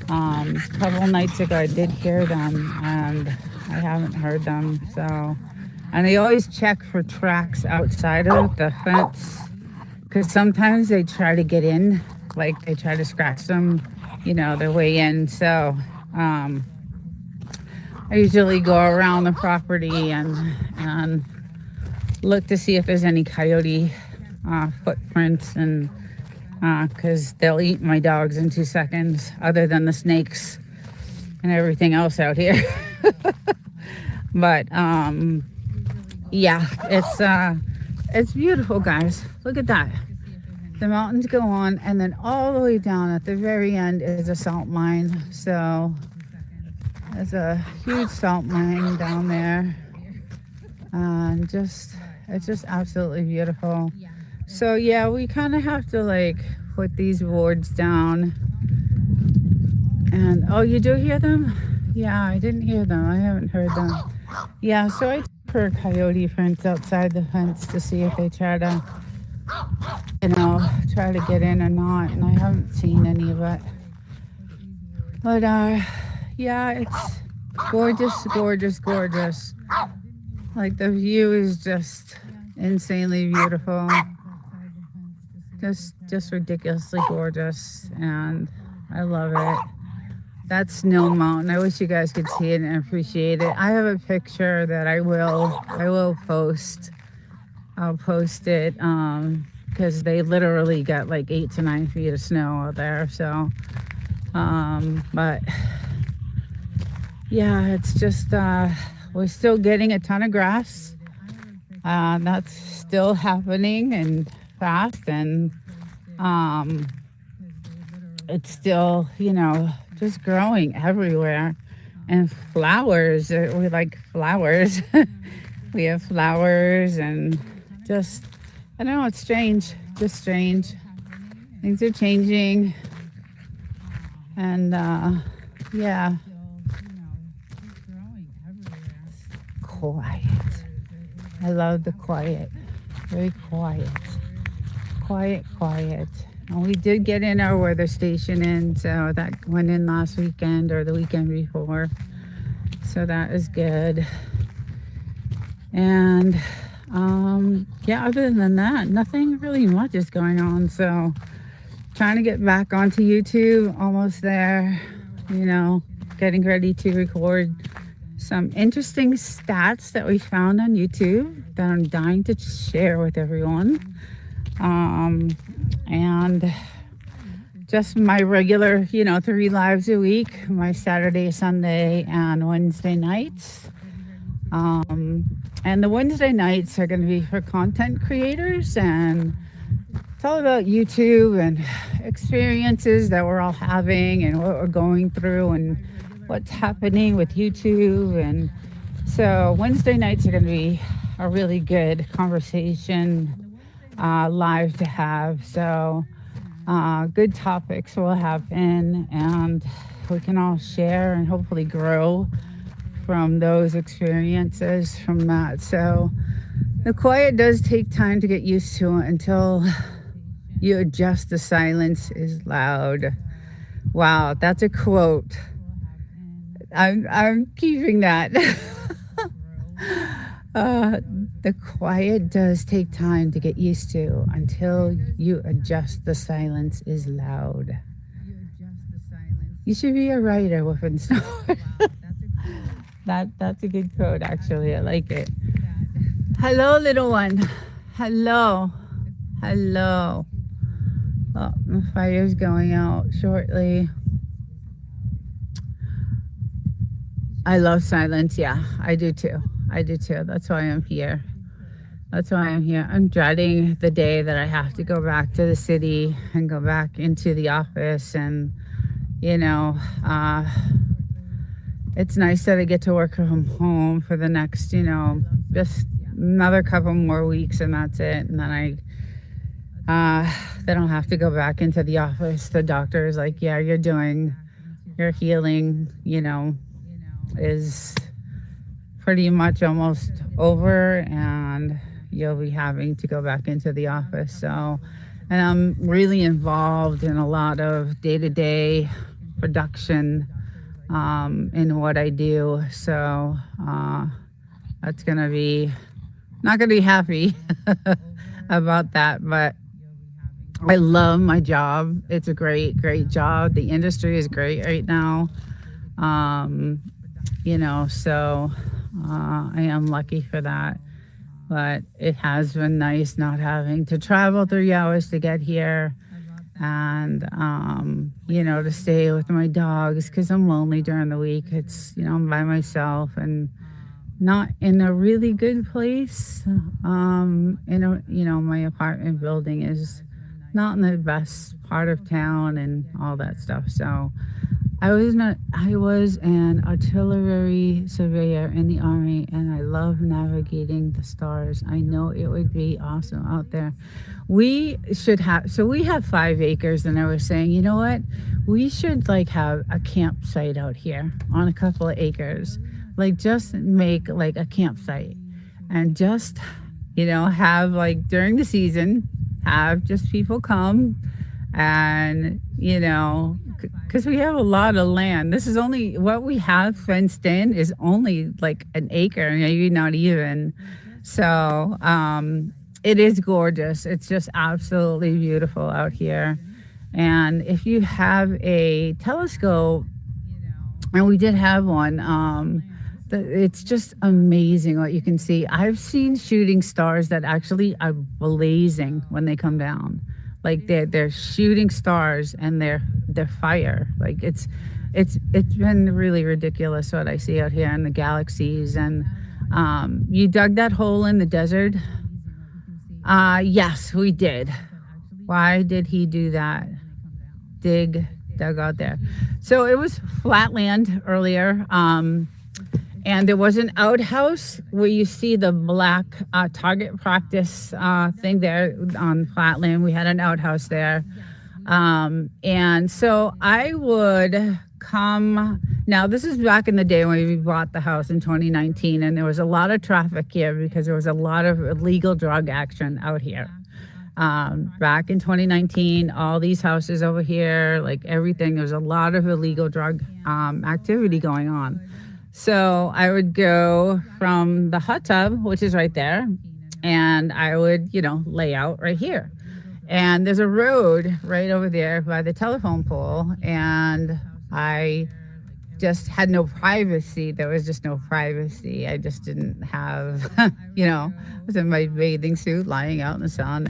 a couple nights ago I did hear them, and I haven't heard them. So, and they always check for tracks outside of the fence, because sometimes they try to get in, like they try to scratch them, their way in. So I usually go around the property and look to see if there's any coyote footprints, and because they'll eat my dogs in 2 seconds, other than the snakes and everything else out here. But yeah, it's beautiful, guys. Look at that. The mountains go on, and then all the way down at the very end is a salt mine. So there's a huge salt mine down there. It's just absolutely beautiful. So yeah, we kind of have to like put these boards down. And oh, you do hear them? Yeah, I didn't hear them. I haven't heard them. Yeah, so I took for a coyote prints outside the fence to see if they try try to get in or not, and I haven't seen any of it. But yeah, it's gorgeous, gorgeous, gorgeous. Like the view is just insanely beautiful, just ridiculously gorgeous, and I love it. That's Snow Mountain. I wish you guys could see it and appreciate it. I have a picture that I will post. I'll post it because they literally got like 8 to 9 feet of snow out there. So, but yeah, it's just we're still getting a ton of grass. That's still happening and fast, and it's still, just growing everywhere. And flowers, we like flowers. We have flowers, and just, I don't know, it's strange, just strange. Things are changing, and yeah. Quiet. I love the quiet. Very quiet. Quiet, quiet. And we did get in our weather station in, so that went in last weekend or the weekend before. So that is good. And yeah, other than that, nothing really much is going on. So trying to get back onto YouTube, almost there, getting ready to record some interesting stats that we found on YouTube that I'm dying to share with everyone. And just my regular, 3 lives a week, my Saturday, Sunday, and Wednesday nights. And the Wednesday nights are going to be for content creators, and it's all about YouTube and experiences that we're all having and what we're going through and what's happening with YouTube. And so Wednesday nights are going to be a really good conversation live to have. So good topics will happen, and we can all share and hopefully grow from those experiences from that. So the quiet does take time to get used to until you adjust. The silence is loud. Wow, that's a quote. I'm keeping that. The quiet does take time to get used to until you adjust. The silence is loud. You should be a writer, Wolfen Snow. That's a good quote, actually. I like it. Hello, little one. Hello. Hello. Oh, the fire's going out shortly. I love silence. Yeah, I do too. That's why I'm here. I'm dreading the day that I have to go back to the city and go back into the office. And, it's nice that I get to work from home for the next, just another couple more weeks, and that's it. And then they don't have to go back into the office. The doctor is like, yeah, your healing, is pretty much almost over, and you'll be having to go back into the office. So, and I'm really involved in a lot of day-to-day production in what I do. So that's gonna be not gonna be happy about that, but I love my job. It's a great job. The industry is great right now. So I am lucky for that. But it has been nice not having to travel 3 hours to get here, and to stay with my dogs, because I'm lonely during the week. It's, I'm by myself and not in a really good place. My apartment building is not in the best part of town and all that stuff. So I was an artillery surveyor in the Army, and I love navigating the stars. I know it would be awesome out there. We have 5 acres, and I was saying, you know what? We should have a campsite out here on a couple of acres. Just make a campsite, and just, have during the season, have just people come and, because we have a lot of land. This is only what we have fenced in is only like an acre, maybe not even. So it is gorgeous. It's just absolutely beautiful out here. And if you have a telescope, and we did have one, it's just amazing what you can see. I've seen shooting stars that actually are blazing when they come down. Like they're shooting stars and they're fire. Like it's been really ridiculous what I see out here in the galaxies. And you dug that hole in the desert. Yes, we did. Why did he do that? Dug out there. So it was flat land earlier. And there was an outhouse where you see the black target practice thing there on flatland. We had an outhouse there. And so I would come. Now, this is back in the day when we bought the house in 2019, and there was a lot of traffic here because there was a lot of illegal drug action out here. Back in 2019, all these houses over here, like everything, there was a lot of illegal drug activity going on. So I would go from the hot tub, which is right there, and I would, lay out right here. And there's a road right over there by the telephone pole, and I just had no privacy. There was just no privacy. I just didn't have, I was in my bathing suit lying out in the sun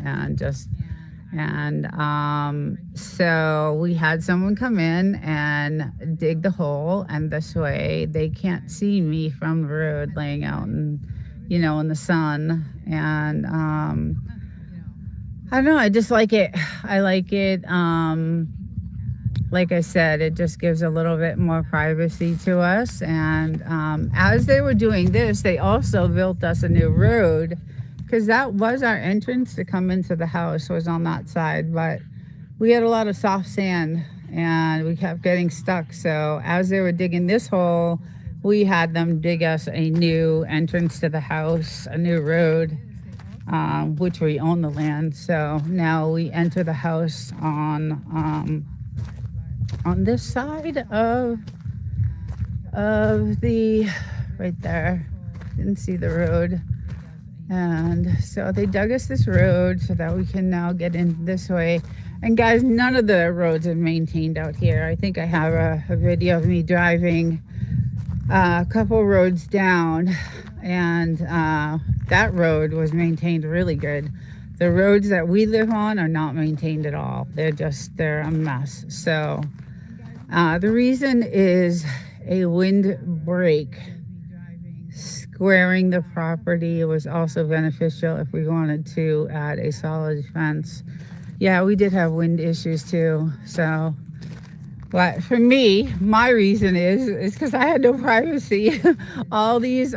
so we had someone come in and dig the hole, and this way they can't see me from the road laying out in the sun. And I don't know, I just like it. I like it. Like I said, it just gives a little bit more privacy to us. And as they were doing this, they also built us a new road, because that was our entrance to come into the house, was on that side. But we had a lot of soft sand and we kept getting stuck. So as they were digging this hole, we had them dig us a new entrance to the house, a new road, which we own the land. So now we enter the house on this side of the, right there. Didn't see the road. And so they dug us this road so that we can now get in this way. And guys, none of the roads are maintained out here. I think I have a video of me driving a couple roads down, and that road was maintained really good. The roads that we live on are not maintained at all. They're a mess. So the reason is a windbreak squaring the property was also beneficial if we wanted to add a solid fence. Yeah, we did have wind issues too. So, but for me, my reason is because I had no privacy. all these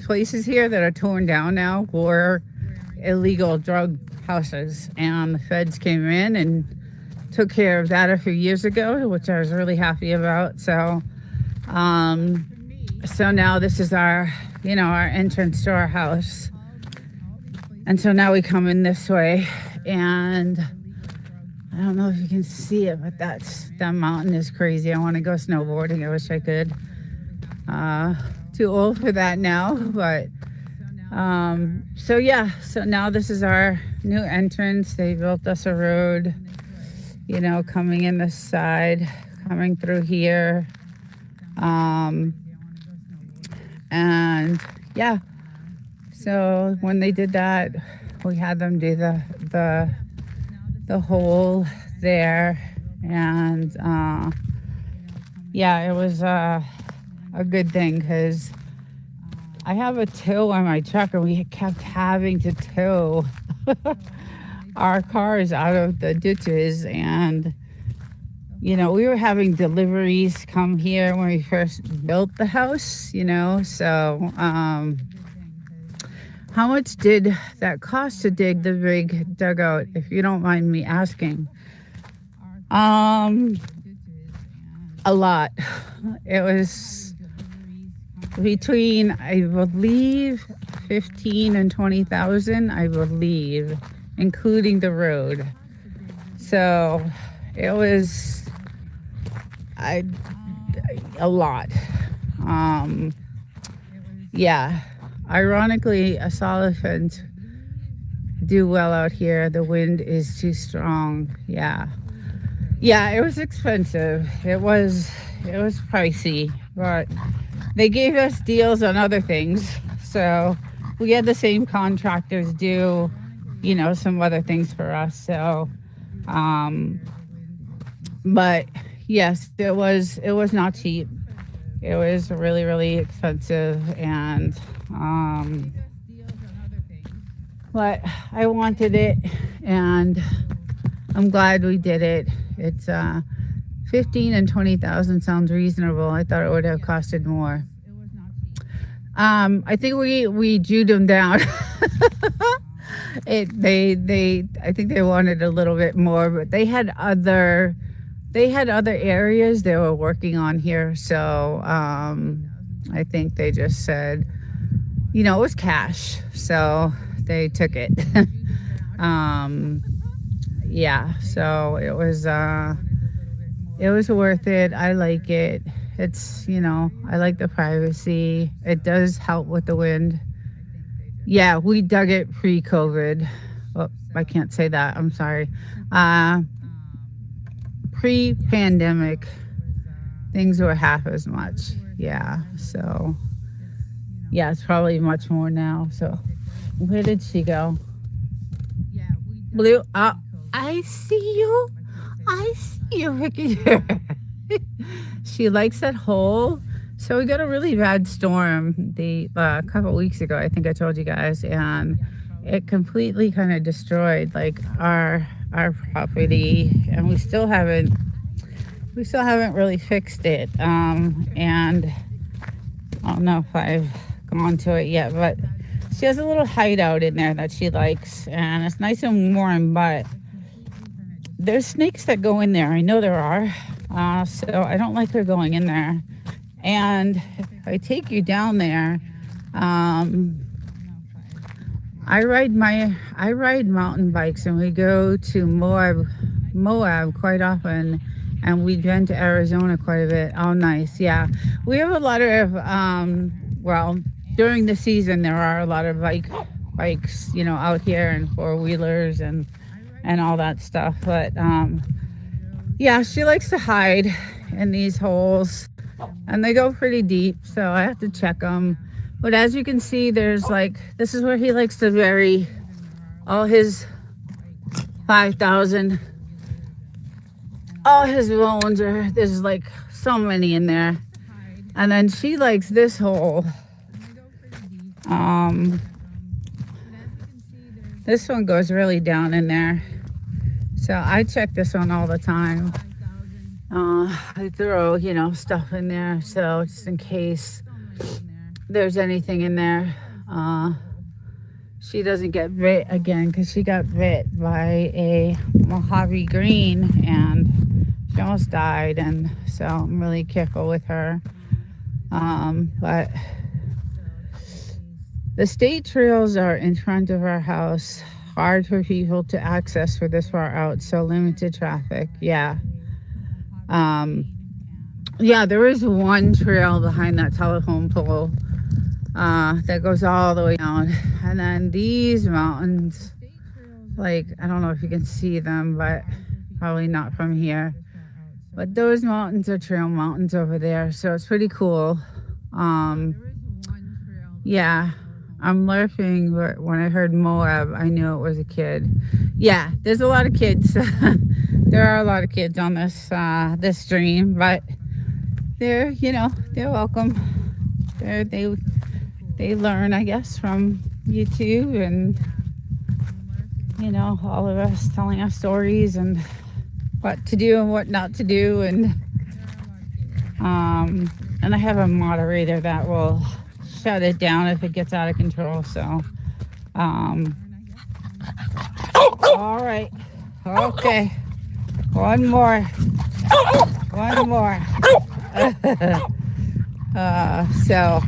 places here that are torn down now were illegal drug houses, and the feds came in and took care of that a few years ago, which I was really happy about. So now this is our entrance to our house. And so now we come in this way, and I don't know if you can see it, but that mountain is crazy. I want to go snowboarding. I wish I could. Too old for that now, but so now this is our new entrance. They built us a road, coming in this side, coming through here. And yeah, so when they did that, we had them do the hole there. And it was a good thing, because I have a tow on my truck, and we kept having to tow our cars out of the ditches. And we were having deliveries come here when we first built the house, so how much did that cost to dig the big dugout, if you don't mind me asking? A lot. It was between, I believe, 15 and 20,000, I believe, including the road. So it was a lot. Yeah. Ironically, a elephant do well out here. The wind is too strong. Yeah. Yeah, it was expensive. It was pricey, but they gave us deals on other things. So we had the same contractors do, some other things for us. So, but yes, it was not cheap. It was really, really expensive, and but I wanted it, and I'm glad we did it. It's 15 and 20,000 sounds reasonable. I thought it would have costed more. I think we jewed them down. I think they wanted a little bit more, but they had other areas they were working on here. So I think they just said, it was cash, so they took it. Yeah, so it was worth it. I like it. It's, I like the privacy. It does help with the wind. Yeah, we dug it pre-COVID. Oh, I can't say that. I'm sorry. Pre-pandemic, things were half as much. Yeah, so yeah, it's probably much more now. So where did she go? Blue, I see you. I see you, Ricky. She likes that hole. So we got a really bad storm a couple weeks ago. I think I told you guys, and it completely kind of destroyed like our property, and we still haven't really fixed it. And I don't know if I've gone to it yet, but she has a little hideout in there that she likes, and it's nice and warm, but there's snakes that go in there. I know there are. So I don't like her going in there. And if I take you down there, I ride mountain bikes, and we go to Moab quite often, and we've been to Arizona quite a bit. Oh, nice. Yeah. We have a lot of, during the season, there are a lot of bikes, out here, and four-wheelers and all that stuff. But, yeah, she likes to hide in these holes, and they go pretty deep, so I have to check them. But as you can see, there's this is where he likes to bury all his 5,000, all his bones. There's so many in there. And then she likes this hole. This one goes really down in there. So I check this one all the time. I throw, stuff in there, so just in case there's anything in there. She doesn't get bit again, because she got bit by a Mojave green, and she almost died, and so I'm really careful with her. But the state trails are in front of our house, hard for people to access for this far out, so limited traffic. Yeah. Yeah, there is one trail behind that telephone pole that goes all the way down. And then these mountains, I don't know if you can see them, but probably not from here. But those mountains are trail mountains over there, so it's pretty cool. Yeah, I'm laughing, but when I heard Moab, I knew it was a kid. Yeah, there's a lot of kids. There are a lot of kids on this stream, but they're welcome. They learn, I guess, from YouTube, and all of us telling us stories and what to do and what not to do, and I have a moderator that will shut it down if it gets out of control. So all right, okay, one more. So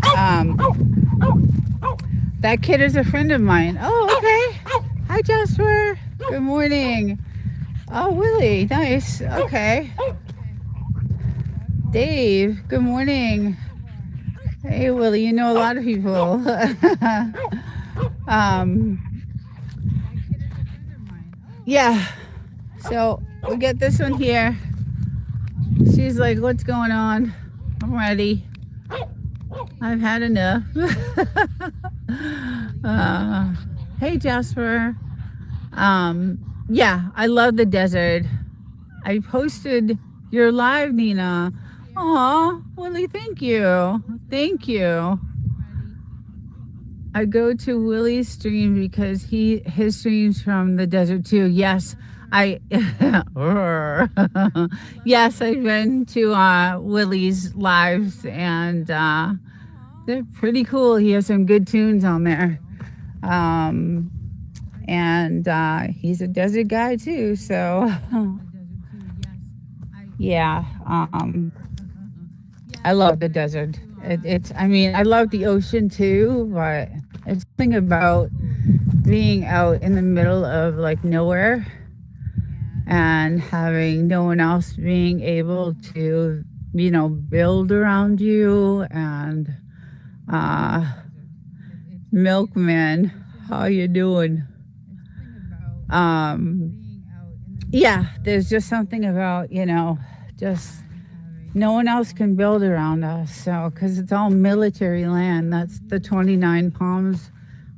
that kid is a friend of mine. Oh, okay. Hi, Jasper. Good morning. Oh, Willie. Nice. Okay. Dave. Good morning. Hey, Willie. You know a lot of people. um, yeah. So we get this one here. She's like, "What's going on? I'm ready. I've had enough." Hey, Jasper. Yeah, I love the desert. I posted your live, Nina. Aw, Willie, thank you. Thank you. I go to Willie's stream because his streams from the desert too. Yes, I yes, I've been to Willie's lives and they're pretty cool. He has some good tunes on there. And he's a desert guy too, so yeah. I love the desert. I mean, I love the ocean too, but it's something about being out in the middle of like nowhere and having no one else being able to, build around you and milkman, how you doing? Yeah, there's just something about, just no one else can build around us. So, because it's all military land. That's the 29 Palms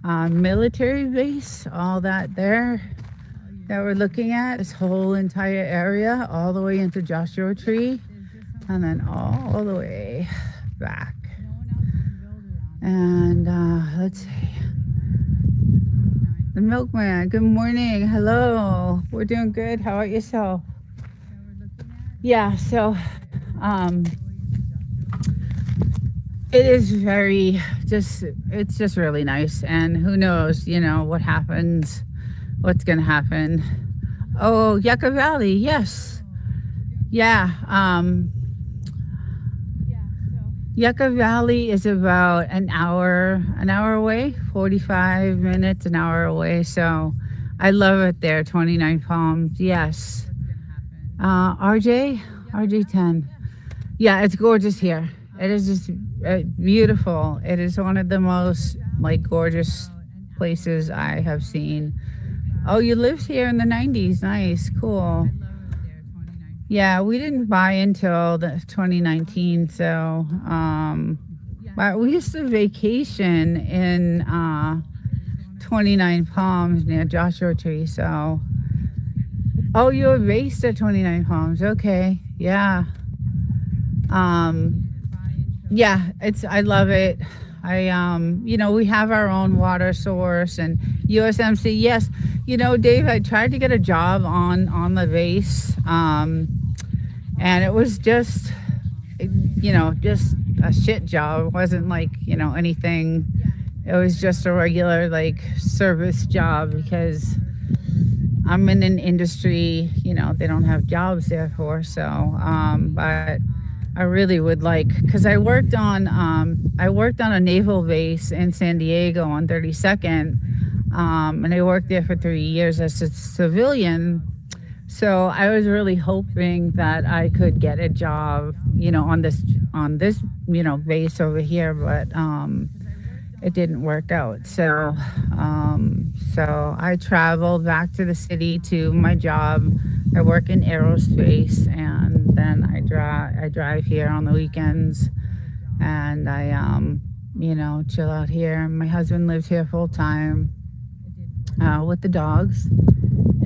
military base, all that there that we're looking at, this whole entire area, all the way into Joshua Tree, and then all the way back. And let's see. The milkman, good morning. Hello. We're doing good. How about yourself? Yeah, so it is it's just really nice. And who knows, what happens, what's going to happen. Oh, Yucca Valley. Yes. Yeah. Yucca Valley is about an hour away, 45 minutes, an hour away. So I love it there, 29 Palms. Yes. RJ10. Yeah, it's gorgeous here. It is just beautiful. It is one of the most gorgeous places I have seen. Oh, you lived here in the 90s. Nice. Cool. Yeah, we didn't buy until 2019, so but we used to vacation in 29 Palms near Joshua Tree. So, oh, you were based at 29 Palms. Okay, yeah, yeah. I love it. We have our own water source and USMC. Yes, Dave, I tried to get a job on the base. And it was just a shit job. It wasn't anything. It was just a regular service job because I'm in an industry, they don't have jobs there for. So, but I really would because I worked on a naval base in San Diego on 32nd, and I worked there for 3 years as a civilian. So I was really hoping that I could get a job, on this base over here, but it didn't work out. So I traveled back to the city to my job. I work in aerospace, and then I drive here on the weekends, and I chill out here. My husband lives here full time with the dogs.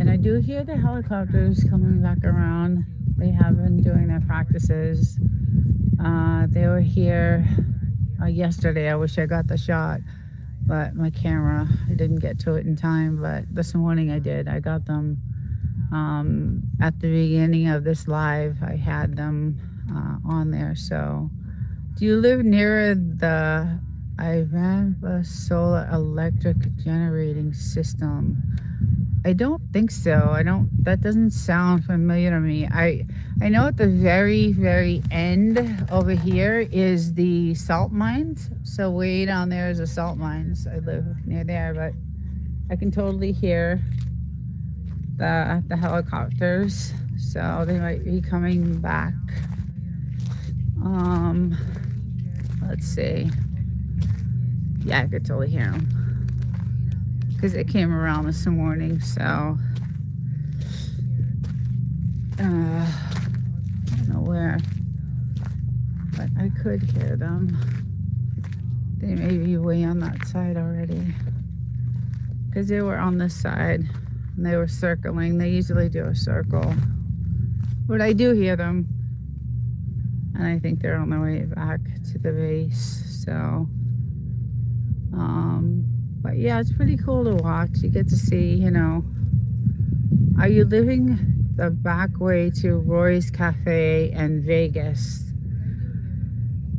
And I do hear the helicopters coming back around. They have been doing their practices. They were here yesterday. I wish I got the shot, but my camera, I didn't get to it in time. But this morning I did. I got them at the beginning of this live. I had them on there. So, do you live near the Ivanpah solar electric generating system? I don't think so. That doesn't sound familiar to me. I know at the very, very end over here is the salt mines. So way down there is the salt mines. I live near there, but I can totally hear the helicopters, so they might be coming back. Let's see. Yeah, I could totally hear them because it came around this morning. So I don't know where, but I could hear them. They may be way on that side already because they were on this side and they were circling. They usually do a circle, but I do hear them, and I think they're on their way back to the base. So but yeah, it's pretty cool to watch. You get to see, you know, are you living the back way to Roy's Cafe and Vegas?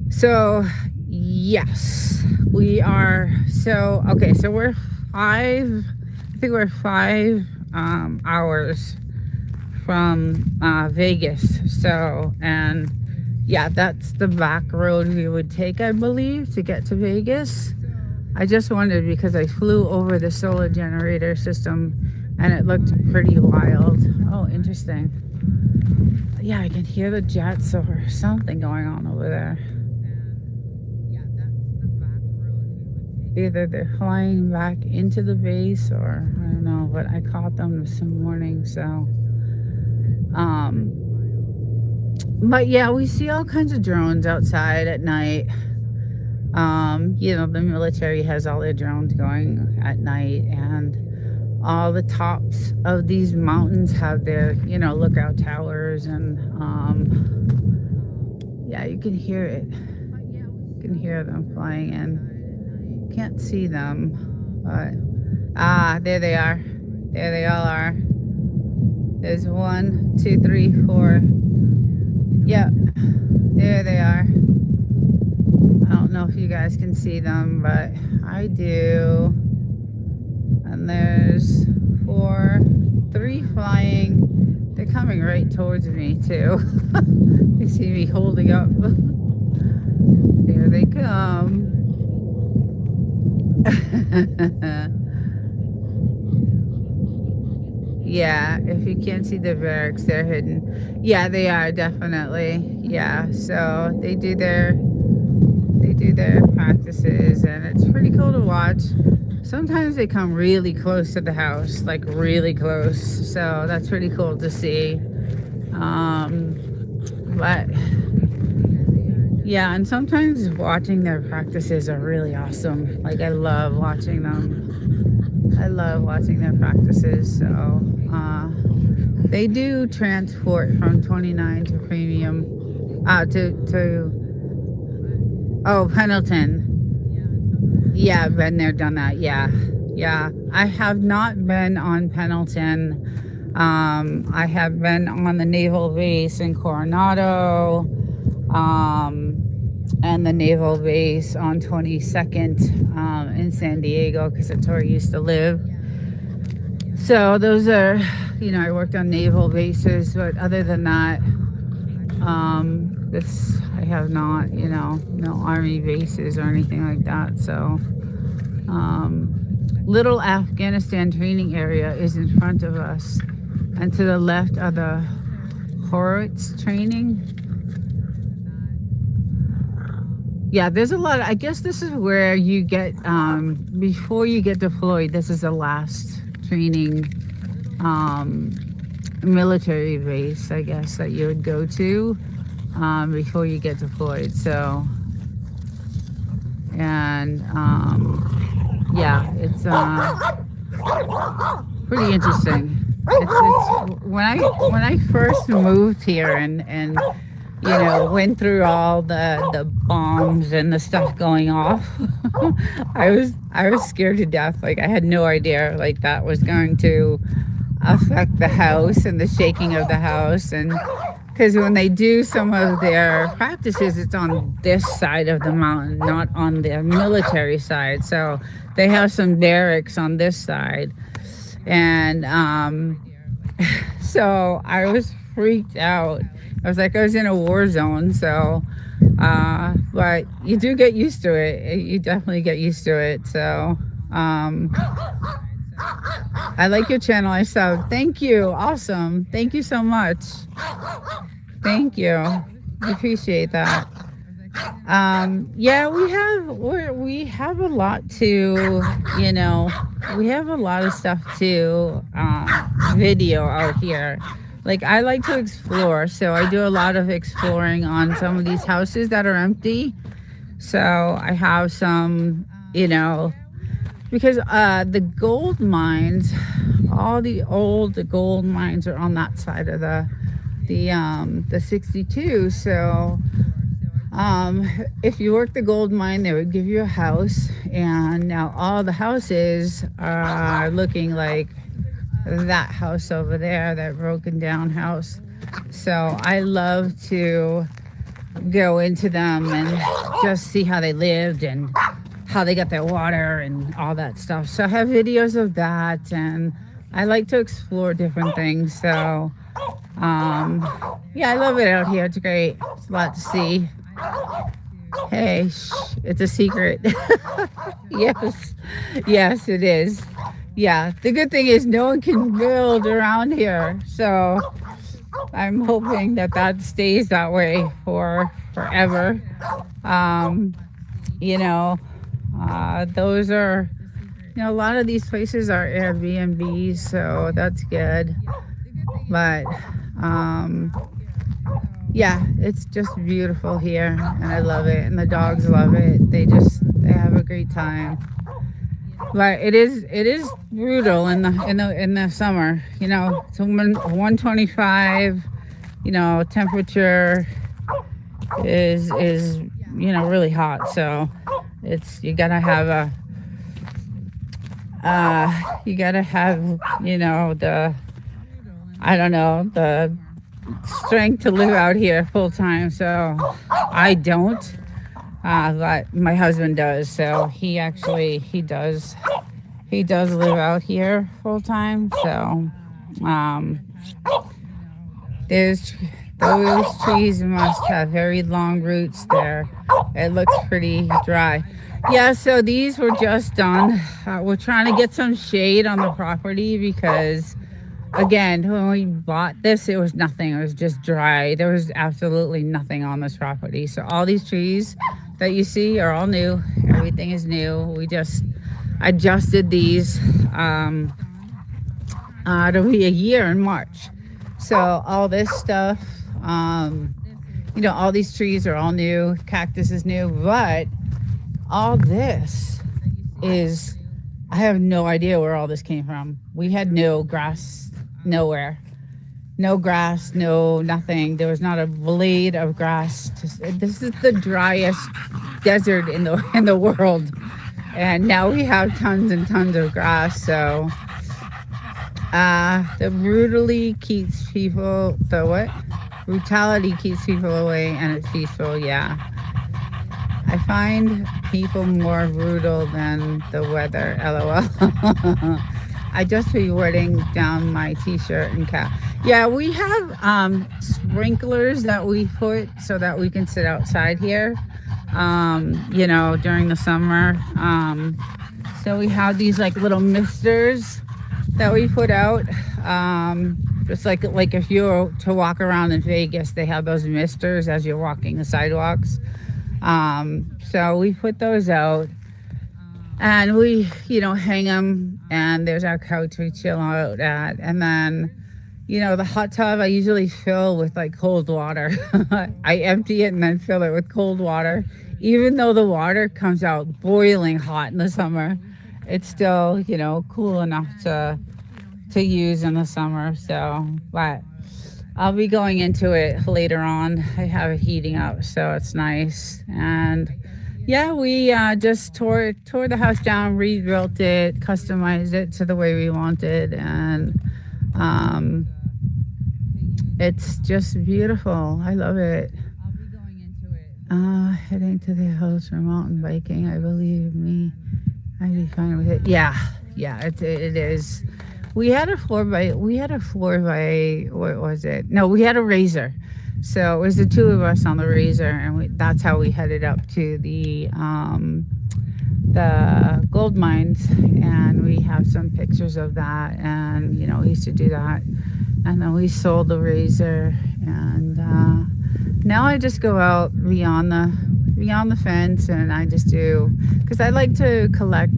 So yes, we are. So okay, so we're I think we're 5 hours from Vegas. So, and yeah, that's the back road we would take, I believe, to get to Vegas. I just wondered because I flew over the solar generator system and it looked pretty wild. Oh, interesting. Yeah, I can hear the jets or something going on over there. Either they're flying back into the base or I don't know, but I caught them this morning. So but yeah, we see all kinds of drones outside at night. You know, the military has all their drones going at night, and all the tops of these mountains have their, you know, lookout towers, and yeah, you can hear it. You can hear them flying in. Can't see them, but there they are. There they all are. There's 1, 2, 3, 4. Yeah, there they are. I don't know if you guys can see them, but I do. And there's 4, 3 flying. They're coming right towards me too. You see me holding up. Here they come. Yeah, if you can't see the barracks, they're hidden. Yeah, they are definitely. Yeah, so they do their practices, and it's pretty cool to watch. Sometimes they come really close to the house, like really close. So that's pretty cool to see. But yeah, and sometimes watching their practices are really awesome. Like I love watching them. I love watching their practices. So they do transport from 29 to premium to Pendleton. Yeah, I've been there, done that. Yeah. I have not been on Pendleton. I have been on the naval base in Coronado, and the naval base on 22nd in San Diego, because that's where I used to live. So those are, you know, I worked on naval bases, but other than that, I have not, you know, no army bases or anything like that. So little Afghanistan training area is in front of us, and to the left are the Horowitz training. Yeah, there's a lot. I guess this is where you get, before you get deployed, this is the last training military base, I guess, that you would go to before you get deployed. So, and yeah, it's pretty interesting. It's when I first moved here and you know, went through all the bombs and the stuff going off. I was scared to death. Like I had no idea like that was going to affect the house and the shaking of the house. And because when they do some of their practices, it's on this side of the mountain, not on the military side. So they have some barracks on this side, and so I was freaked out. I was like, I was in a war zone. So, but you do get used to it. You definitely get used to it. So, I like your channel. I sub. Thank you. Awesome. Thank you so much. Thank you. I appreciate that. Yeah, we have a lot to, you know, we have a lot of stuff to video out here. Like I like to explore, so I do a lot of exploring on some of these houses that are empty. So I have some, you know, because the gold mines, all the old gold mines are on that side of the 62. So if you work the gold mine, they would give you a house, and now all the houses are looking like that house over there, that broken down house. So I love to go into them and just see how they lived and how they got their water and all that stuff. So I have videos of that, and I like to explore different things. So yeah, I love it out here. It's great. It's a lot to see. Hey, it's a secret. Yes, yes, it is. Yeah, the good thing is no one can build around here. So I'm hoping that that stays that way for forever. You know, those are, you know, a lot of these places are Airbnbs, so that's good. But yeah, it's just beautiful here, and I love it, and the dogs love it. They have a great time. But it is brutal in the summer. You know, it's 125. You know, temperature is you know, really hot. So you gotta have you know, the strength to live out here full time. So I don't, but my husband does. So he does live out here full time. So those trees must have very long roots there. It looks pretty dry. Yeah, so these were just done. We're trying to get some shade on the property because, again, when we bought this, it was nothing. It was just dry. There was absolutely nothing on this property. So all these trees that you see are all new. Everything is new. We just adjusted these. It'll be a year in March. So all this stuff, you know, all these trees are all new. Cactus is new, but all this is, I have no idea where all this came from. We had no grass nowhere. No grass, no nothing. There was not a blade of grass. This is the driest desert in the world. And now we have tons and tons of grass. So the brutality keeps people away, and it's peaceful. Yeah, I find people more brutal than the weather. LOL. I just be wetting down my t-shirt and cap. Yeah, we have sprinklers that we put so that we can sit outside here, you know, during the summer. So we have these like little misters that we put out. Just like if you were to walk around in Vegas, they have those misters as you're walking the sidewalks. So we put those out, and we, you know, hang them, and there's our couch we chill out at. And then, you know, the hot tub I usually fill with like cold water. I empty it and then fill it with cold water. Even though the water comes out boiling hot in the summer, it's still, you know, cool enough to use in the summer. So, but I'll be going into it later on. I have it heating up, so it's nice. And yeah, we just tore the house down, rebuilt it, customized it to the way we wanted, and it's just beautiful. I love it. Heading to the hills for mountain biking. I believe me, I'd be fine with it. Yeah, it is. We had a 4x, what was it? No, we had a Razor. So it was the two of us on the Razor, and that's how we headed up to the gold mines. And we have some pictures of that, and we used to do that. And then we sold the razor, and now I just go out beyond the fence, and I just do, because I like to collect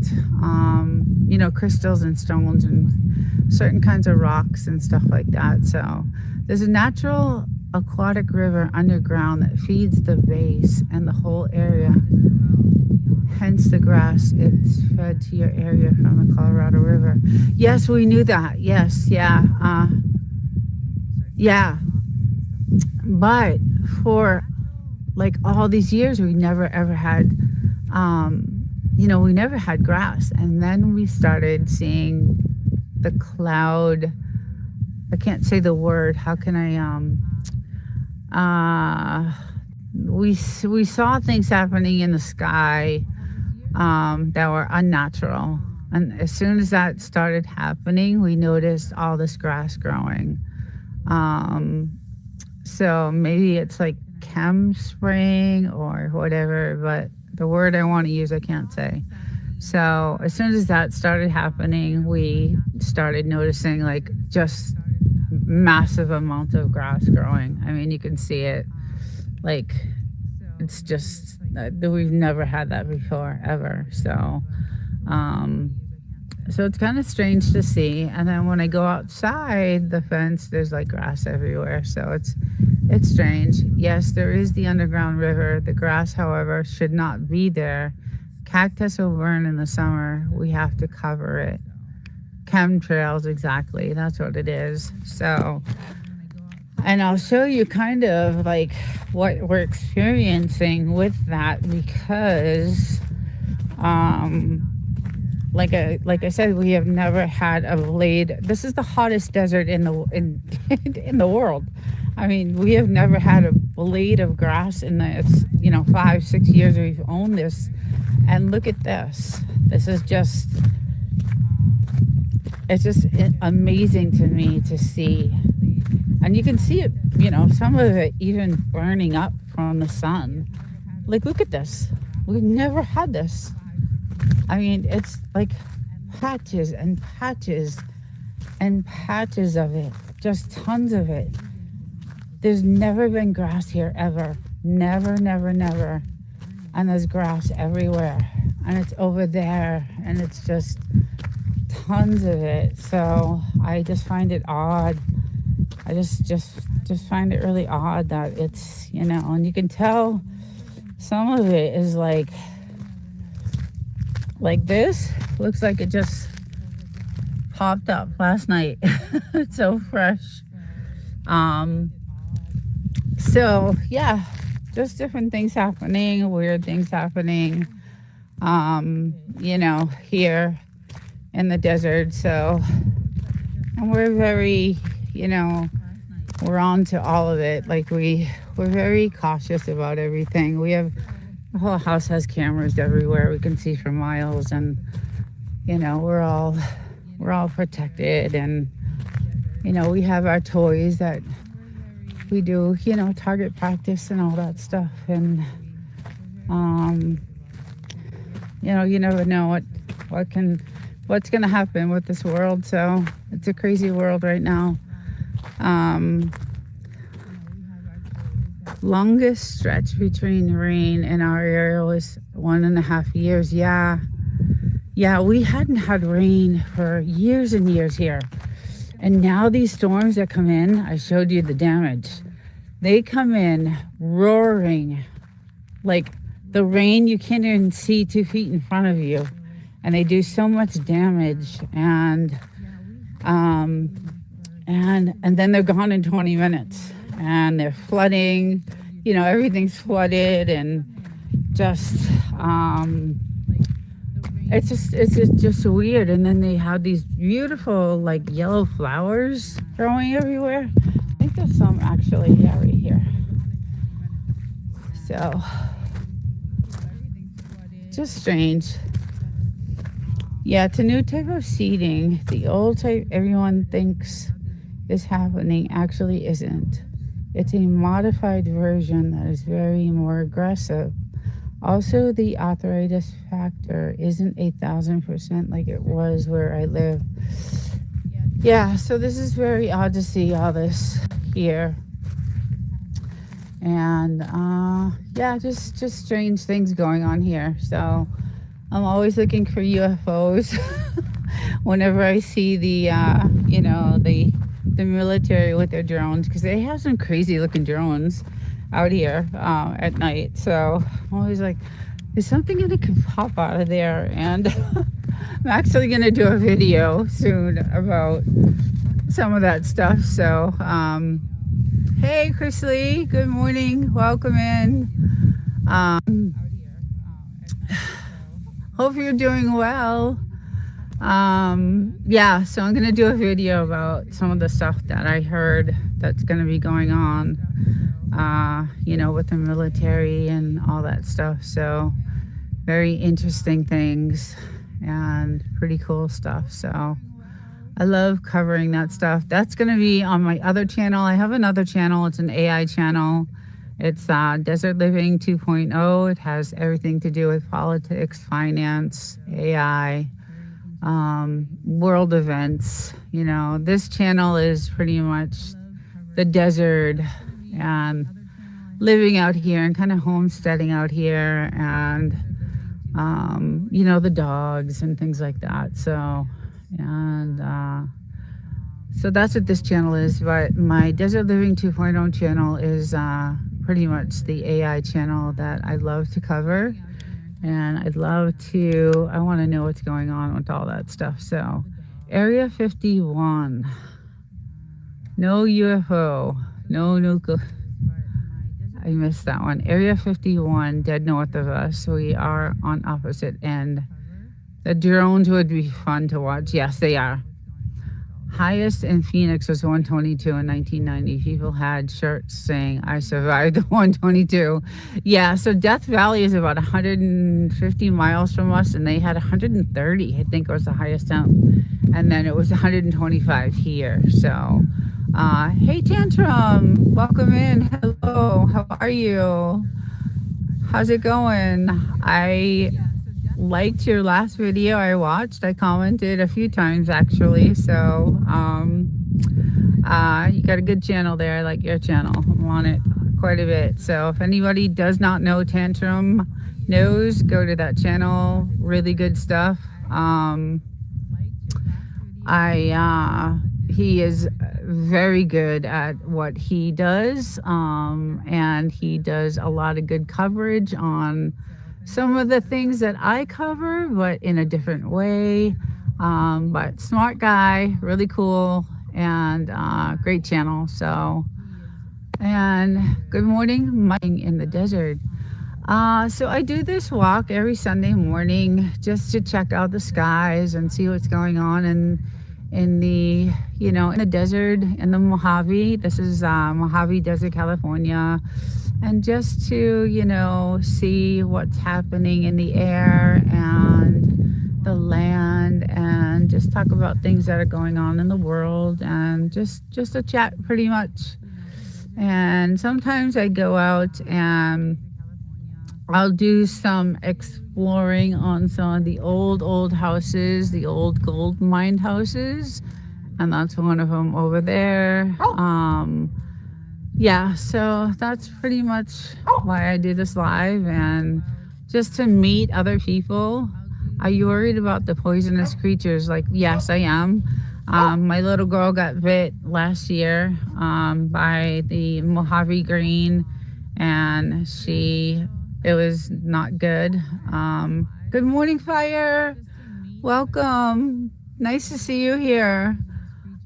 crystals and stones and certain kinds of rocks and stuff like that. So there's a natural aquatic river underground that feeds the base and the whole area. Hence the grass, it's fed to your area from the Colorado River. Yes, we knew that. Yes, yeah. Yeah. But for like all these years, we never ever had, we never had grass. And then we started seeing the cloud. I can't say the word. How can I, we saw things happening in the sky that were unnatural. And as soon as that started happening, we noticed all this grass growing. So maybe it's like chem spraying or whatever, but the word I want to use, I can't say. So as soon as that started happening, we started noticing like just massive amounts of grass growing. I mean, you can see it. Like, it's just, we've never had that before, ever. So it's kind of strange to see. And then when I go outside the fence, there's like grass everywhere. So it's strange. Yes, there is the underground river. The grass, however, should not be there. Cactus will burn in the summer. We have to cover it. Chemtrails, exactly. That's what it is. So, and I'll show you kind of like what we're experiencing with that, because like I said, we have never had a blade. This is the hottest desert in the world. I mean, we have never had a blade of grass in the 5-6 years we've owned this. And look at this. This is just, it's just amazing to me to see. And you can see it, some of it even burning up from the sun. Like, look at this. We've never had this. I mean, it's like patches and patches and patches of it. Just tons of it. There's never been grass here ever. Never, never, never. And there's grass everywhere. And it's over there. And it's just tons of it. So I just find it odd. I just find it really odd that it's, and you can tell some of it is like this. Looks like it just popped up last night. It's so fresh. So yeah, just different things happening, weird things happening, here in the desert. So, and we're very, we're on to all of it. Like we're very cautious about everything. The whole house has cameras everywhere. We can see for miles, and, we're all protected. And, we have our toys that we do, target practice and all that stuff. And, you never know what's going to happen with this world. So it's a crazy world right now. Longest stretch between rain in our area was 1.5 years. Yeah, we hadn't had rain for years and years here. And now these storms that come in, I showed you the damage. They come in roaring, like the rain, you can't even see 2 feet in front of you. And they do so much damage. And then they're gone in 20 minutes. And they're flooding, everything's flooded, and just, it's just weird. And then they have these beautiful like yellow flowers growing everywhere. I think there's some actually, yeah, right here. So just strange. Yeah, it's a new type of seeding. The old type everyone thinks is happening actually isn't. It's a modified version that is very more aggressive. Also, the arthritis factor isn't 1,000% like it was where I live. Yeah, so this is very odd to see all this here. And yeah, just strange things going on here. So I'm always looking for UFOs whenever I see the the military with their drones, because they have some crazy looking drones out here at night. So I'm always like, is something gonna pop out of there? And I'm actually gonna do a video soon about some of that stuff. So hey, Chris Lee, good morning, welcome in. Hope you're doing well. Yeah, so I'm gonna do a video about some of the stuff that I heard that's gonna be going on, with the military and all that stuff. So very interesting things and pretty cool stuff. So I love covering that stuff. That's gonna be on my other channel. I have another channel, it's an AI channel. It's Desert Living 2.0. It has everything to do with politics, finance, AI, world events. This channel is pretty much the desert and living out here and kind of homesteading out here, and the dogs and things like that. So that's what this channel is. But my Desert Living 2.0 channel is pretty much the AI channel that I love to cover. And I want to know what's going on with all that stuff. So Area 51, no UFO, no nuclear. I missed that one. Area 51, dead north of us. We are on opposite end. The drones would be fun to watch. Yes, they are. Highest in Phoenix was 122 in 1990. People had shirts saying, I survived the 122. Yeah, so Death Valley is about 150 miles from us, and they had 130, I think was the highest count. And then it was 125 here. So, hey Tantrum, welcome in. Hello, how are you? How's it going? I liked your last video I watched. I commented a few times actually. So you got a good channel there. I like your channel. I'm on it quite a bit. So if anybody does not know Tantrum knows, go to that channel. Really good stuff. He is very good at what he does, and he does a lot of good coverage on some of the things that I cover, but in a different way. But smart guy, really cool, and great channel. So, and good morning, Mike in the desert. So I do this walk every Sunday morning just to check out the skies and see what's going on in the desert, in the Mojave. This is Mojave Desert, California. And just to, see what's happening in the air and the land, and just talk about things that are going on in the world, and just a chat pretty much. And sometimes I go out and I'll do some exploring on some of the old houses, the old gold mine houses. And that's one of them over there. Yeah, so that's pretty much why I do this live, and just to meet other people. Are you worried about the poisonous creatures? Like, yes, I am. My little girl got bit last year by the Mojave green, and it was not good. Good morning, Fire. Welcome. Nice to see you here.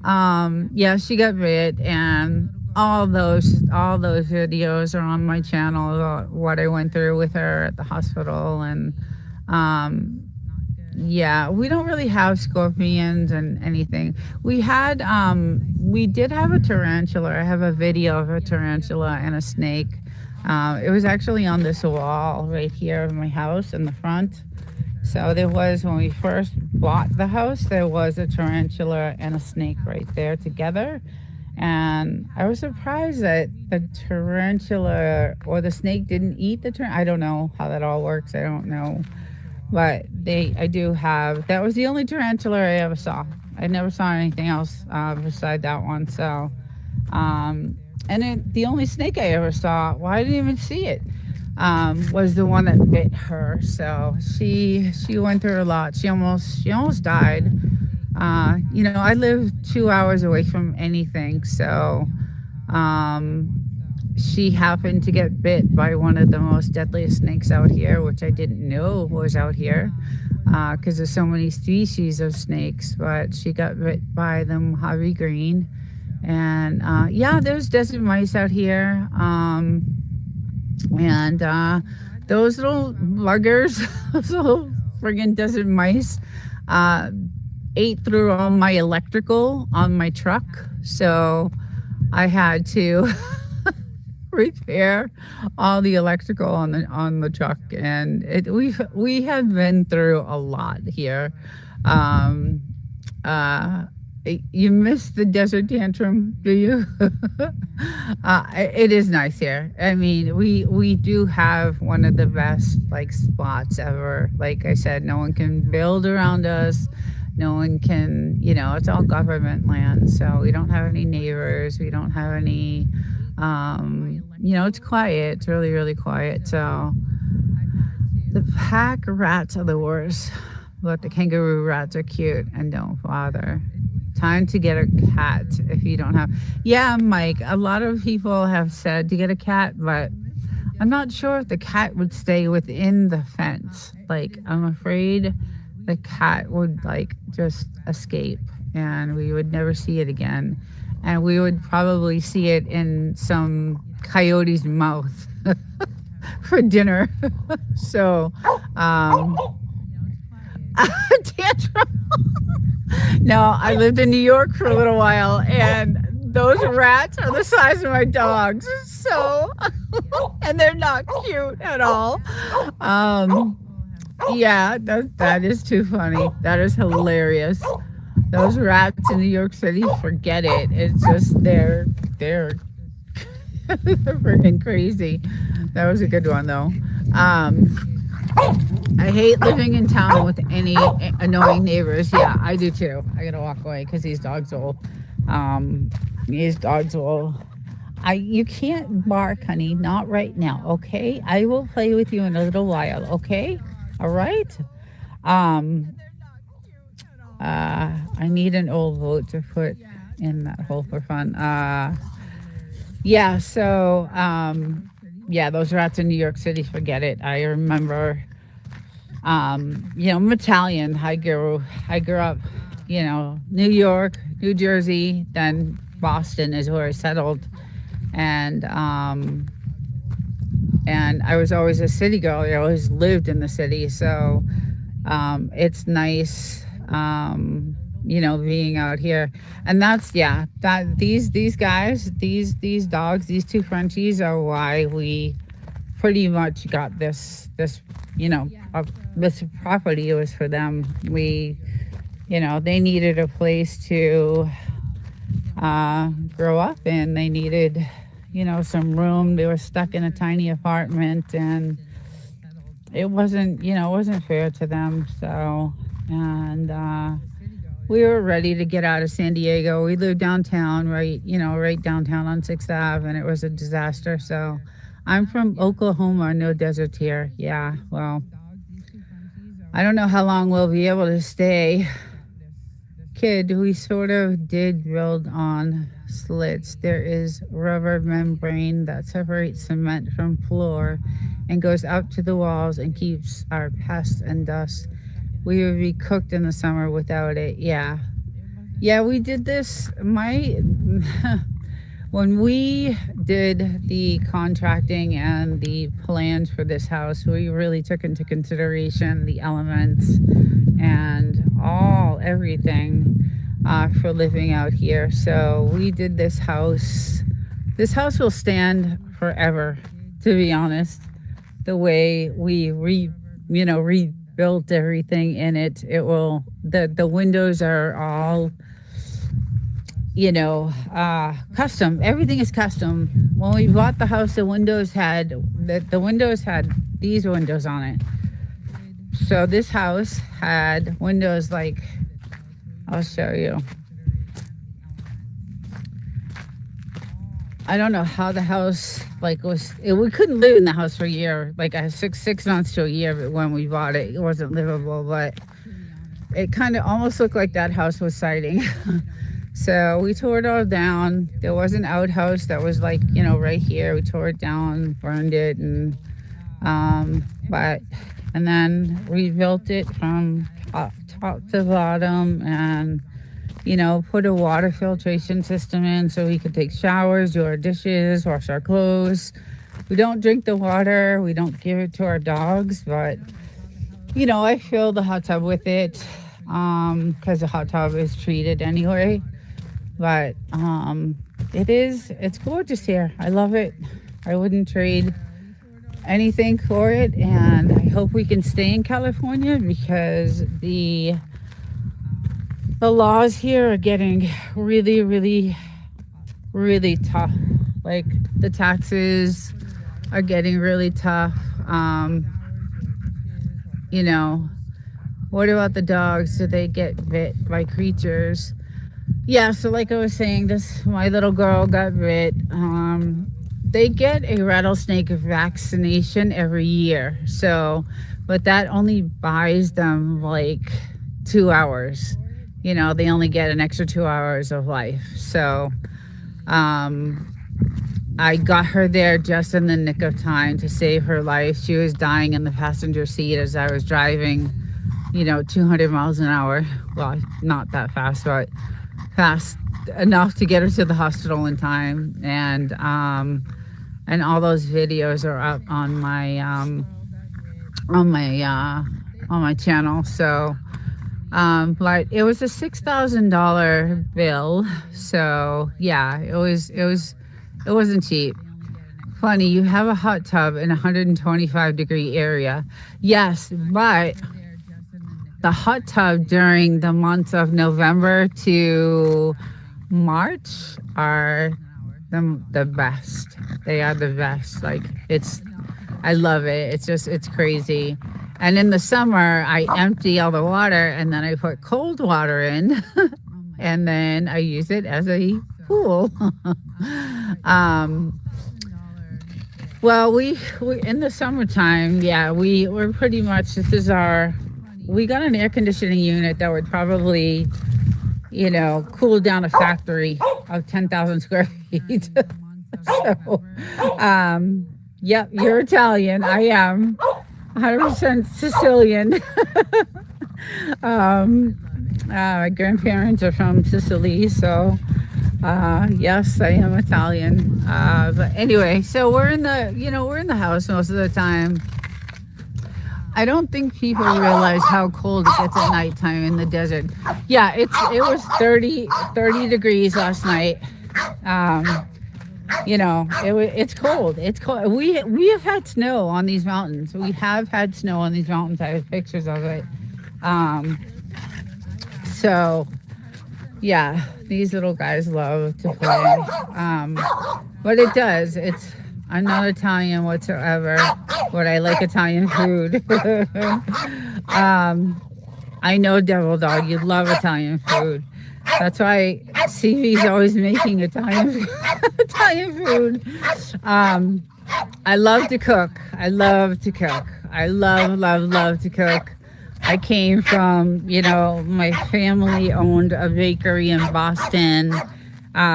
Yeah, she got bit, and all those videos are on my channel about what I went through with her at the hospital. And yeah, we don't really have scorpions and anything. We did have a tarantula. I have a video of a tarantula and a snake. It was actually on this wall right here of my house in the front. So there was, when we first bought the house, there was a tarantula and a snake right there together. And I was surprised that the tarantula or the snake didn't eat the tarantula. I don't know how that all works. I don't know. But I do have, that was the only tarantula I ever saw. I never saw anything else beside that one. So, the only snake I ever saw, well, I didn't even see it, was the one that bit her. So she went through a lot. She almost died. I live 2 hours away from anything, so she happened to get bit by one of the most deadliest snakes out here, which I didn't know was out here because there's so many species of snakes. But she got bit by the Mojave Green, and there's desert mice out here, and those little buggers, those little friggin' desert mice. Ate through all my electrical on my truck, so I had to repair all the electrical on the truck, and we have been through a lot here. Um, uh, you miss the desert tantrum, do you? It is nice here. I mean, we do have one of the best like spots ever. Like I said, no one can build around us. No one can, it's all government land. So we don't have any neighbors. We don't have any, it's quiet. It's really, really quiet. So the pack rats are the worst, but the kangaroo rats are cute and don't bother. Time to get a cat if you don't have. Yeah, Mike, a lot of people have said to get a cat, but I'm not sure if the cat would stay within the fence. Like, I'm afraid the cat would just escape and we would never see it again. And we would probably see it in some coyote's mouth for dinner. So, tantrum. No, I lived in New York for a little while, and those rats are the size of my dogs. So, and they're not cute at all. Yeah, that is too funny. That is hilarious. Those rats in New York City, forget it. It's just they're freaking crazy. That was a good one though. I hate living in town with any annoying neighbors. Yeah, I do too. I gotta walk away because these dogs will. You can't bark, honey. Not right now, okay? I will play with you in a little while, okay? All right. I need an old vote to put in that hole for fun. Those rats in New York City, forget it. I remember, I'm Italian. I grew up, New York, New Jersey, then Boston is where I settled. And I was always a city girl. I always lived in the city. So it's nice, being out here. And these guys, these dogs, these two Frenchies are why we pretty much got this property. It was for them. They needed a place to grow up in. They needed some room. They were stuck in a tiny apartment, and it wasn't fair to them. So, and we were ready to get out of San Diego. We lived downtown, right downtown on 6th Ave, and it was a disaster. So, I'm from Oklahoma, no desert here. Yeah, well, I don't know how long we'll be able to stay. Kid, we sort of did build on slits. There is rubber membrane that separates cement from floor and goes up to the walls and keeps our pests and dust. We would be cooked in the summer without it. Yeah, we did this. When we did the contracting and the plans for this house, we really took into consideration the elements and everything for living out here. So we did this house. This house will stand forever, to be honest. The way we rebuilt everything in it, it will. The windows are all custom. Everything is custom. When we bought the house, the windows had these windows on it. So this house had windows like, I'll show you. I don't know how the house we couldn't live in the house for a year, like six months to a year when we bought it. It wasn't livable, but it kind of almost looked like that house was siding. So we tore it all down. There was an outhouse that was right here. We tore it down, burned it, and then rebuilt it from top to bottom, and put a water filtration system in so we could take showers, do our dishes, wash our clothes. We don't drink the water. We don't give it to our dogs, but I fill the hot tub with it because the hot tub is treated anyway. But it's gorgeous here. I love it. I wouldn't trade anything for it, and I hope we can stay in California because the laws here are getting really, really, really tough. Like the taxes are getting really tough. What about the dogs? Do they get bit by creatures? Yeah, so like I was saying, my little girl got bit. They get a rattlesnake vaccination every year. But that only buys them like 2 hours. They only get an extra 2 hours of life. So I got her there just in the nick of time to save her life. She was dying in the passenger seat as I was driving, 200 miles an hour. Well, not that fast, but fast enough to get her to the hospital in time. And all those videos are up on my channel. So but it was a $6,000 bill. So yeah, it wasn't cheap. Funny, you have a hot tub in a 125-degree area. Yes, but the hot tub during the months of November to March are the best. They are the best. I love it. It's crazy. And in the summer, I empty all the water and then I put cold water in and then I use it as a pool. Well, we in the summertime, yeah, we're pretty much, we got an air conditioning unit that would probably, cool down a factory of 10,000 square feet. So, yep, you're Italian. I am 100% Sicilian. My grandparents are from Sicily, so yes, I am Italian. But anyway, so we're in the house most of the time. I don't think people realize how cold it gets at nighttime in the desert. Yeah, it was 30 degrees last night. It's cold. It's cold. We have had snow on these mountains. We have had snow on these mountains. I have pictures of it. So yeah, these little guys love to play. But it does. I'm not Italian whatsoever, but I like Italian food. I know, Devil Dog, you love Italian food. That's why CV's always making Italian food. I love to cook. I love to cook. I love to cook. I came from, my family owned a bakery in Boston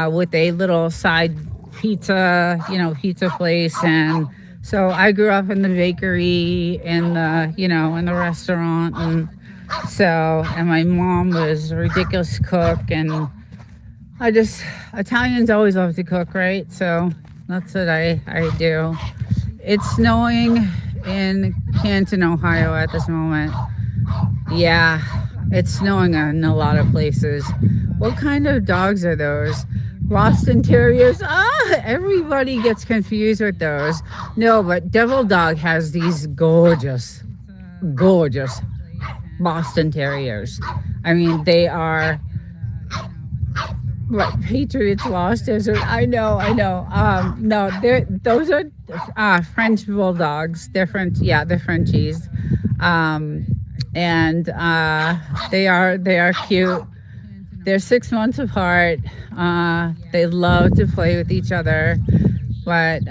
with a little side pizza place. And so I grew up in the bakery, in the restaurant. And my mom was a ridiculous cook. And Italians always love to cook, right? So that's what I do. It's snowing in Canton, Ohio at this moment. Yeah, it's snowing in a lot of places. What kind of dogs are those? Boston Terriers? Everybody gets confused with those. No, but Devil Dog has these gorgeous Boston Terriers. I mean, they are What Patriots lost desert? I know, I know. No, those are French bulldogs. They're Frenchies, um, and they are cute. They're 6 months apart. They love to play with each other, but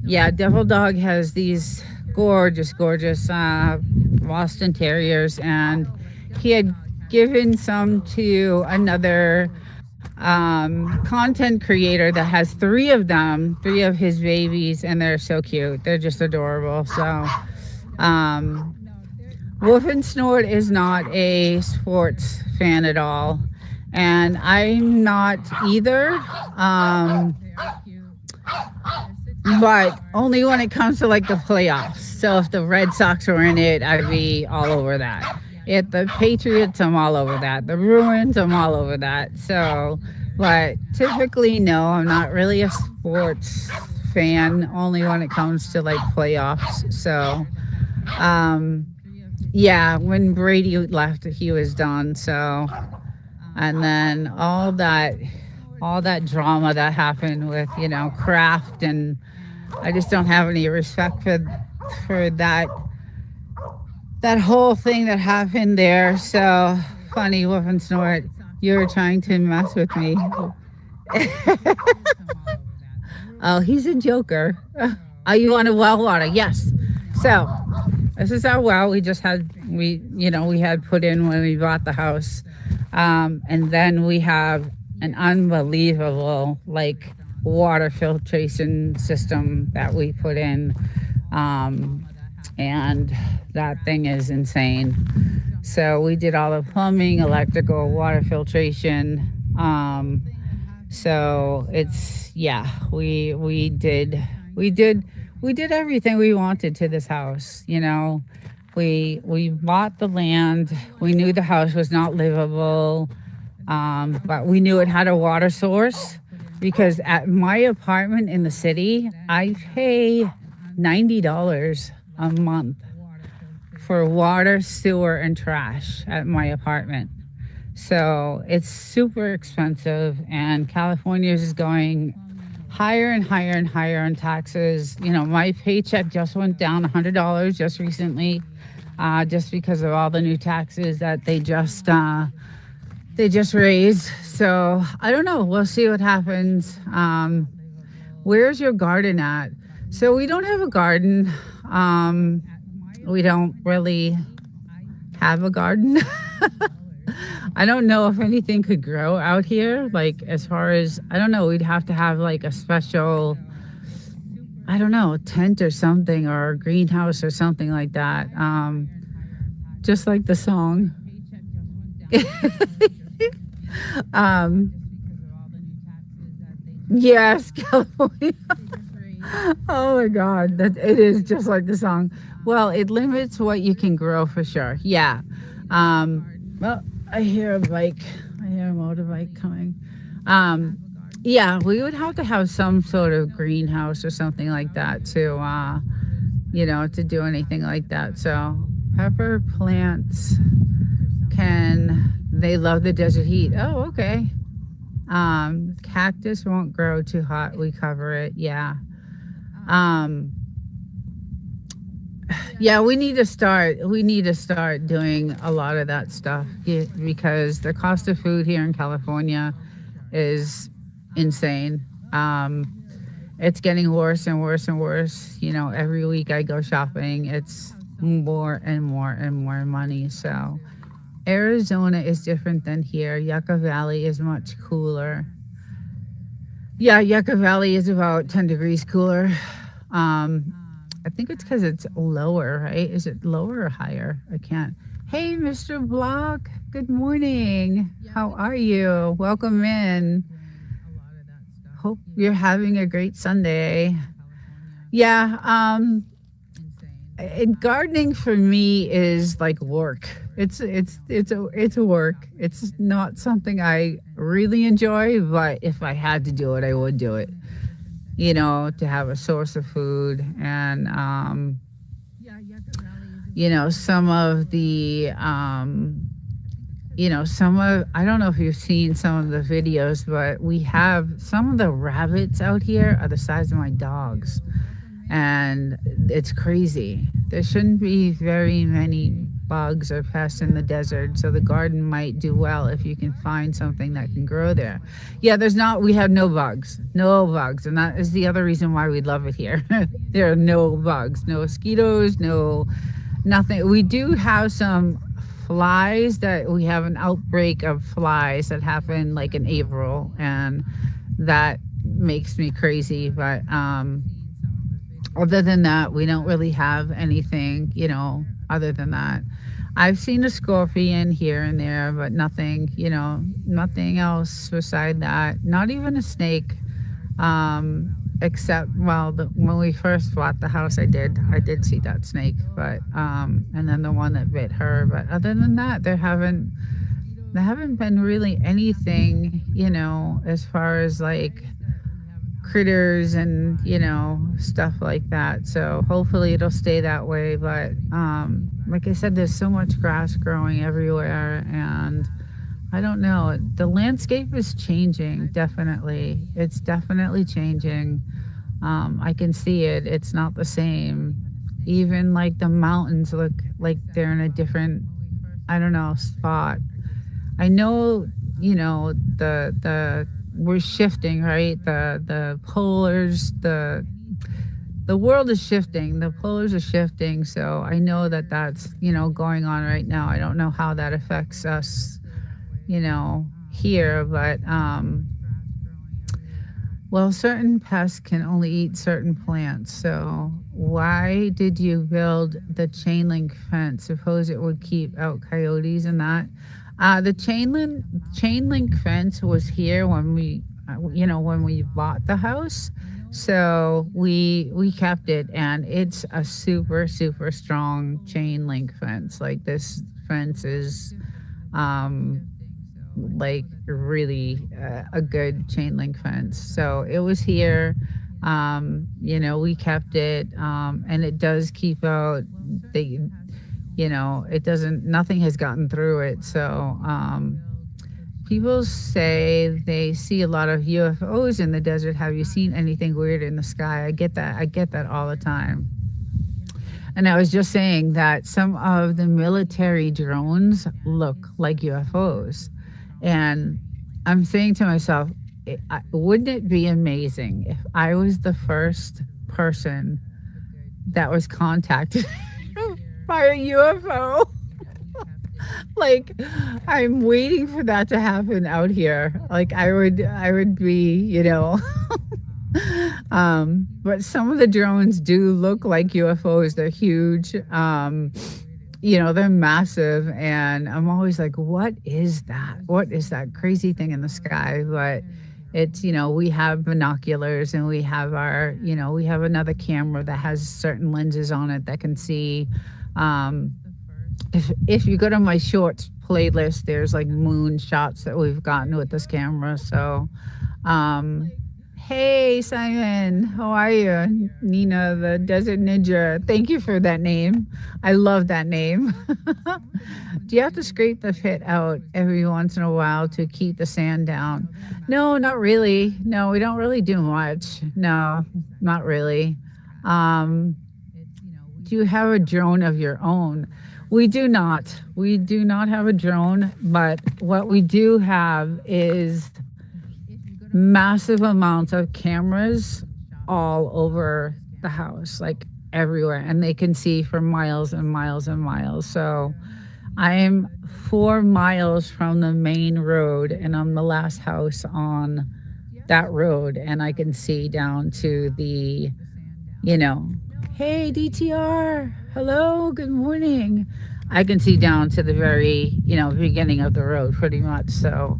yeah, Devil Dog has these gorgeous, gorgeous Boston Terriers, and he had given some to another content creator that has three of his babies, and they're so cute. They're just adorable. So, um, Wolf and Snort is not a sports fan at all, and I'm not either. Um, but only when it comes to like the playoffs. So if the Red Sox were in it, I'd be all over that. If the Patriots, I'm all over that. The Bruins, I'm all over that. So, but typically, no, I'm not really a sports fan. Only when it comes to like playoffs. So, um, yeah, when Brady left, he was done. So, and then all that drama that happened with Kraft, and I just don't have any respect for that whole thing that happened there. So funny, Wolf and Snort, you were trying to mess with me. Oh, he's a joker. Oh, you want a well water? Yes. So this is our well. We had put in when we bought the house, and then we have an unbelievable like water filtration system that we put in, and that thing is insane. So we did all the plumbing, electrical, water filtration. So it's we did everything we wanted to this house. We bought the land. We knew the house was not livable, but we knew it had a water source, because at my apartment in the city, I pay $90 a month for water, sewer, and trash at my apartment. So it's super expensive, and California is going higher and higher and higher on taxes. My paycheck just went down $100 just recently, just because of all the new taxes that they just raised. So I don't know. We'll see what happens. Where's your garden at? So we don't have a garden. We don't really have a garden. I don't know if anything could grow out here. Like, as far as, I don't know, we'd have to have like a special, I don't know, tent or something, or a greenhouse or something like that. Just like the song. Yes, California. Oh my God, that it is just like the song. Well, it limits what you can grow for sure. Yeah. Well, I hear a bike. I hear a motorbike coming. Yeah, we would have to have some sort of greenhouse or something like that to do anything like that. So pepper plants they love the desert heat. Oh, okay. Cactus won't grow too hot. We cover it. Yeah. Yeah, we need to start doing a lot of that stuff, because the cost of food here in California is insane. It's getting worse and worse and worse. Every week I go shopping, it's more and more and more money. So Arizona is different than here. Yucca Valley is much cooler. Yeah, Yucca Valley is about 10 degrees cooler. I think it's because it's lower, right? Is it lower or higher? I can't. Hey, Mr. Block. Good morning. How are you? Welcome in. Hope you're having a great Sunday. Yeah. And gardening for me is like work. It's a work. It's not something I really enjoy, but if I had to do it, I would do it. To have a source of food, and some of the some of I don't know if you've seen some of the videos, but we have some of the rabbits out here are the size of my dogs, and it's crazy. There shouldn't be very many bugs or pests in the desert, so the garden might do well if you can find something that can grow there. Yeah, we have no bugs, no bugs, and that is the other reason why we love it here. There are no bugs, no mosquitoes, no nothing. We do have some flies that we have an outbreak of flies that happened like in April, and that makes me crazy. But other than that, we don't really have anything, other than that. I've seen a scorpion here and there, but nothing, nothing else beside that. Not even a snake. Except, well, when we first bought the house, I did see that snake, but and then the one that bit her. But other than that, there haven't been really anything, as far as like critters and stuff like that. So hopefully it'll stay that way. But like I said, there's so much grass growing everywhere, and I don't know. The landscape is changing, definitely. It's definitely changing. I can see it. It's not the same. Even like the mountains look like they're in a different, I don't know, spot. I know, the we're shifting, right? The polars, the world is shifting. The polars are shifting. So I know that that's, going on right now. I don't know how that affects us, here, but well, certain pests can only eat certain plants. So why did you build the chain link fence? Suppose it would keep out coyotes and that. The chain link fence was here when we bought the house. So we kept it, and it's a super super strong chain link fence. Like, this fence is um like really a good chain link fence. So it was here. We kept it, and it does keep out the, it doesn't, nothing has gotten through it. So people say they see a lot of UFOs in the desert. Have you seen anything weird in the sky? I get that all the time. And I was just saying that some of the military drones look like UFOs. And I'm saying to myself, wouldn't it be amazing if I was the first person that was contacted by a UFO? Like, I'm waiting for that to happen out here. Like, I would be, but some of the drones do look like UFOs. They're huge. They're massive, and I'm always like, what is that? What is that crazy thing in the sky? But it's, we have binoculars, and we have we have another camera that has certain lenses on it that can see. If you go to my shorts playlist, there's like moon shots that we've gotten with this camera. So, hey, Simon, how are you? Nina, the Desert Ninja. Thank you for that name. I love that name. Do you have to scrape the pit out every once in a while to keep the sand down? No, not really. No, we don't really do much. No, not really. Um, do you have a drone of your own? We do not. We do not have a drone, but what we do have is massive amounts of cameras all over the house, like everywhere, and they can see for miles and miles and miles. So I am 4 miles from the main road, and I'm the last house on that road, and I can see down to the, hey, DTR, hello, good morning. I can see down to the very, beginning of the road, pretty much. So,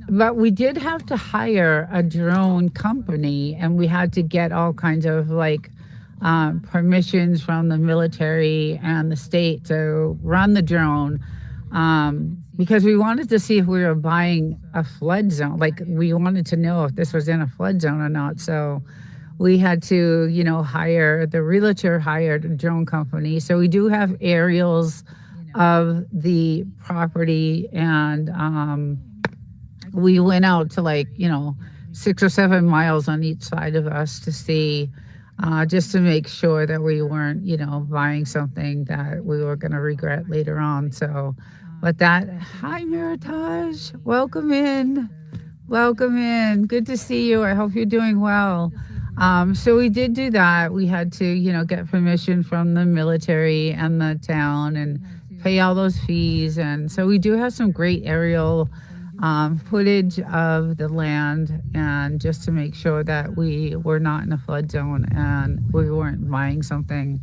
but we did have to hire a drone company, and we had to get all kinds of permissions from the military and the state to run the drone, because we wanted to see if we were buying a flood zone. Like, we wanted to know if this was in a flood zone or not. So we had to, hire, the realtor hired a drone company. So we do have aerials of the property, and we went out to, like, 6 or 7 miles on each side of us to see, just to make sure that we weren't, buying something that we were going to regret later on. So, but that, hi, Meritage, welcome in. Welcome in. Good to see you. I hope you're doing well. So we did do that. We had to, get permission from the military and the town and pay all those fees. And so we do have some great aerial footage of the land, and just to make sure that we were not in a flood zone and we weren't buying something.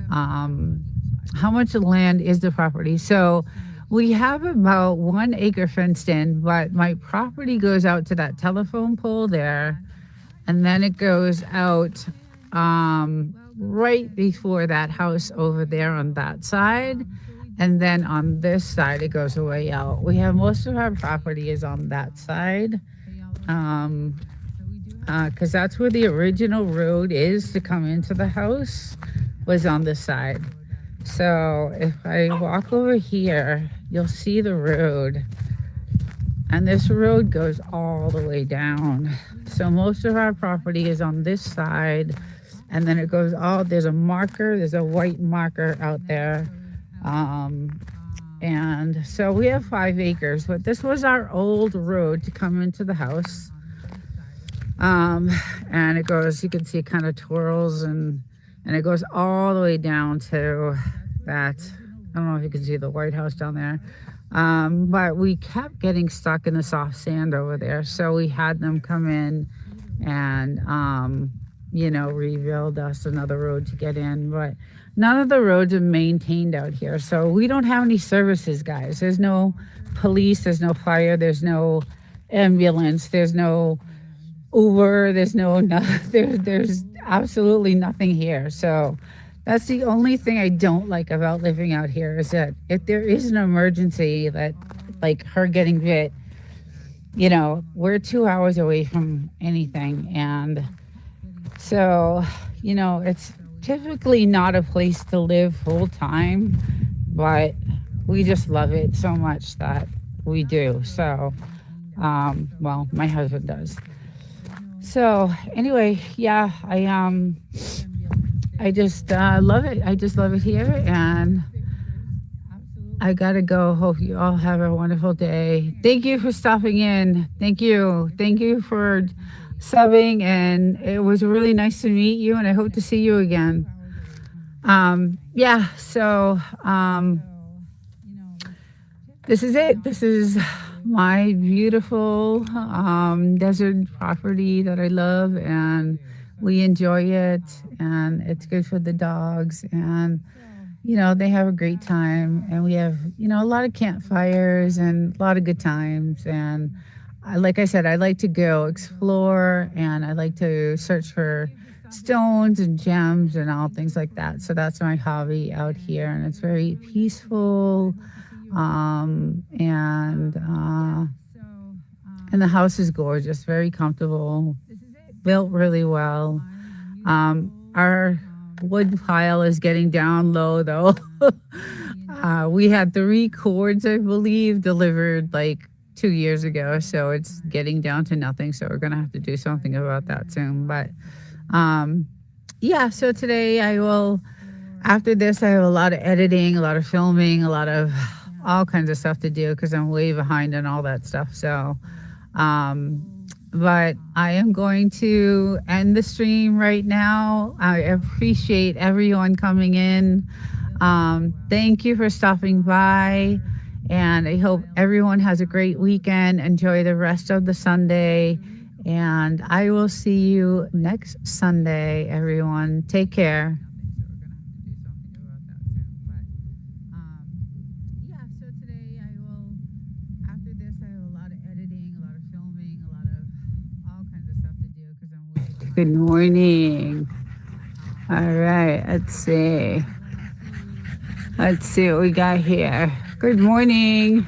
How much land is the property? So we have about 1 acre fenced in, but my property goes out to that telephone pole there, and then it goes out right before that house over there on that side. And then on this side, it goes away out. We have most of our property is on that side, because that's where the original road is to come into the house, was on this side. So if I walk over here, you'll see the road. And this road goes all the way down. So most of our property is on this side. And then it goes there's a marker, there's a white marker out there. And so we have 5 acres, but this was our old road to come into the house. And it goes, you can see it kind of twirls, and it goes all the way down to that. I don't know if you can see the White House down there. But we kept getting stuck in the soft sand over there. So we had them come in and, rebuild us another road to get in. But none of the roads are maintained out here. So we don't have any services, guys. There's no police, there's no fire, there's no ambulance, there's no Uber, there's absolutely nothing here. So that's the only thing I don't like about living out here, is that if there is an emergency, that, like her getting bit, we're 2 hours away from anything. And so, it's typically not a place to live full time, but we just love it so much that we do. So, well, my husband does. So anyway, yeah, I just love it. I just love it here, and I gotta go. Hope you all have a wonderful day. Thank you for stopping in. Thank you for subbing, and it was really nice to meet you, and I hope to see you again. So this is it. This is my beautiful desert property that I love, and we enjoy it, and it's good for the dogs, and they have a great time, and we have a lot of campfires and a lot of good times. And like I said, I like to go explore, and I like to search for stones and gems and all things like that. So that's my hobby out here, and it's very peaceful. And the house is gorgeous, very comfortable, built really well. Our wood pile is getting down low, though. We had 3 cords, I believe, delivered like 2 years ago, so it's getting down to nothing. So we're gonna have to do something about that soon. But so today after this, I have a lot of editing, a lot of filming, a lot of all kinds of stuff to do, because I'm way behind on all that stuff. So but I am going to end the stream right now. I appreciate everyone coming in. Thank you for stopping by, and I hope everyone has a great weekend. Enjoy the rest of the Sunday, and I will see you next Sunday, everyone. Take care. Good morning. All right, let's see what we got here. Good morning.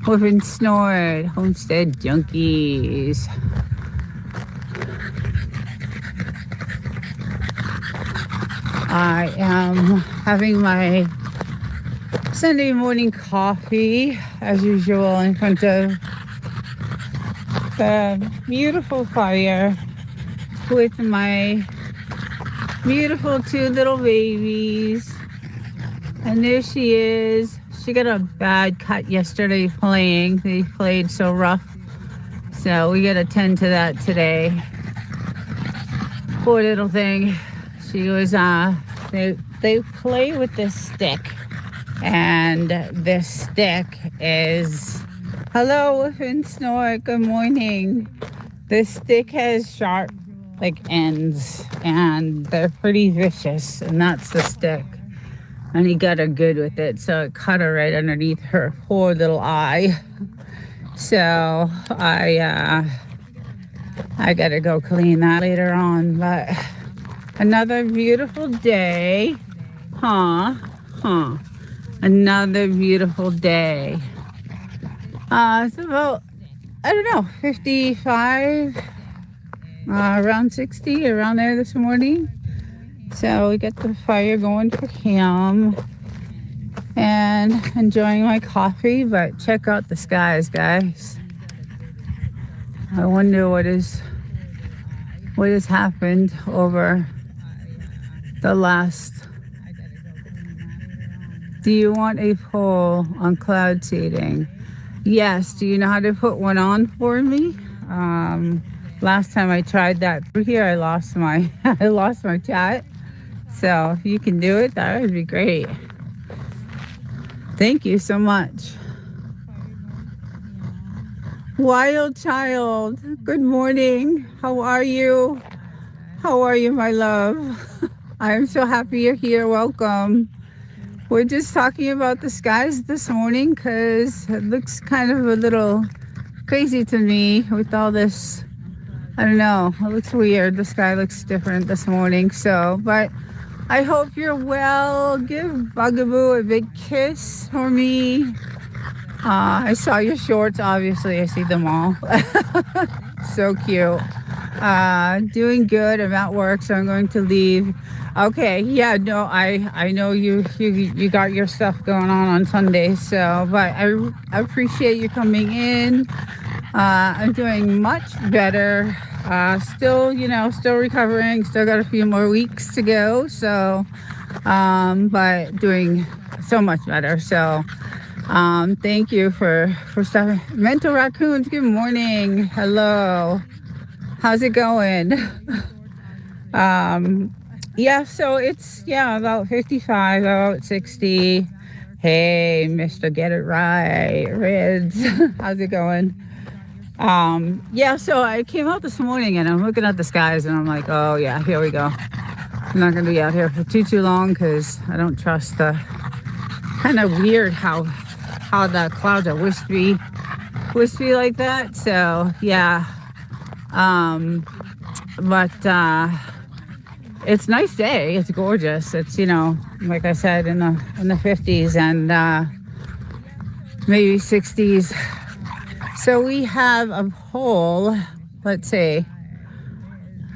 Whoop and snort, Homestead Junkies. I am having my Sunday morning coffee, as usual, in front of the beautiful fire with my beautiful two little babies. And there she is. She got a bad cut yesterday playing. They played so rough. So we got to tend to that today. Poor little thing. She was, they play with this stick. And this stick is, hello, Woof and Snort, good morning. This stick has sharp, ends. And they're pretty vicious. And that's the stick. And he got her good with it, so it cut her right underneath her poor little eye. So I gotta go clean that later on. But another beautiful day, another beautiful day. It's about, I don't know, 55, around 60, around there this morning. So we got the fire going for him and enjoying my coffee, but check out the skies, guys. I wonder what has happened over the last. Do you want a poll on cloud seeding? Yes. Do you know how to put one on for me? Last time I tried that here, I lost my chat. So if you can do it, that would be great. Thank you so much. Wild Child, good morning. How are you? How are you, my love? I'm so happy you're here. Welcome. We're just talking about the skies this morning because it looks kind of a little crazy to me with all this. I don't know. It looks weird. The sky looks different this morning. So, but I hope you're well. Give Bugaboo a big kiss for me. I saw your shorts, obviously. I see them all. So cute. Doing good. I'm at work, so I'm going to leave. Okay, yeah, no, I know you got your stuff going on Sunday, so, but I appreciate you coming in. I'm doing much better. Still recovering. Still got a few more weeks to go. So, but doing so much better. So, thank you for stopping. Mental Raccoons, good morning. Hello. How's it going? Yeah, so it's, about 55, about 60. Hey, Mr. Get It Right, Rids. How's it going? So I came out this morning and I'm looking at the skies and I'm like, oh yeah, here we go. I'm not gonna be out here for too long because I don't trust the kind of weird how the clouds are wispy like that. So yeah, but it's a nice day. It's gorgeous. It's like I said, in the 50s and maybe 60s. So we have a poll. Let's see.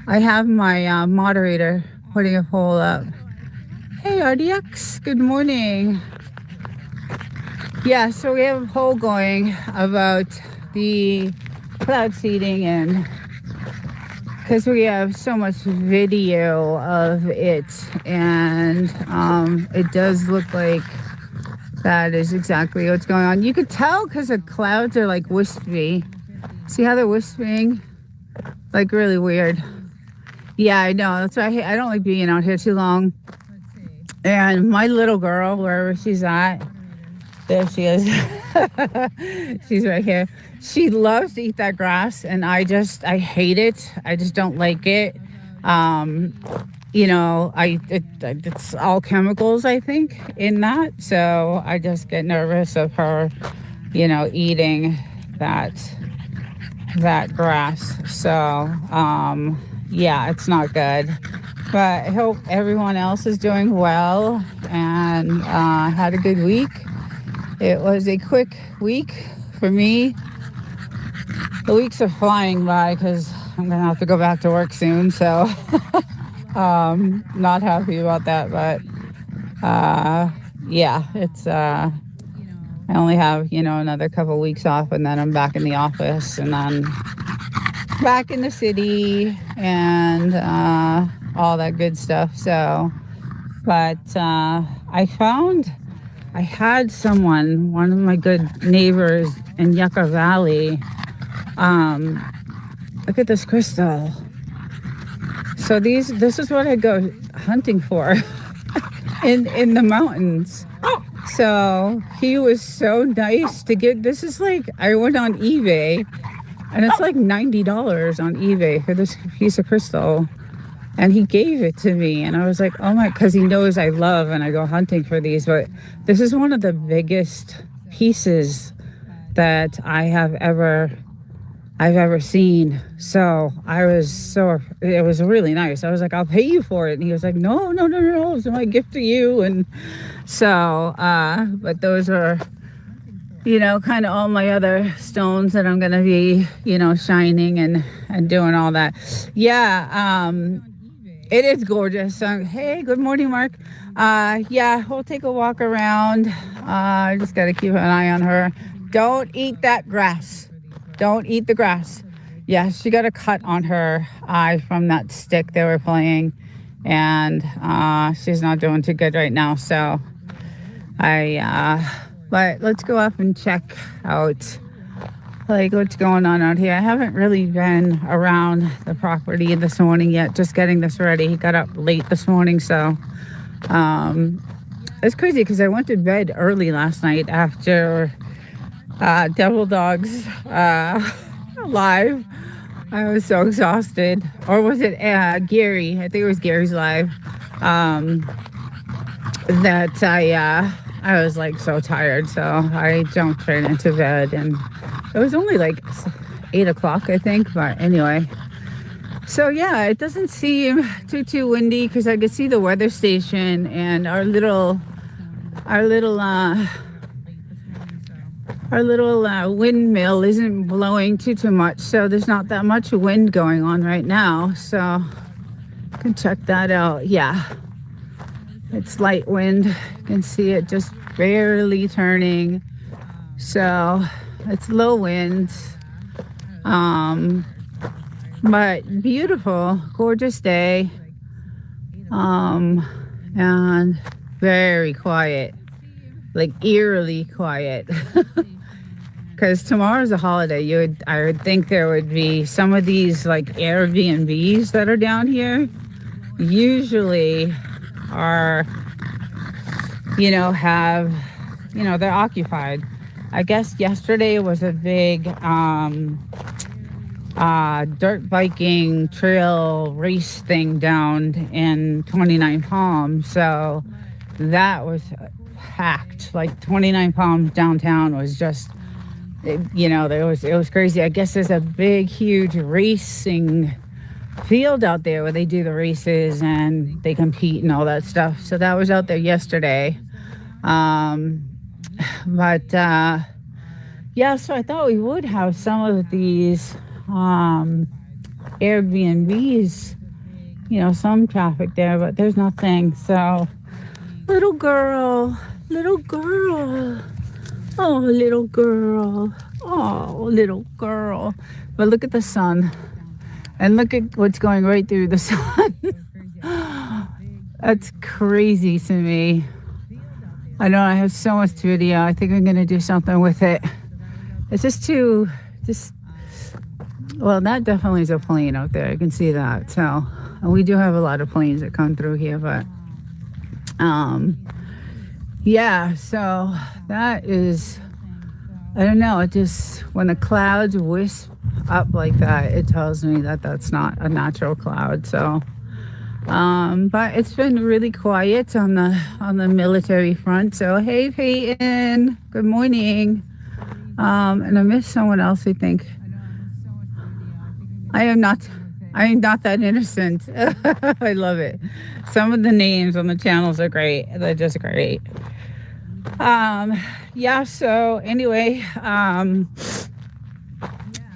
I have my moderator putting a poll up. Hey, RDX, good morning. Yeah, so we have a poll going about the cloud seeding, and because we have so much video of it, and it does look like that is exactly what's going on. You could tell because the clouds are like wispy. See how they're wisping? Like really weird. Yeah, I know. That's why I don't like being out here too long. And my little girl, wherever she's at, there she is. She's right here. She loves to eat that grass, and I hate it. I just don't like it. It's all chemicals, I think, in that. So I just get nervous of her, eating that grass. So, it's not good. But I hope everyone else is doing well and had a good week. It was a quick week for me. The weeks are flying by because I'm going to have to go back to work soon. So not happy about that. But yeah, it's I only have, another couple weeks off, and then I'm back in the office, and then back in the city, and all that good stuff. So, but I had one of my good neighbors in Yucca Valley. Look at this crystal. So this is what I go hunting for in the mountains. So he was so nice to get. This is like, I went on eBay, and it's like $90 on eBay for this piece of crystal. And he gave it to me, and I was like, oh my, because he knows I love and I go hunting for these. But this is one of the biggest pieces that I've ever seen. So it was really nice. I was like, I'll pay you for it. And he was like, no, it's my gift to you. And so, but those are, kind of all my other stones that I'm going to be, shining and doing all that. Yeah. It is gorgeous. So, hey, good morning, Mark. Yeah, we'll take a walk around. I just got to keep an eye on her. Don't eat that grass. Don't eat the grass. Yeah, she got a cut on her eye from that stick they were playing. And she's not doing too good right now. So but let's go up and check out like what's going on out here. I haven't really been around the property this morning yet, just getting this ready. Got up late this morning, so it's crazy because I went to bed early last night after Devil Dogs live. I was so exhausted. Or was it Gary? I think it was Gary's live. That I was like so tired, so I jumped right into bed, and it was only like 8 o'clock, I think. But anyway, so yeah, it doesn't seem too windy because I could see the weather station, and our little windmill isn't blowing too much, so there's not that much wind going on right now. So you can check that out. Yeah, it's light wind. You can see it just barely turning. So it's low winds. But beautiful, gorgeous day. And very quiet, like eerily quiet. Because tomorrow's a holiday. I would think there would be some of these like Airbnbs that are down here. Usually are, have, they're occupied. I guess yesterday was a big dirt biking trail race thing down in 29 Palms. So that was packed. Like 29 Palms downtown was just, it was crazy. I guess there's a big, huge racing field out there where they do the races and they compete and all that stuff. So that was out there yesterday. But yeah, so I thought we would have some of these Airbnbs, some traffic there, but there's nothing. So little girl, oh, little girl. But look at the sun, and look at what's going right through the sun. That's crazy to me. I know I have so much video. I think I'm gonna do something with it. It's well, that definitely is a plane out there. I can see that. So, and we do have a lot of planes that come through here, but yeah, so that is, I don't know, it just, when the clouds wisp up like that, it tells me that that's not a natural cloud. So but it's been really quiet on the military front. So hey, Peyton, good morning. And I missed someone else, I think. I am not that innocent. I love it. Some of the names on the channels are great. They're just great. Yeah, so anyway,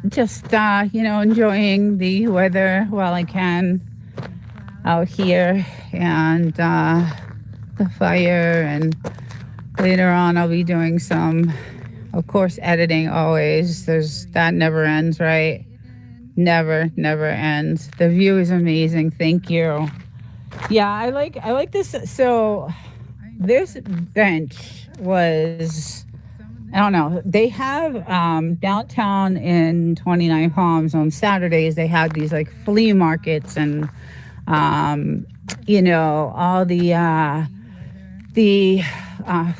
just enjoying the weather while I can out here, and the fire and Later on, I'll be doing some, of course, editing always. That never ends, right? Never ends. The view is amazing. Thank you. Yeah, I like this. So this bench was, I don't know. They have downtown in 29 Palms on Saturdays. They have these like flea markets and all the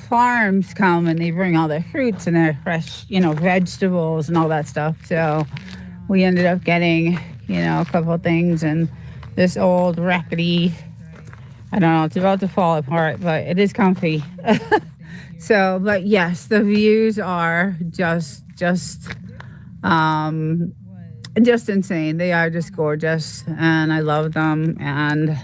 farms come and they bring all their fruits and their fresh vegetables and all that stuff. So we ended up getting a couple of things and this old rackety. I don't know. It's about to fall apart, but it is comfy. So, but yes, the views are just insane. They are just gorgeous, and I love them. And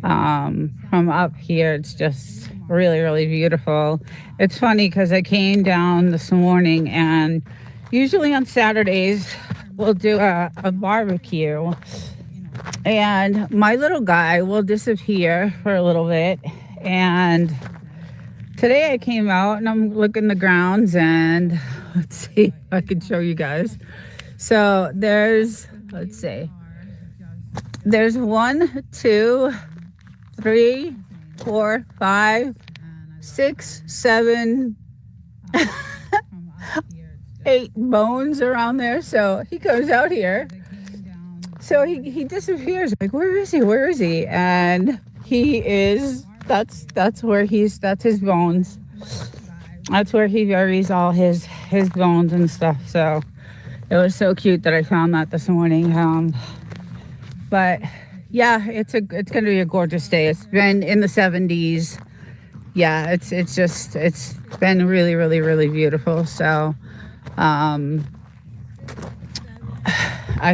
from up here, it's just really beautiful. It's funny because I came down this morning, and usually on Saturdays we'll do a barbecue, and my little guy will disappear for a little bit. And today I came out and I'm looking the grounds, and let's see if I can show you guys. So there's 1, 2, 3, 4, 5, 6, 7, 8 bones around there. So he comes out here. So he disappears. Like, where is he? And he is, that's his bones. That's where he buries all his bones and stuff. So it was so cute that I found that this morning. But yeah, it's gonna be a gorgeous day. It's been in the 70s. Yeah, it's been really beautiful. So I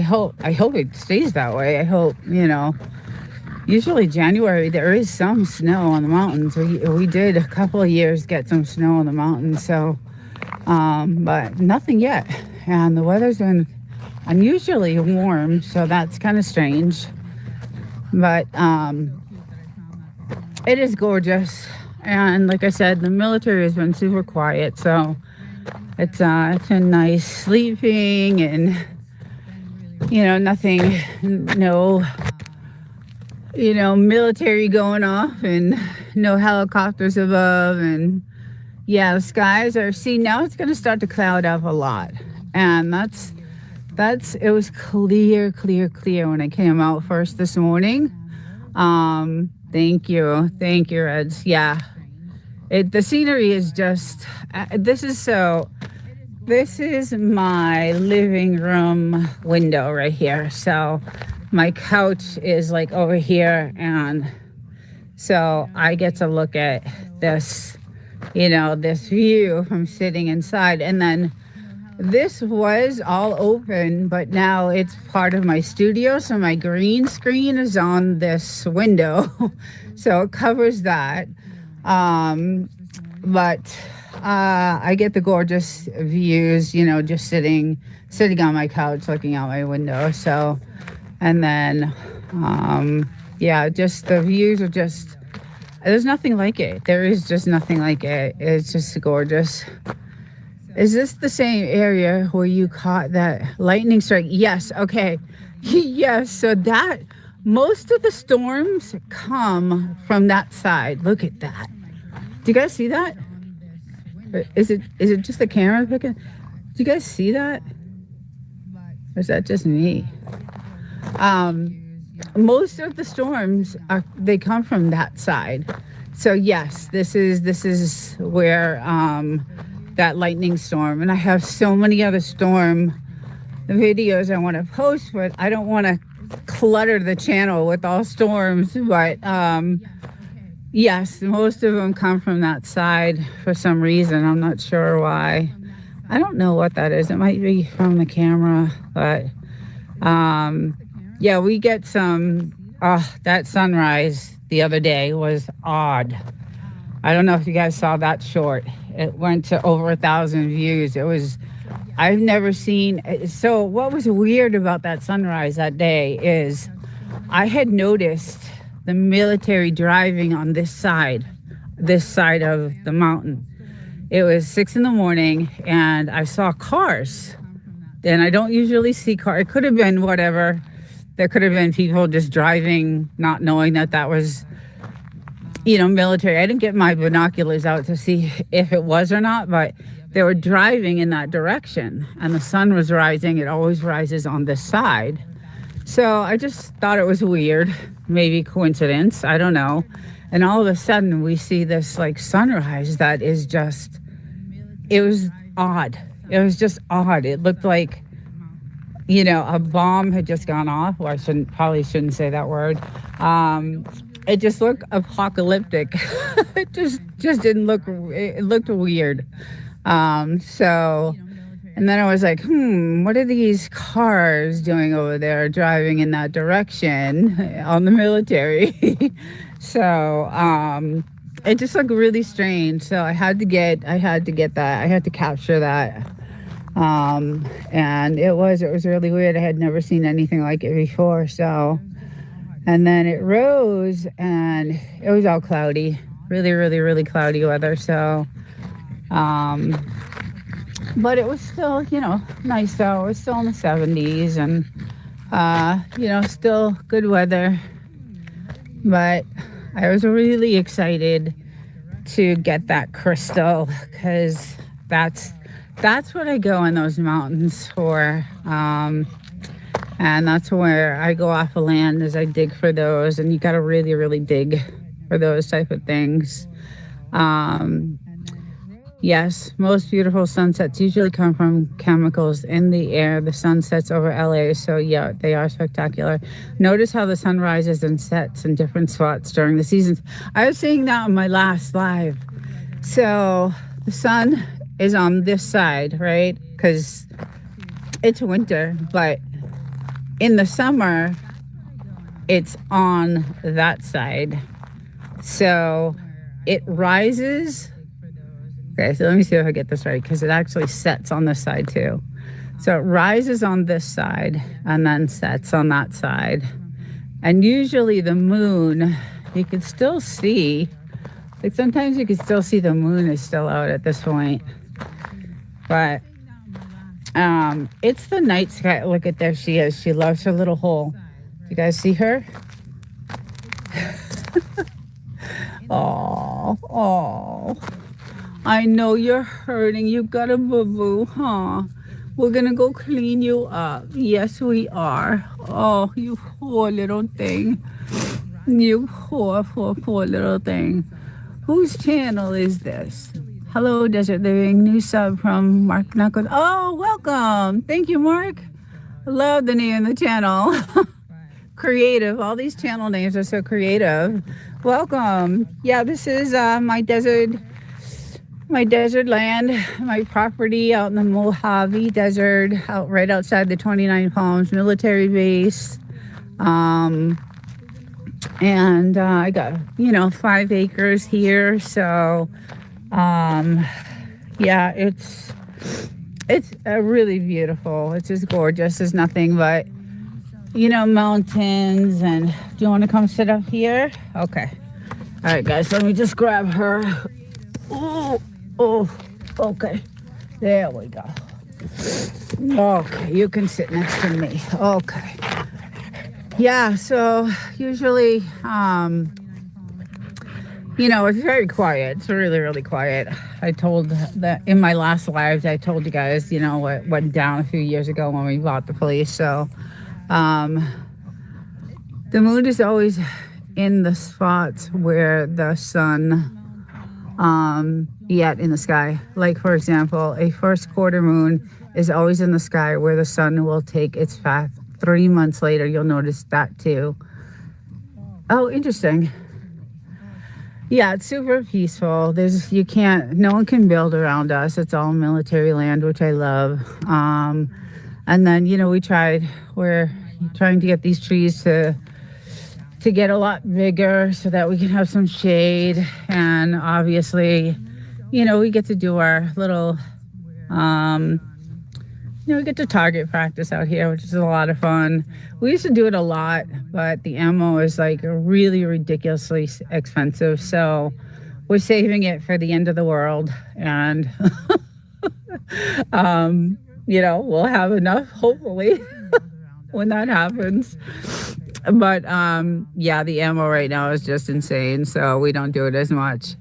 hope it stays that way. I hope, usually January there is some snow on the mountains. We did a couple of years get some snow on the mountains, so but nothing yet. And the weather's been unusually warm, so that's kind of strange. But it is gorgeous. And like I said, the military has been super quiet, so it's been nice sleeping and nothing, no military going off and no helicopters above. And yeah, the skies are, now it's going to start to cloud up a lot. And it was clear when I came out first this morning. Thank you, Reds. Yeah, the scenery is just, this is my living room window right here. So my couch is like over here, and so I get to look at this, this view from sitting inside. And then this was all open, but now it's part of my studio. So my green screen is on this window. So it covers that. But I get the gorgeous views, just sitting on my couch looking out my window. So, and then, just the views are just, there's nothing like it. There is just nothing like it. It's just gorgeous. Is this the same area where you caught that lightning strike? Yes. Okay. Yes. So that, most of the storms come from that side. Look at that. Do you guys see that? Is it just the camera picking? Do you guys see that? Or is that just me? Most of the storms they come from that side. So yes, this is where that lightning storm, and I have so many other storm videos I want to post, but I don't want to clutter the channel with all storms. But yes, most of them come from that side for some reason. I'm not sure why. I don't know what that is. It might be from the camera, but yeah, we get some. That sunrise the other day was odd. I don't know if you guys saw that short. It went to over 1,000 views. I've never seen. So what was weird about that sunrise that day is I had noticed the military driving on this side. this side of the mountain. It was 6 a.m. and I saw cars. And I don't usually see cars. It could have been whatever. There could have been people just driving, not knowing that was, military. I didn't get my binoculars out to see if it was or not, but they were driving in that direction. And the sun was rising. It always rises on this side. So I just thought it was weird. Maybe coincidence. I don't know. And all of a sudden we see this like sunrise that is just, it was odd. It was just odd. It looked like, a bomb had just gone off. Well, I probably shouldn't say that word. It just looked apocalyptic. It just didn't look, it looked weird. And then I was like, what are these cars doing over there driving in that direction on the military? So, it just looked really strange. So I had to get that. I had to capture that. And it was really weird. I had never seen anything like it before. So, and then it rose and it was all cloudy, really, really, really cloudy weather. So, but it was still, nice though. It was still in the 70s and, still good weather. But I was really excited to get that crystal because that's what I go in those mountains for. And that's where I go off of land as I dig for those. And you got to really, really dig for those type of things. Yes, most beautiful sunsets usually come from chemicals in the air. The sun sets over LA, so yeah, they are spectacular. Notice how the sun rises and sets in different spots during the seasons. I was saying that on my last live. So the sun is on this side, right? Because it's winter, but in the summer, it's on that side. So it rises. Okay, so let me see if I get this right, because it actually sets on this side too. So it rises on this side and then sets on that side. And usually the moon, you can still see, like sometimes you can still see the moon is still out at this point. But it's the night sky. Look at, there she is. She loves her little hole. You guys see her? Oh. I know you're hurting. You got a boo-boo, huh? We're gonna go clean you up. Yes, we are. Oh, you poor little thing. You poor little thing. Whose channel is this? Hello, Desert Living. New sub from Mark Knuckles. Oh, welcome. Thank you, Mark. I love the name of the channel. Creative. All these channel names are so creative. Welcome. Yeah, this is my desert land, my property out in the Mojave Desert, right outside the 29 Palms military base. And I got, 5 acres here. So, yeah, it's really beautiful. It's just gorgeous. There's nothing but, mountains. And do you want to come sit up here? Okay. All right, guys, let me just grab her. Oh, okay. There we go. Okay, you can sit next to me. Okay. Yeah, so usually, it's very quiet. It's really, really quiet. I told that in my last lives, I told you guys, what went down a few years ago when we bought the place. So, the moon is always in the spots where the sun yet in the sky. Like, for example, a first quarter moon is always in the sky where the sun will take its path. 3 months later, you'll notice that too. Oh, interesting. Yeah, it's super peaceful. No one can build around us. It's all military land, which I love. And then, we're trying to get these trees to get a lot bigger so that we can have some shade. And obviously, we get to do our little, we get to target practice out here, which is a lot of fun. We used to do it a lot, but the ammo is like really ridiculously expensive. So we're saving it for the end of the world, and we'll have enough, hopefully, when that happens. But yeah, the ammo right now is just insane, so we don't do it as much.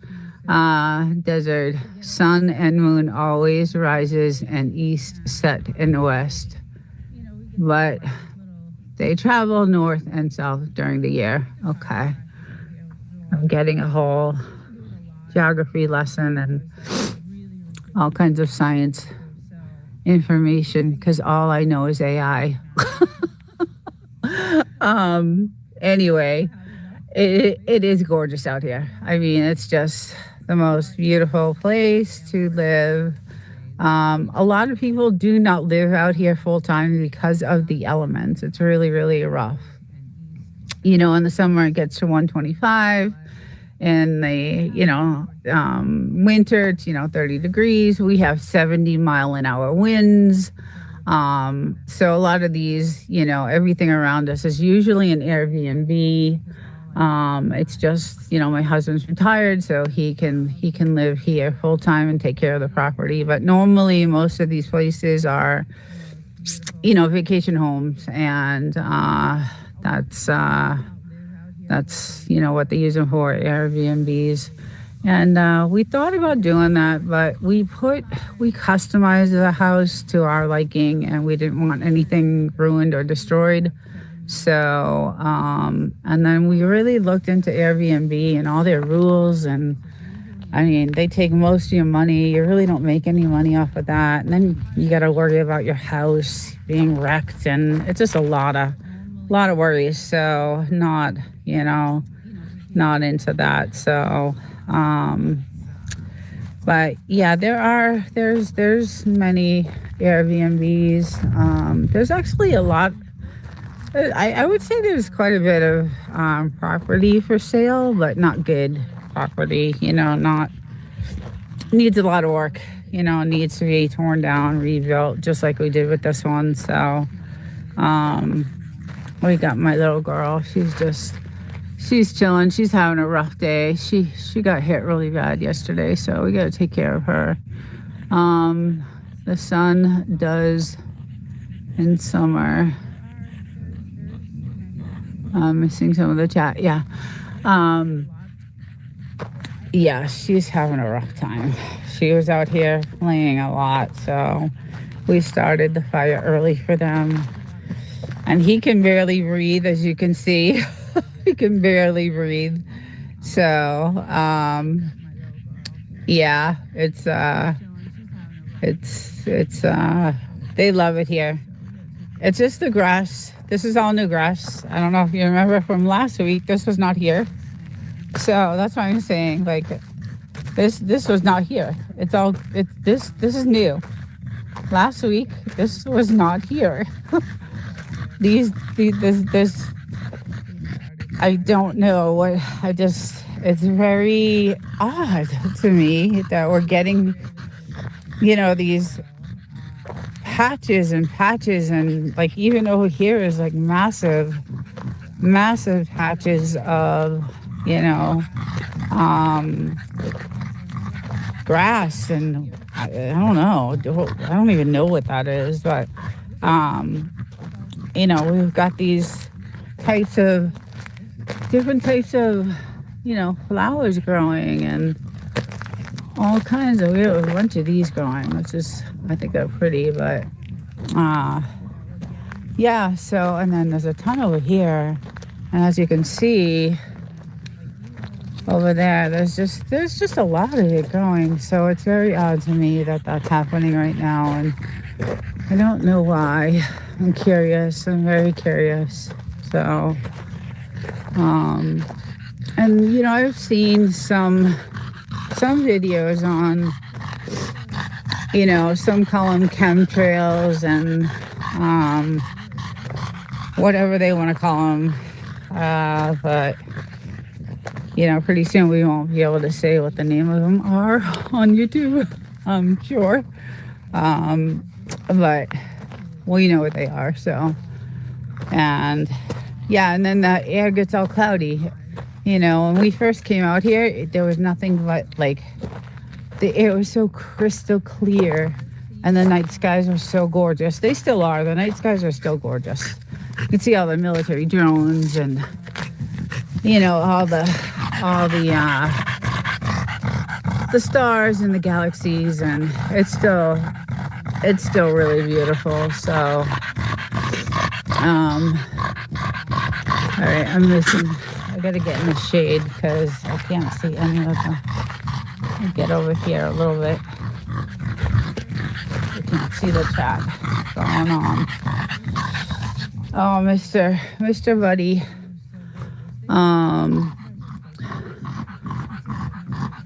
Desert, sun and moon always rises and east set in the west, but they travel north and south during the year. Okay, I'm getting a whole geography lesson and all kinds of science information because all I know is AI. Anyway, it is gorgeous out here. I mean, it's just the most beautiful place to live. A lot of people do not live out here full time because of the elements. It's really, really rough. In the summer it gets to 125. In the, winter, it's, 30 degrees. We have 70-mile-an-hour winds. So a lot of these, everything around us is usually an Airbnb. It's just, my husband's retired, so he can live here full time and take care of the property. But normally most of these places are, vacation homes, and that's what they use them for, Airbnbs. And we thought about doing that, but we customized the house to our liking, and we didn't want anything ruined or destroyed. So, and then we really looked into Airbnb and all their rules, and I mean, they take most of your money. You really don't make any money off of that. And then you got to worry about your house being wrecked, and it's just a lot of worries. So not into that. So, but yeah, there's many Airbnbs. There's actually a lot. I would say there's quite a bit of property for sale, but not good property. Not needs a lot of work. Needs to be torn down, rebuilt, just like we did with this one. So, we got my little girl. She's chilling. She's having a rough day. She got hit really bad yesterday, so we got to take care of her. The son does in summer. I'm missing some of the chat. Yeah. Yeah, she's having a rough time. She was out here playing a lot, so we started the fire early for them. And he can barely breathe, as you can see. He can barely breathe. So, yeah, it's they love it here. It's just the grass. This is all new grass. I don't know if you remember from last week, this was not here. So that's why I'm saying, like, this was not here. This is new. Last week, this was not here. This I don't know what, it's very odd to me that we're getting, these patches and like even over here is like massive patches of, grass, and I don't know. I don't even know what that is, but, we've got these different types of, flowers growing and all kinds of, we have a bunch of these growing, which is, I think they're pretty, but, yeah, so, and then there's a ton over here, and as you can see, over there, there's just a lot of it growing, so it's very odd to me that that's happening right now, and I don't know why. I'm curious. I'm very curious. So, and I've seen some videos on, some call them chemtrails and whatever they want to call them, but pretty soon we won't be able to say what the name of them are on YouTube, I'm sure. But we know what they are, so. And yeah, and then the air gets all cloudy. When we first came out here, there was nothing but like the air was so crystal clear, and the night skies were so gorgeous. They still are. The night skies are still gorgeous. You can see all the military drones and all the stars and the galaxies, and it's still really beautiful. So all right, I gotta get in the shade because I can't see any of them. I'll get over here a little bit. You can see the chat going on. Oh, Mr. Buddy.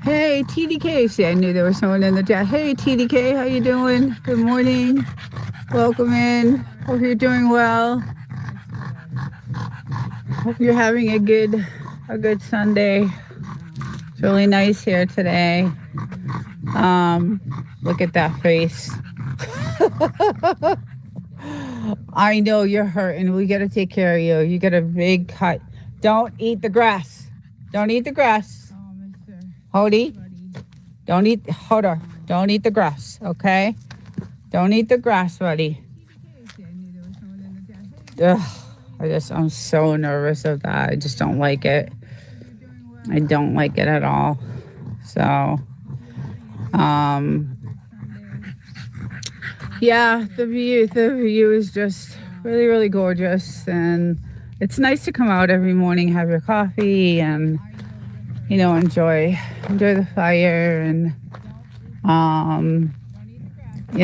Hey, TDK. See, I knew there was someone in the chat. Hey, TDK, how you doing? Good morning. Welcome in. Hope you're doing well. Hope you're having a good Sunday. It's really nice here today. Look at that face. I know you're hurting. We gotta take care of you. You got a big cut. Don't eat the grass. Don't eat the grass. Hody, don't eat the grass, okay? Don't eat the grass, buddy. Ugh, I'm so nervous of that. I just don't like it. I don't like it at all. So, yeah, the view is just really, really gorgeous, and it's nice to come out every morning, have your coffee, and enjoy the fire. And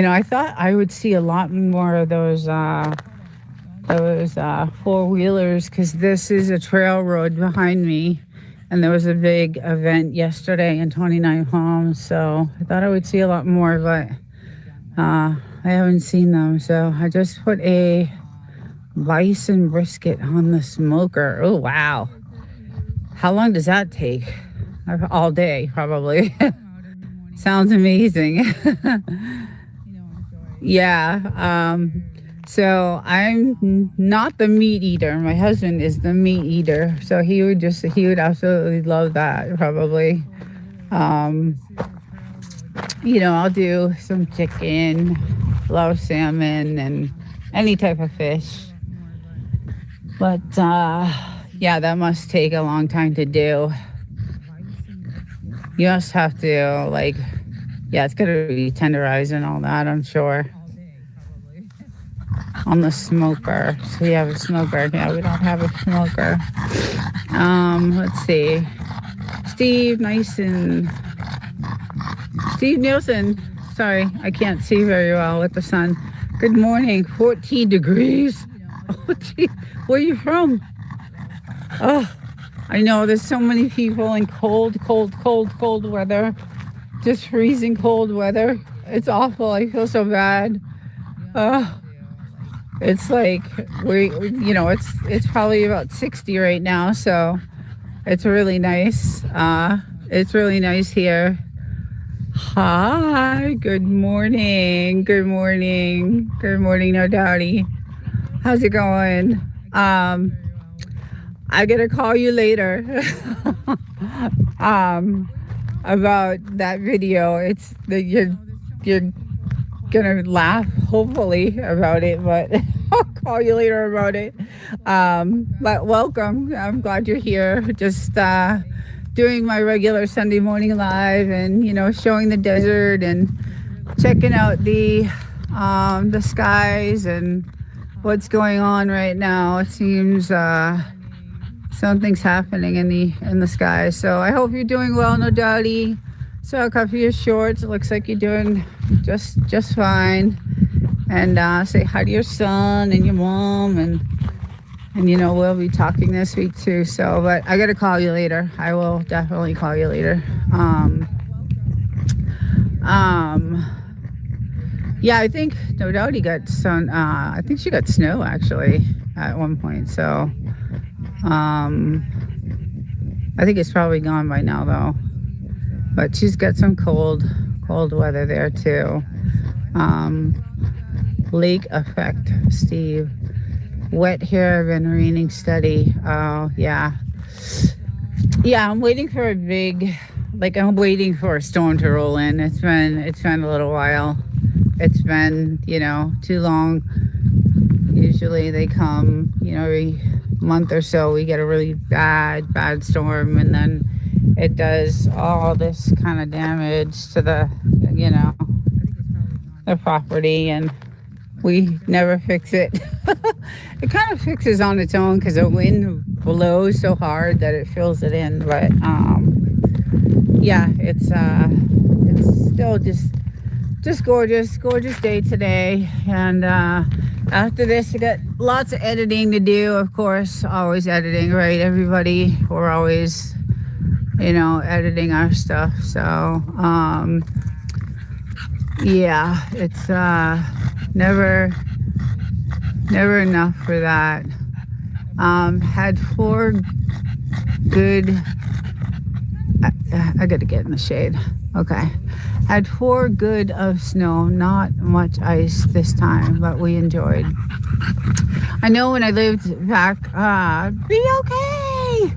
I thought I would see a lot more of those four-wheelers, because this is a trail road behind me, and there was a big event yesterday in 29 Palms, so I thought I would see a lot more, but I haven't seen them. So I just put a bison brisket on the smoker. Oh, wow. How long does that take? All day, probably. Sounds amazing. Yeah. So I'm not the meat eater. My husband is the meat eater. So he would absolutely love that, probably. I'll do some chicken, love salmon, and any type of fish. But, yeah, that must take a long time to do. You must have to, it's going to be tenderized and all that, I'm sure. On the smoker. So we have a smoker. Yeah, we don't have a smoker. Let's see. Steve Nielsen. Sorry, I can't see very well with the sun. Good morning. 14 degrees. Oh, gee. Where are you from? Oh, I know there's so many people in cold weather. Just freezing cold weather. It's awful. I feel so bad. It's like it's probably about 60 right now, so it's really nice. It's really nice here. Hi, good morning, no doubty. How's it going? I gotta call you later about that video. It's that you're gonna laugh, hopefully, about it, but I'll call you later about it. But welcome. I'm glad you're here. Just doing my regular Sunday morning live, and showing the desert and checking out the skies and what's going on right now. It seems something's happening in the sky. So I hope you're doing well, no doubty. So a couple of your shorts. It looks like you're doing just fine. And say hi to your son and your mom, and we'll be talking this week too. So, but I gotta call you later. I will definitely call you later. Yeah, I think no doubt he got some. I think she got snow actually at one point. So, I think it's probably gone by now though. But she's got some cold weather there too. Lake effect, Steve. Wet here, been raining steady. Oh yeah. Yeah, I'm waiting for a big, like I'm waiting for a storm to roll in. It's been a little while. It's been, too long. Usually they come, every month or so we get a really bad storm, and then it does all this kind of damage to you know, the property, and we never fix it. It kind of fixes on its own because the wind blows so hard that it fills it in. But yeah, it's still just gorgeous day today. And after this, I got lots of editing to do. Of course, always editing, right? Everybody, we're always, editing our stuff. So yeah, it's never enough for that. Had 4 good. I gotta get in the shade. Okay. Had 4 good of snow, not much ice this time, but we enjoyed. I know when I lived back, be okay.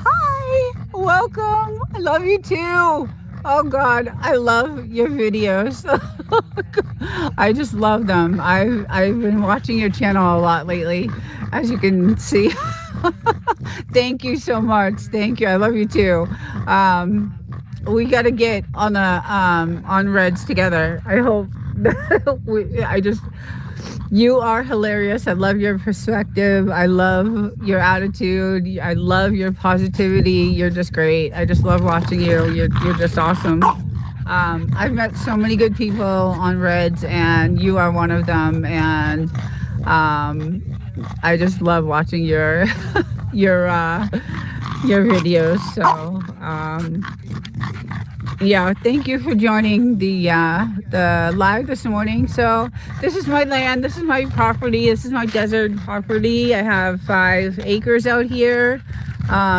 Hi, welcome. I love you too. Oh God, I love your videos. I just love them. I've been watching your channel a lot lately, as you can see. Thank you so much. Thank you. I love you too. We got to get on the on Reds together. I hope. You are hilarious. I love your perspective. I love your attitude. I love your positivity. You're just great. I just love watching you. You're just awesome. I've met so many good people on Reds, and you are one of them. And I just love watching your your videos. So yeah, thank you for joining the live this morning. So this is my land, this is my property, this is my desert property. I have 5 acres out here.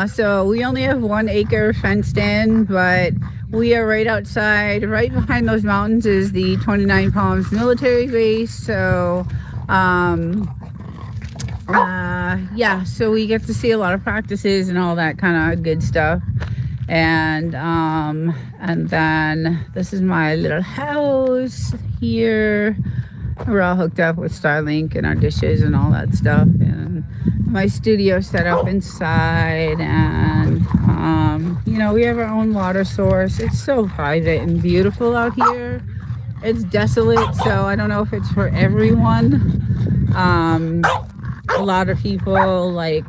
So we only have 1 acre fenced in, but we are right outside. Right behind those mountains is the 29 Palms military base. So yeah, so we get to see a lot of practices and all that kind of good stuff. And then this is my little house here. We're all hooked up with Starlink and our dishes and all that stuff, and my studio set up inside. And we have our own water source. It's so private and beautiful out here. It's desolate, so I don't know if it's for everyone. A lot of people like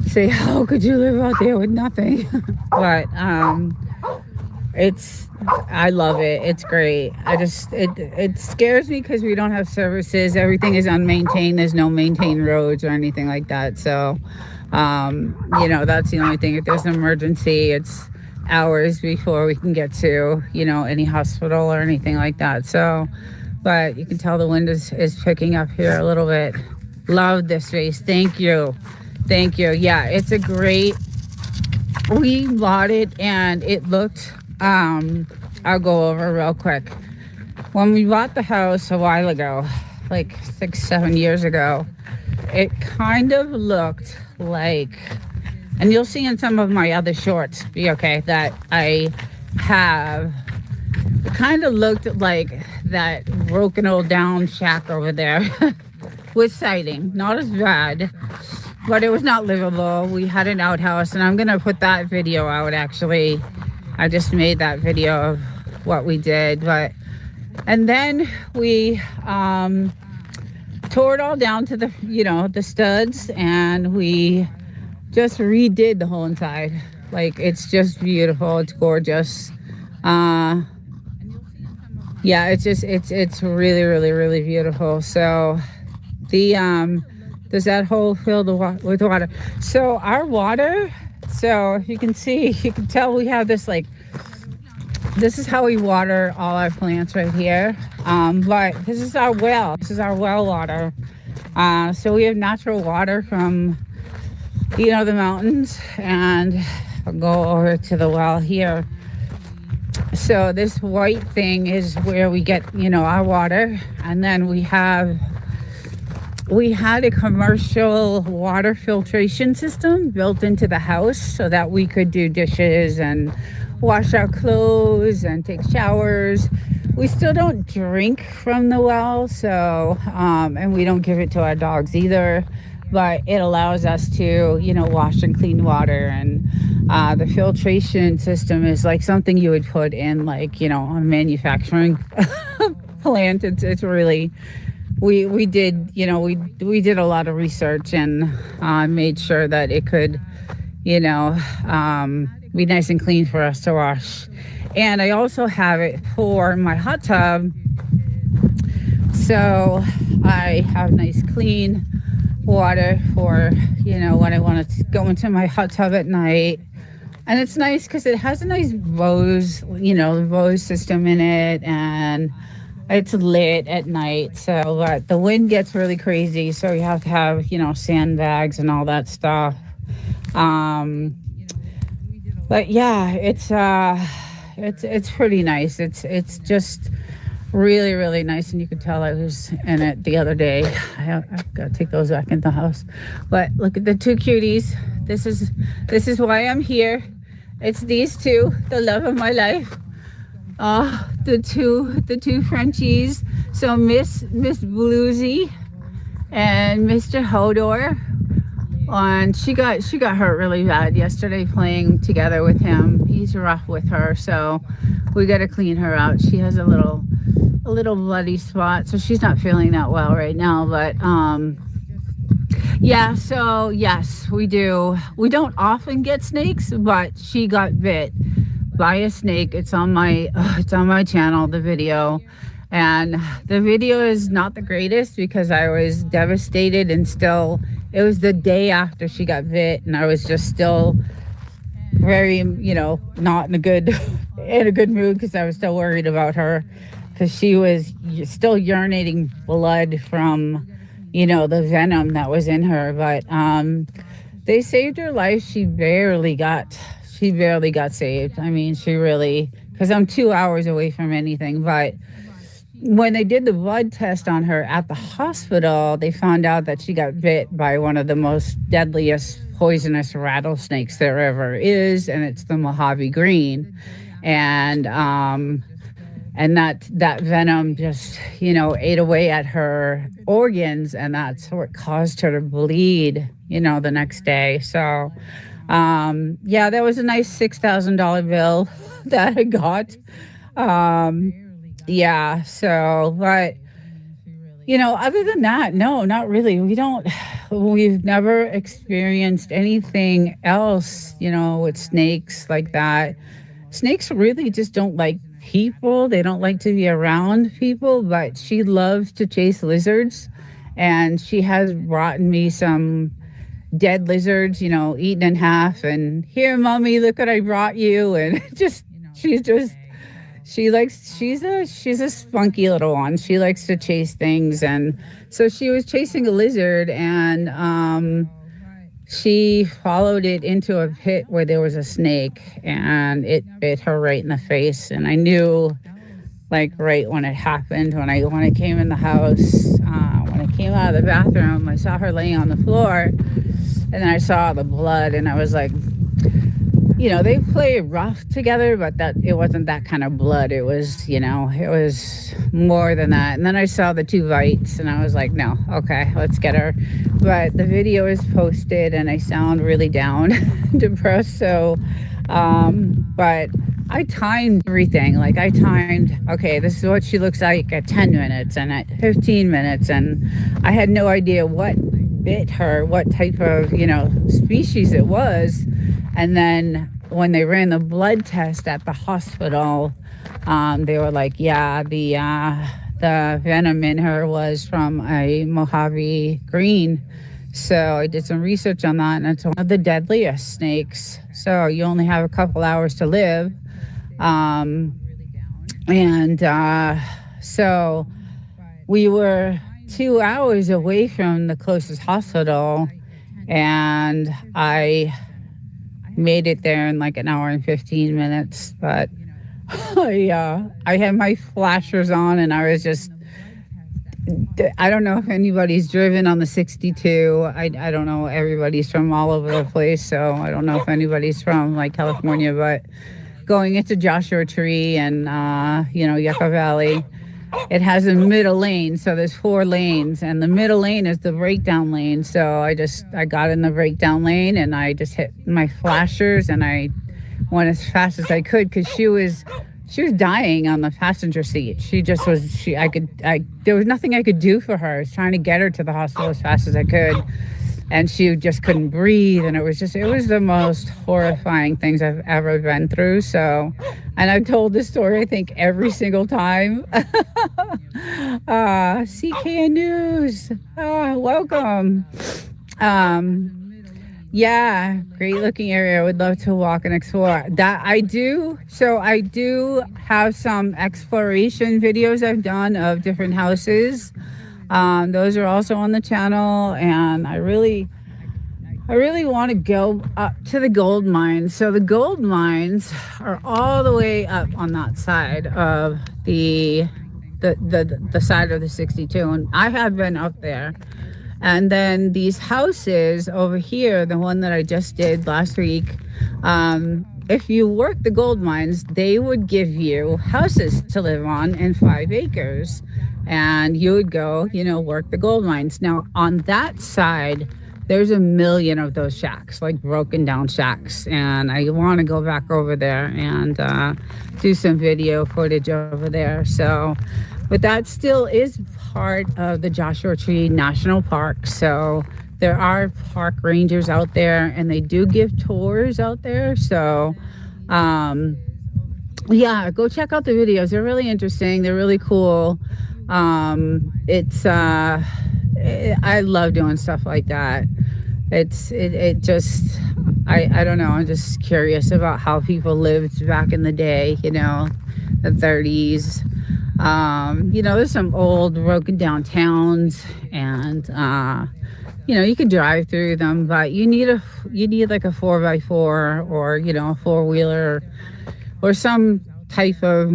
say, how could you live out there with nothing? But I love it. It's great. It scares me because we don't have services. Everything is unmaintained. There's no maintained roads or anything like that. So that's the only thing. If there's an emergency, it's hours before we can get to any hospital or anything like that. So but you can tell the wind is picking up here a little bit. Love this space. Thank you. Yeah, it's a great, we bought it and it looked, I'll go over real quick. When we bought the house a while ago, like 6-7 years ago, it kind of looked like, and you'll see in some of my other shorts, that I have, it kind of looked like that broken old down shack over there with siding. Not as bad, but it was not livable. We had an outhouse, and I'm gonna put that video out. Actually, I just made that video of what we did. And then we tore it all down to the studs, and we just redid the whole inside. Like, it's just beautiful. It's gorgeous. Yeah, it's really, really, really beautiful. So does that hole fill with water? So our water, so if you can see, you can tell we have this, this is how we water all our plants right here. But this is our well. This is our well water. So we have natural water from, the mountains, and I'll go over to the well here. So this white thing is where we get, our water. And then we have we had a commercial water filtration system built into the house so that we could do dishes and wash our clothes and take showers. We still don't drink from the well, so and we don't give it to our dogs either, but it allows us to, wash and clean water. And the filtration system is like something you would put in, like, a manufacturing plant. It's really, we did, we did a lot of research and made sure that it could, be nice and clean for us to wash. And I also have it for my hot tub, so I have nice clean water for, when I want to go into my hot tub at night. And it's nice because it has a nice Bose system in it, and it's lit at night. So, but the wind gets really crazy, so you have to have, sandbags and all that stuff. But yeah, it's pretty nice. It's just really, really nice, and you could tell I was in it the other day. I've got to take those back in the house. But look at the two cuties. This is why I'm here. It's these two, the love of my life. The two Frenchies. So Miss Bluesy and Mr. Hodor. And she got hurt really bad yesterday playing together with him. He's rough with her, so we got to clean her out. She has a little bloody spot, so she's not feeling that well right now. But yeah, so yes, we do. We don't often get snakes, but she got bit by a snake. It's on my channel, the video. And the video is not the greatest because I was devastated, and still, it was the day after she got bit, and I was just still very, not in a good mood because I was still worried about her, because she was still urinating blood from, the venom that was in her. But they saved her life. She barely got saved. I mean, she really, because I'm 2 hours away from anything, but when they did the blood test on her at the hospital, they found out that she got bit by one of the most deadliest poisonous rattlesnakes there ever is, and it's the Mojave Green. And that venom just, ate away at her organs, and that's what caused her to bleed, the next day. So, yeah, that was a nice $6,000 bill that I got. Yeah, so, but, other than that, no, not really. We've never experienced anything else, with snakes like that. Snakes really just don't like people. They don't like to be around people, but she loves to chase lizards. And she has brought me some dead lizards, eaten in half. And here, mommy, look what I brought you. And she's a spunky little one. She likes to chase things. And so she was chasing a lizard, and she followed it into a pit where there was a snake, and it bit her right in the face. And I knew, like, right when it happened, when I came in the house, when I came out of the bathroom, I saw her laying on the floor, and then I saw the blood, and I was like, they play rough together, but that it wasn't that kind of blood. It was, it was more than that. And then I saw the two bites, and I was like, no, okay, let's get her. But the video is posted, and I sound really down, depressed. So, but I timed everything. Like, okay, this is what she looks like at 10 minutes and at 15 minutes. And I had no idea what bit her, what type of, species it was. And then when they ran the blood test at the hospital, they were like, yeah, the venom in her was from a Mojave Green. So I did some research on that, and it's one of the deadliest snakes. So you only have a couple hours to live. So we were 2 hours away from the closest hospital, and I made it there in like an hour and 15 minutes. But I had my flashers on, and I was just I don't know if anybody's driven on the 62. I don't know. Everybody's from all over the place, so I don't know if anybody's from like California, but going into Joshua Tree and Yucca Valley, it has a middle lane, so there's 4 lanes, and the middle lane is the breakdown lane. So I got in the breakdown lane and I just hit my flashers and I went as fast as I could because she was dying on the passenger seat. She just was. There was nothing I could do for her. I was trying to get her to the hospital as fast as I could, and she just couldn't breathe. And it was the most horrifying things I've ever been through. So, and I've told this story, I think, every single time. CKN News, welcome. Yeah, great looking area. I would love to walk and explore. That I do. So I do have some exploration videos I've done of different houses. Those are also on the channel, and I really want to go up to the gold mines. So the gold mines are all the way up on that side of the side of the 62, and I have been up there. And then these houses over here, the one that I just did last week, if you work the gold mines, they would give you houses to live on in 5 acres. And you would go, work the gold mines. Now, on that side, there's 1,000,000 of those shacks, like broken down shacks. And I want to go back over there and do some video footage over there. So, but that still is part of the Joshua Tree National Park. So there are park rangers out there, and they do give tours out there. So yeah, go check out the videos. They're really interesting. They're really cool. I love doing stuff like that. I don't know. I'm just curious about how people lived back in the day, the 30s. There's some old broken down towns, and you could drive through them, but you need like a 4x4 or a 4-wheeler or some type of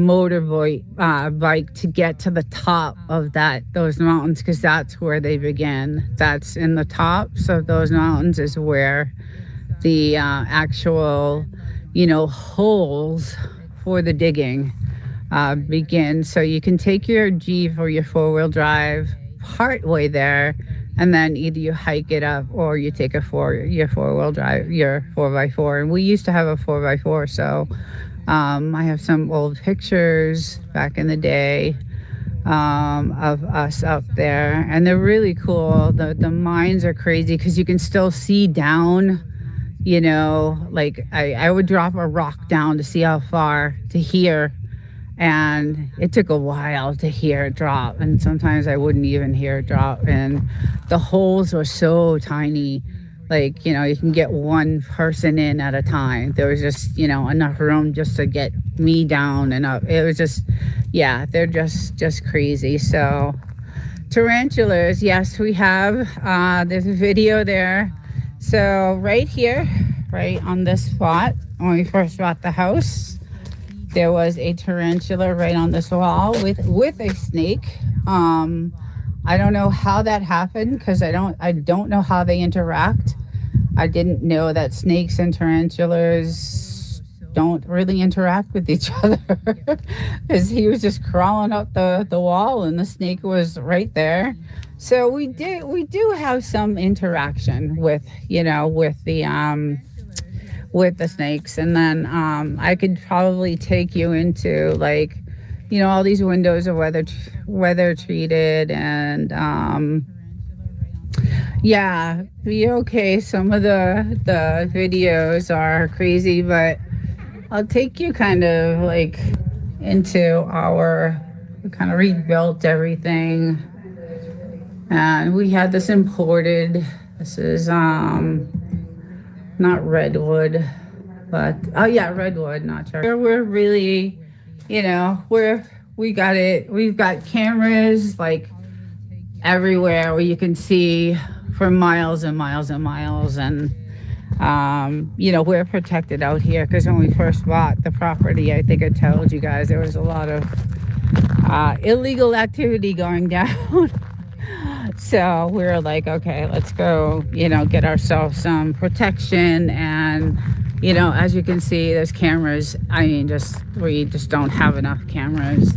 bike to get to the top of those mountains, because that's where they begin. That's in the tops of those mountains is where the actual holes for the digging begin. So you can take your Jeep or your 4-wheel drive part way there, and then either you hike it up or you take your 4-wheel drive, your 4x4. And we used to have a 4x4, so I have some old pictures back in the day of us up there, and they're really cool. The mines are crazy because you can still see down. Like I would drop a rock down to see how far to hear. And it took a while to hear it drop, and sometimes I wouldn't even hear it drop. And the holes were so tiny, like you can get one person in at a time. There was just enough room just to get me down and up. It was just, yeah, they're just crazy. So tarantulas, yes, we have. There's a video there. So right here, right on this spot, when we first bought the house, there was a tarantula right on this wall with a snake. I don't know how that happened, because I don't know how they interact. I didn't know that snakes and tarantulas don't really interact with each other, because he was just crawling up the wall and the snake was right there. So we do have some interaction with the snakes. And then I could probably take you into like all these windows are weather treated, and yeah, be okay. Some of the videos are crazy, but I'll take you kind of like into we kind of rebuilt everything, and we had this imported. This is not redwood, but redwood, not sure. We're really, we got it. We've got cameras like everywhere where you can see for miles and miles and miles. And, we're protected out here because when we first bought the property, I think I told you guys there was a lot of illegal activity going down. So we were like, okay, let's go, get ourselves some protection. And, as you can see, there's cameras. I mean, we just don't have enough cameras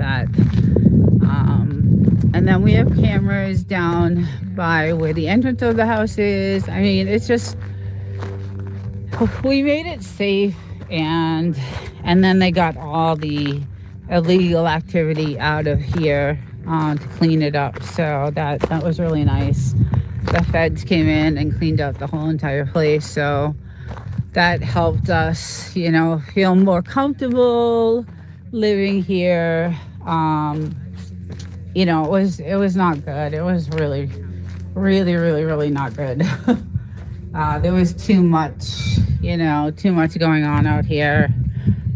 and then we have cameras down by where the entrance of the house is. I mean, it's just, we made it safe, and then they got all the illegal activity out of here to clean it up. So that was really nice. The feds came in and cleaned up the whole entire place. So that helped us, feel more comfortable living here. It was not good. It was really, really, really, really not good. There was too much going on out here.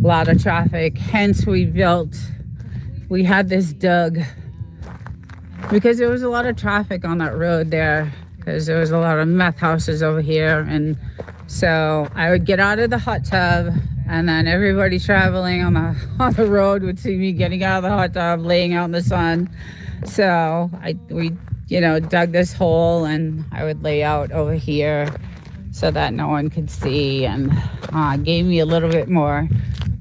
A lot of traffic. Hence, we had this dug because there was a lot of traffic on that road there, because there was a lot of meth houses over here. And so I would get out of the hot tub, and then everybody traveling on the road would see me getting out of the hot tub, laying out in the sun. So we dug this hole, and I would lay out over here so that no one could see, and gave me a little bit more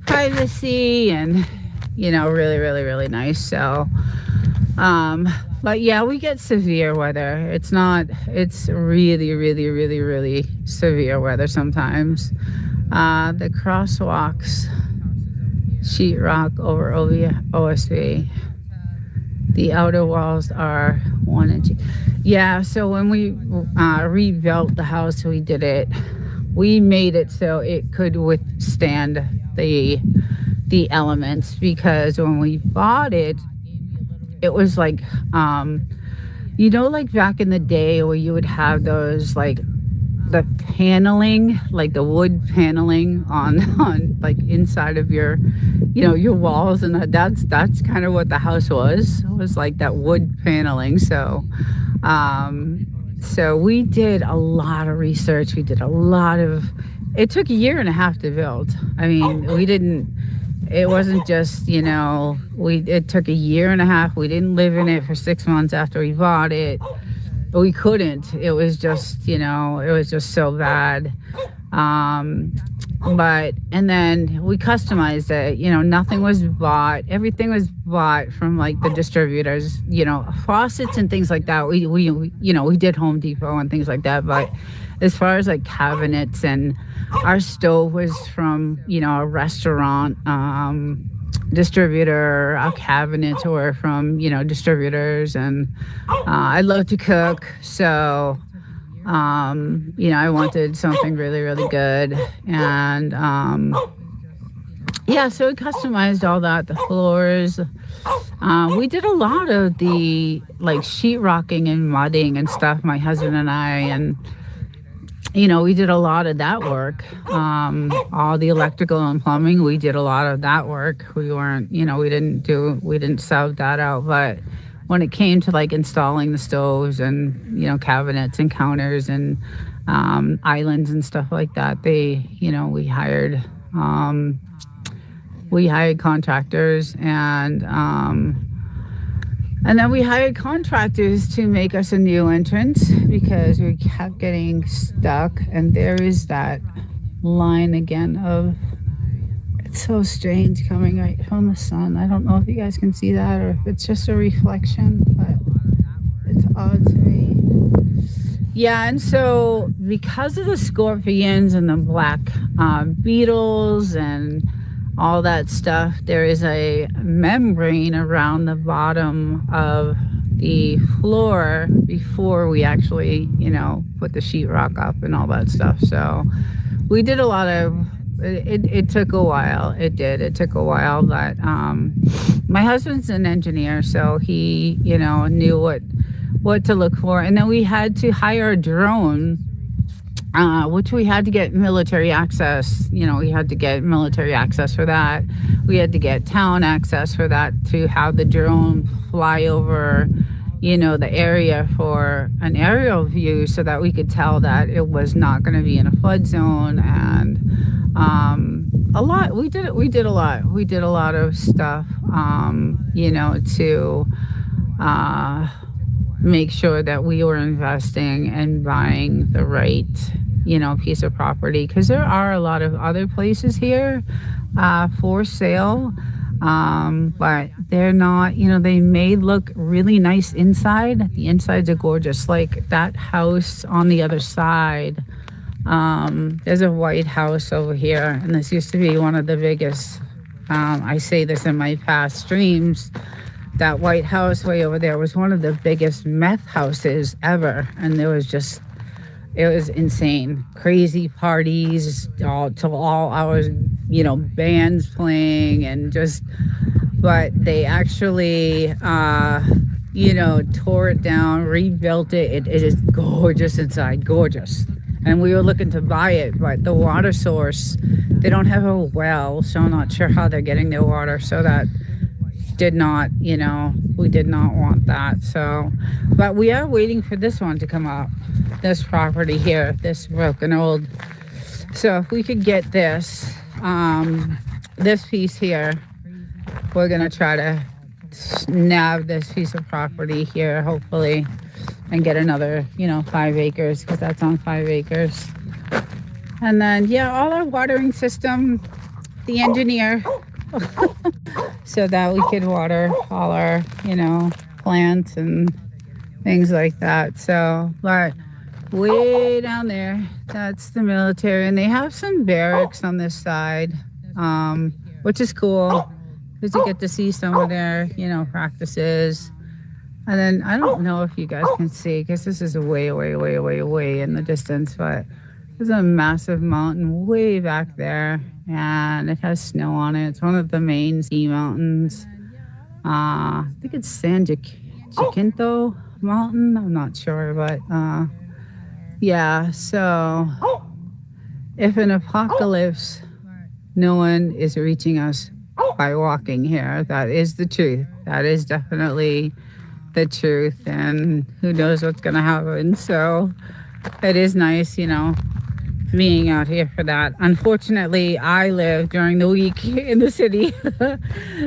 privacy, and really, really, really nice. So but yeah, we get severe weather. It's really, really, really, really severe weather sometimes. The crosswalks, sheetrock over OSB. The outer walls are 1 inch. Yeah, so when we rebuilt the house, we made it so it could withstand the elements, because when we bought it, it was like, like back in the day where you would have those, like, the paneling, like the wood paneling on like inside of your walls, and that's kind of what the house was like, that wood paneling. So we did a lot of research. It took 1.5 years to build. I mean, it wasn't just, it took 1.5 years. We didn't live in it for 6 months after we bought it. We couldn't. It was just, so bad. And then we customized it. Nothing was bought. Everything was bought from, like, the distributors. Faucets and things like that. We did Home Depot and things like that. But as far as, like, cabinets, and our stove was from, a restaurant distributor. Our cabinets were from, distributors. And I love to cook, so I wanted something really, really good. And so we customized all that, the floors. We did a lot of the, like, sheetrocking and mudding and stuff, my husband and I, and we did a lot of that work. All the electrical and plumbing, we did a lot of that work. We didn't sub that out. But when it came to, like, installing the stoves and, cabinets and counters and islands and stuff like that, we hired contractors, and then we hired contractors to make us a new entrance, because we kept getting stuck. And there is that line again of, it's so strange coming right from the sun. I don't know if you guys can see that, or if it's just a reflection, but it's odd to me. Yeah, and so because of the scorpions and the black beetles and all that stuff, there is a membrane around the bottom of the floor before we actually, put the sheetrock up and all that stuff. So we did a lot of it. Took a while. It took a while, but my husband's an engineer, so he, knew what to look for. And then we had to hire a drone, which we had to get military access. We had to get military access for that. We had to get town access for that, to have the drone fly over, the area for an aerial view, so that we could tell that it was not going to be in a flood zone. And a lot. We did a lot. We did a lot of stuff, to uh, make sure that we were investing and buying the right, piece of property. Because there are a lot of other places here for sale, but they're not. They may look really nice inside. The insides are gorgeous. Like that house on the other side. There's a white house over here, and this used to be one of the biggest. I say this in my past streams. That white house way over there was one of the biggest meth houses ever, and it was insane. Crazy parties till all hours, bands playing, and just. But they actually, tore it down, rebuilt it. It is gorgeous inside, gorgeous. And we were looking to buy it, but the water source, they don't have a well, so I'm not sure how they're getting their water. So that did not, we did not want that. So, but we are waiting for this one to come up, this property here, this broken old. So if we could get this piece here, we're going to try to nab this piece of property here, hopefully, and get another, 5 acres, because that's on 5 acres. And then, all our watering system, the engineer, so that we could water all our, plants and things like that. So, but way down there, that's the military. And they have some barracks on this side, which is cool, because you get to see some of their, practices. And then I don't know if you guys can see, because this is way, way, way, way, way in the distance, but there's a massive mountain way back there, and it has snow on it. It's one of the main ski mountains. I think it's San Jacinto Mountain. I'm not sure, but so if an apocalypse, no one is reaching us by walking here. That is the truth. That is definitely the truth, and who knows what's going to happen. So it is nice, being out here for that. Unfortunately, I live during the week in the city,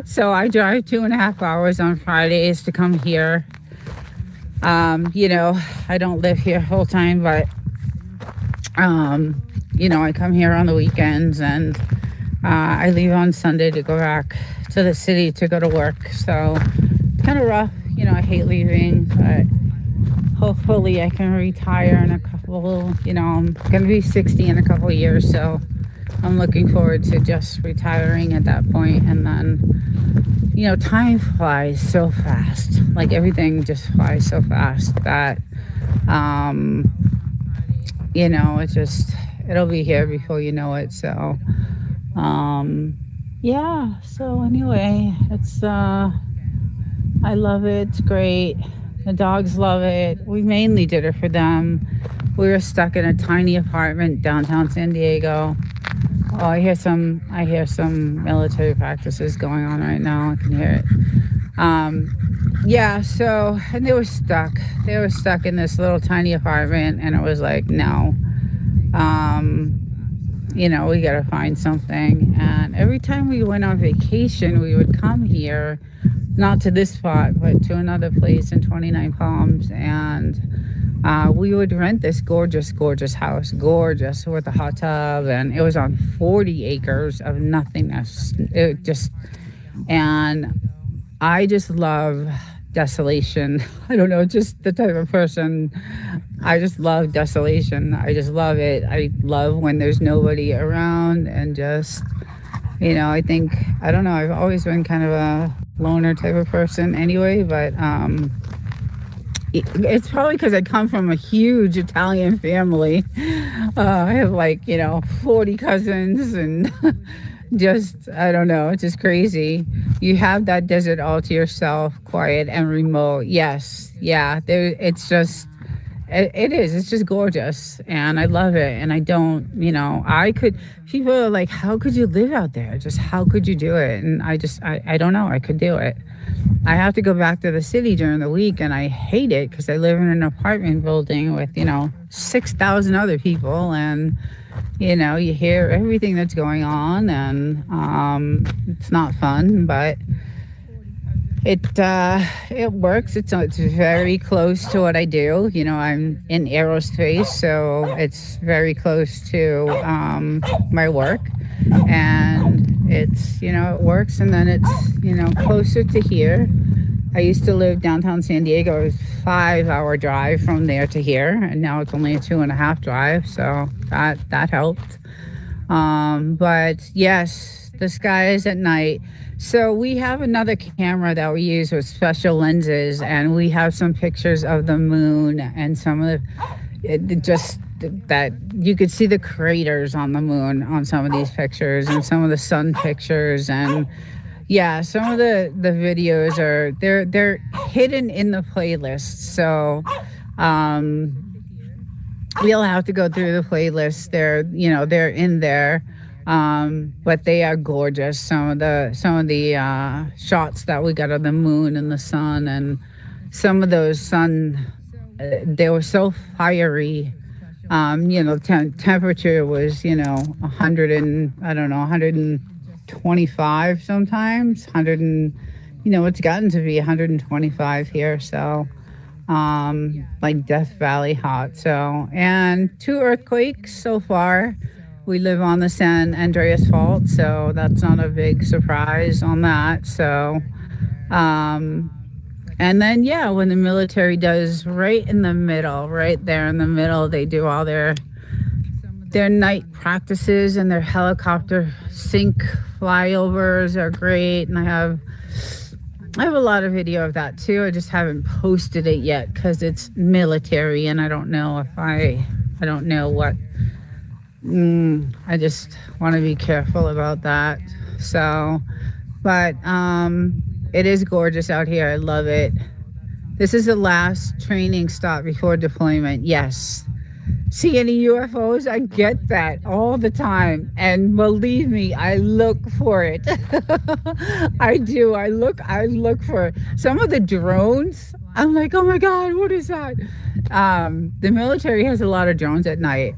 so I drive 2.5 hours on Fridays to come here. I don't live here full time, but I come here on the weekends, and I leave on Sunday to go back to the city to go to work. So it's kind of rough. I hate leaving, but hopefully I can retire in a couple, I'm going to be 60 in a couple of years. So I'm looking forward to just retiring at that point. And then, time flies so fast. Like everything just flies so fast that, it'll be here before you know it. So, so anyway, it's, I love it. It's great. The dogs love it. We mainly did it for them. We were stuck in a tiny apartment downtown San Diego. Oh, I hear some military practices going on right now. I can hear it. So, and they were stuck. They were stuck in this little tiny apartment, and it was like, no. We got to find something. And every time we went on vacation, we would come here, not to this spot, but to another place in 29 Palms. And we would rent this gorgeous, gorgeous house, gorgeous, with a hot tub. And it was on 40 acres of nothingness. And I just love desolation. I don't know, just the type of person. I just love desolation. I just love it. I love when there's nobody around, and just, I think, I don't know, I've always been kind of a loner type of person anyway, but it's probably because I come from a huge Italian family. I have 40 cousins, and just, I don't know, it's just crazy. You have that desert all to yourself, quiet and remote. Yes, it's just, it's just gorgeous, and I love it. And I don't, people are like, how could you live out there? Just how could you do it? And I don't know, I could do it. I have to go back to the city during the week, and I hate it because I live in an apartment building with 6,000 other people, and you hear everything that's going on, and it's not fun, but it works. It's very close to what I do. I'm in aerospace, so it's very close to my work, and it works. And then it's closer to here. I used to live downtown San Diego. It was a 5-hour drive from there to here, and now it's only a 2.5 drive. So that helped. But yes, the sky is at night. So we have another camera that we use with special lenses, and we have some pictures of the moon and some of just that you could see the craters on the moon on some of these pictures, and some of the sun pictures, and yeah, some of the videos they're hidden in the playlist. So we'll have to go through the playlist. They're in there. But they are gorgeous. Some of the shots that we got of the moon and the sun, and some of those sun, they were so fiery. Temperature was 100 and I don't know 125 sometimes 100 and it's gotten to be 125 here. So like Death Valley hot. So, and 2 earthquakes so far. We live on the San Andreas Fault, so that's not a big surprise on that. So, and then, yeah, when the military does right in the middle, right there in the middle, they do all their night practices, and their helicopter sink flyovers are great. And I have a lot of video of that too. I just haven't posted it yet because it's military, and I don't know what. I just want to be careful about that. So, but it is gorgeous out here. I love it. This is the last training stop before deployment. Yes. See any UFOs? I get that all the time. And believe me, I look for it. I do. I look for it. Some of the drones, I'm like, oh my God, what is that? The military has a lot of drones at night.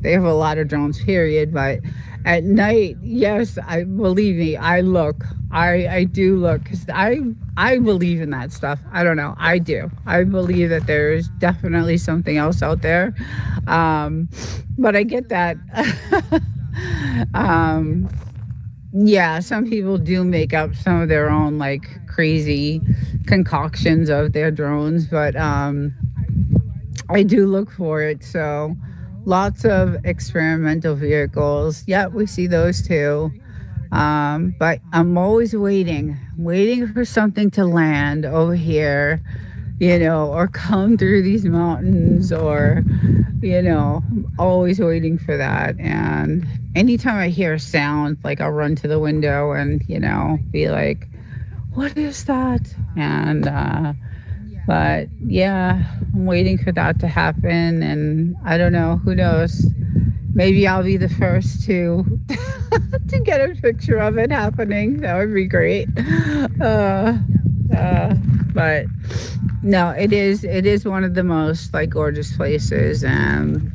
They have a lot of drones, period. But at night, yes, believe me, I look. I do look, because I believe in that stuff. I don't know. I do. I believe that there's definitely something else out there. But I get that. Yeah, some people do make up some of their own like crazy concoctions of their drones, but I do look for it. So lots of experimental vehicles. Yeah, we see those too. But I'm always waiting for something to land over here, or come through these mountains, or, always waiting for that. And anytime I hear a sound, like I'll run to the window and, be like, what is that? And, but yeah, I'm waiting for that to happen. And I don't know, who knows? Maybe I'll be the first to to get a picture of it happening. That would be great. But no, it is one of the most like gorgeous places. And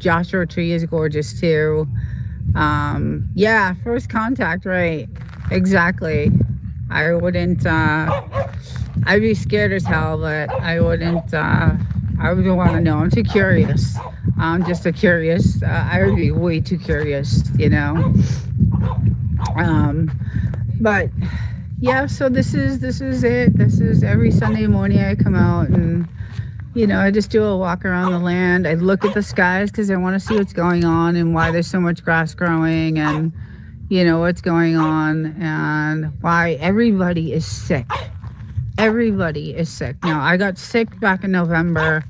Joshua Tree is gorgeous too. Yeah, first contact, right? Exactly. I wouldn't. I'd be scared as hell, but I wouldn't. I would want to know. I'm too curious. I'm just a curious. I would be way too curious, But yeah, so this is it. This is every Sunday morning I come out and I just do a walk around the land. I look at the skies because I want to see what's going on and why there's so much grass growing, and what's going on, and why everybody is sick. Everybody is sick. Now, I got sick back in November.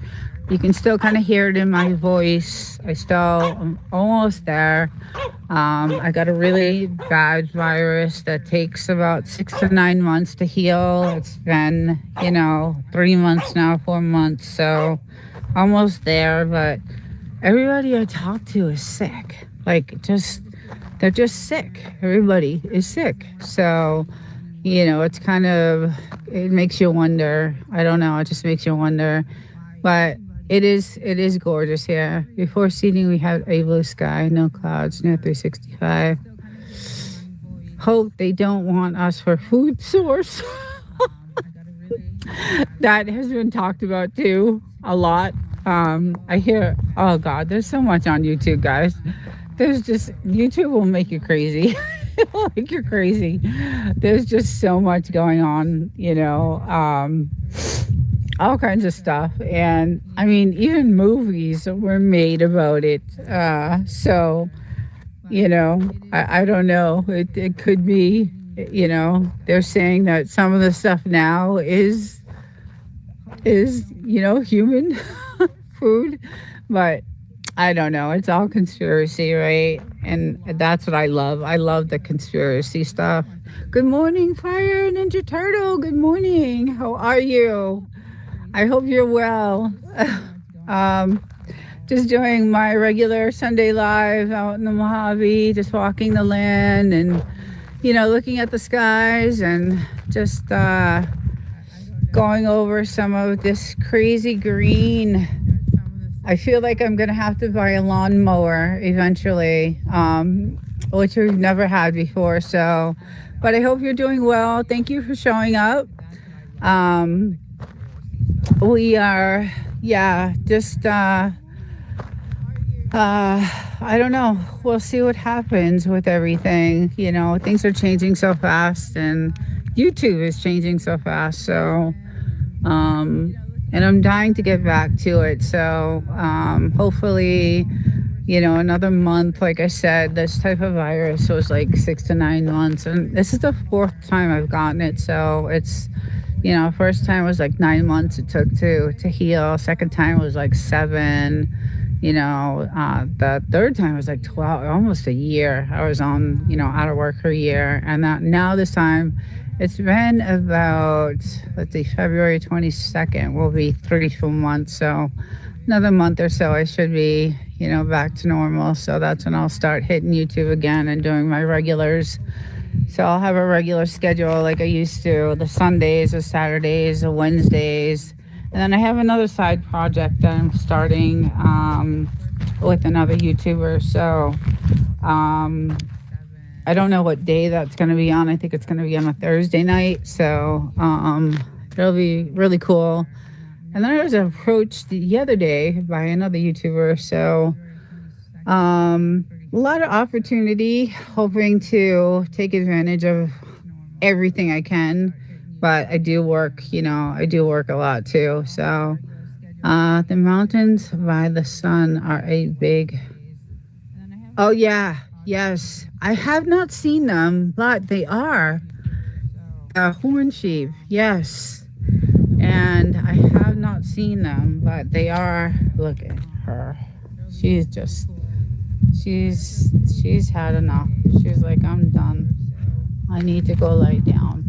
You can still kind of hear it in my voice. I'm almost there. I got a really bad virus that takes about 6 to 9 months to heal. It's been, 3 months now, 4 months. So almost there. But everybody I talk to is sick. They're just sick. Everybody is sick. So it's kind of, it makes you wonder. I don't know. It just makes you wonder. But it is gorgeous here. Before seating, we had a blue sky, no clouds, near 365. Hope they don't want us for food source. That has been talked about too a lot. I hear, oh God, there's so much on YouTube, guys. There's just, YouTube will make you crazy. It will make you crazy. There's just so much going on, all kinds of stuff. And I mean, even movies were made about it. I don't know. It could be, they're saying that some of the stuff now is human food, but I don't know. It's all conspiracy, right? And that's what I love. I love the conspiracy stuff. Good morning, Fire Ninja Turtle. Good morning. How are you? I hope you're well. um, just doing my regular Sunday live out in the Mojave, just walking the land and, looking at the skies and just going over some of this crazy green. I feel like I'm going to have to buy a lawnmower eventually, which we've never had before. So, but I hope you're doing well. Thank you for showing up. We are, just, I don't know. We'll see what happens with everything. Things are changing so fast and YouTube is changing so fast. So, and I'm dying to get back to it. So, hopefully, another month, like I said, this type of virus was like 6 to 9 months. And this is the 4th time I've gotten it. So it's, first time was like 9 months it took to heal. Second time was like 7. The third time was like 12, almost a year. I was on, out of work for a year. And now this time, it's been about, let's see, February 22nd will be 3 full months. So another month or so, I should be, back to normal. So that's when I'll start hitting YouTube again and doing my regulars. So I'll have a regular schedule like I used to, the Sundays, the Saturdays, the Wednesdays. And then I have another side project that I'm starting with another YouTuber. So I don't know what day that's going to be on. I think it's going to be on a Thursday night. So it'll be really cool. And then I was approached the other day by another YouTuber. So a lot of opportunity, hoping to take advantage of everything I can. But I do work, a lot too. So the mountains by the sun are a big... Oh, yeah. Yes. I have not seen them, but they are. Horn sheep. Yes. And I have not seen them, but they are. Look at her. She's had enough. She's like, I'm done. I need to go lie down.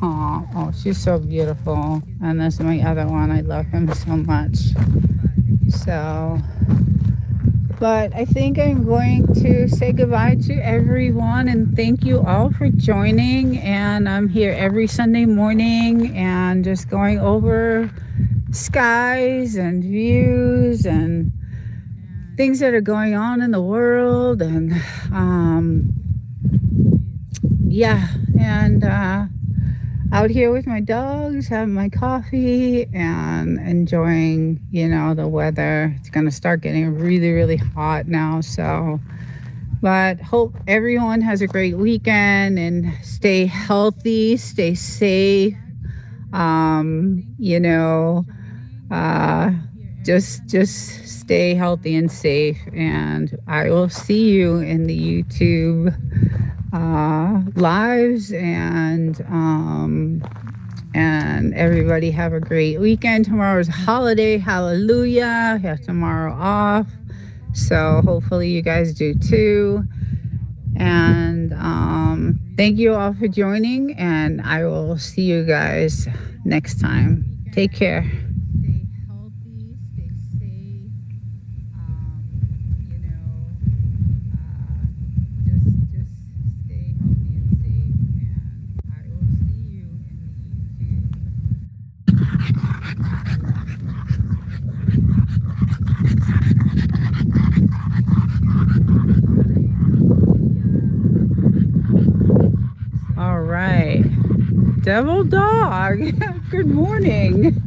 Oh, she's so beautiful. And this is my other one. I love him so much. So, but I think I'm going to say goodbye to everyone and thank you all for joining. And I'm here every Sunday morning and just going over skies and views and things that are going on in the world. And out here with my dogs, having my coffee and enjoying, the weather. It's going to start getting really, really hot now. So, but hope everyone has a great weekend and stay healthy, stay safe. Just stay healthy and safe. And I will see you in the YouTube lives and everybody have a great weekend. Tomorrow's a holiday. Hallelujah. We have tomorrow off. So hopefully you guys do too. And thank you all for joining. And I will see you guys next time. Take care. devil dog. Good morning.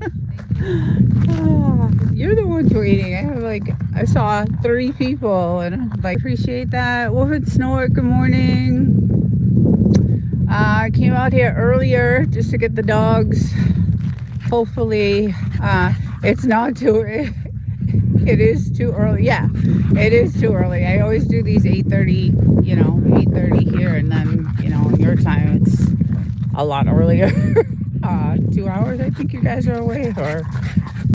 You're the one tweeting. I saw 3 people and I'm like, appreciate that. Wolford Snort, good morning. I came out here earlier just to get the dogs. Hopefully, it's not too, it is too early. Yeah, it is too early. I always do these 8:30, 8:30 here, and then, in your time, it's a lot earlier. 2 hours, I think you guys are away, or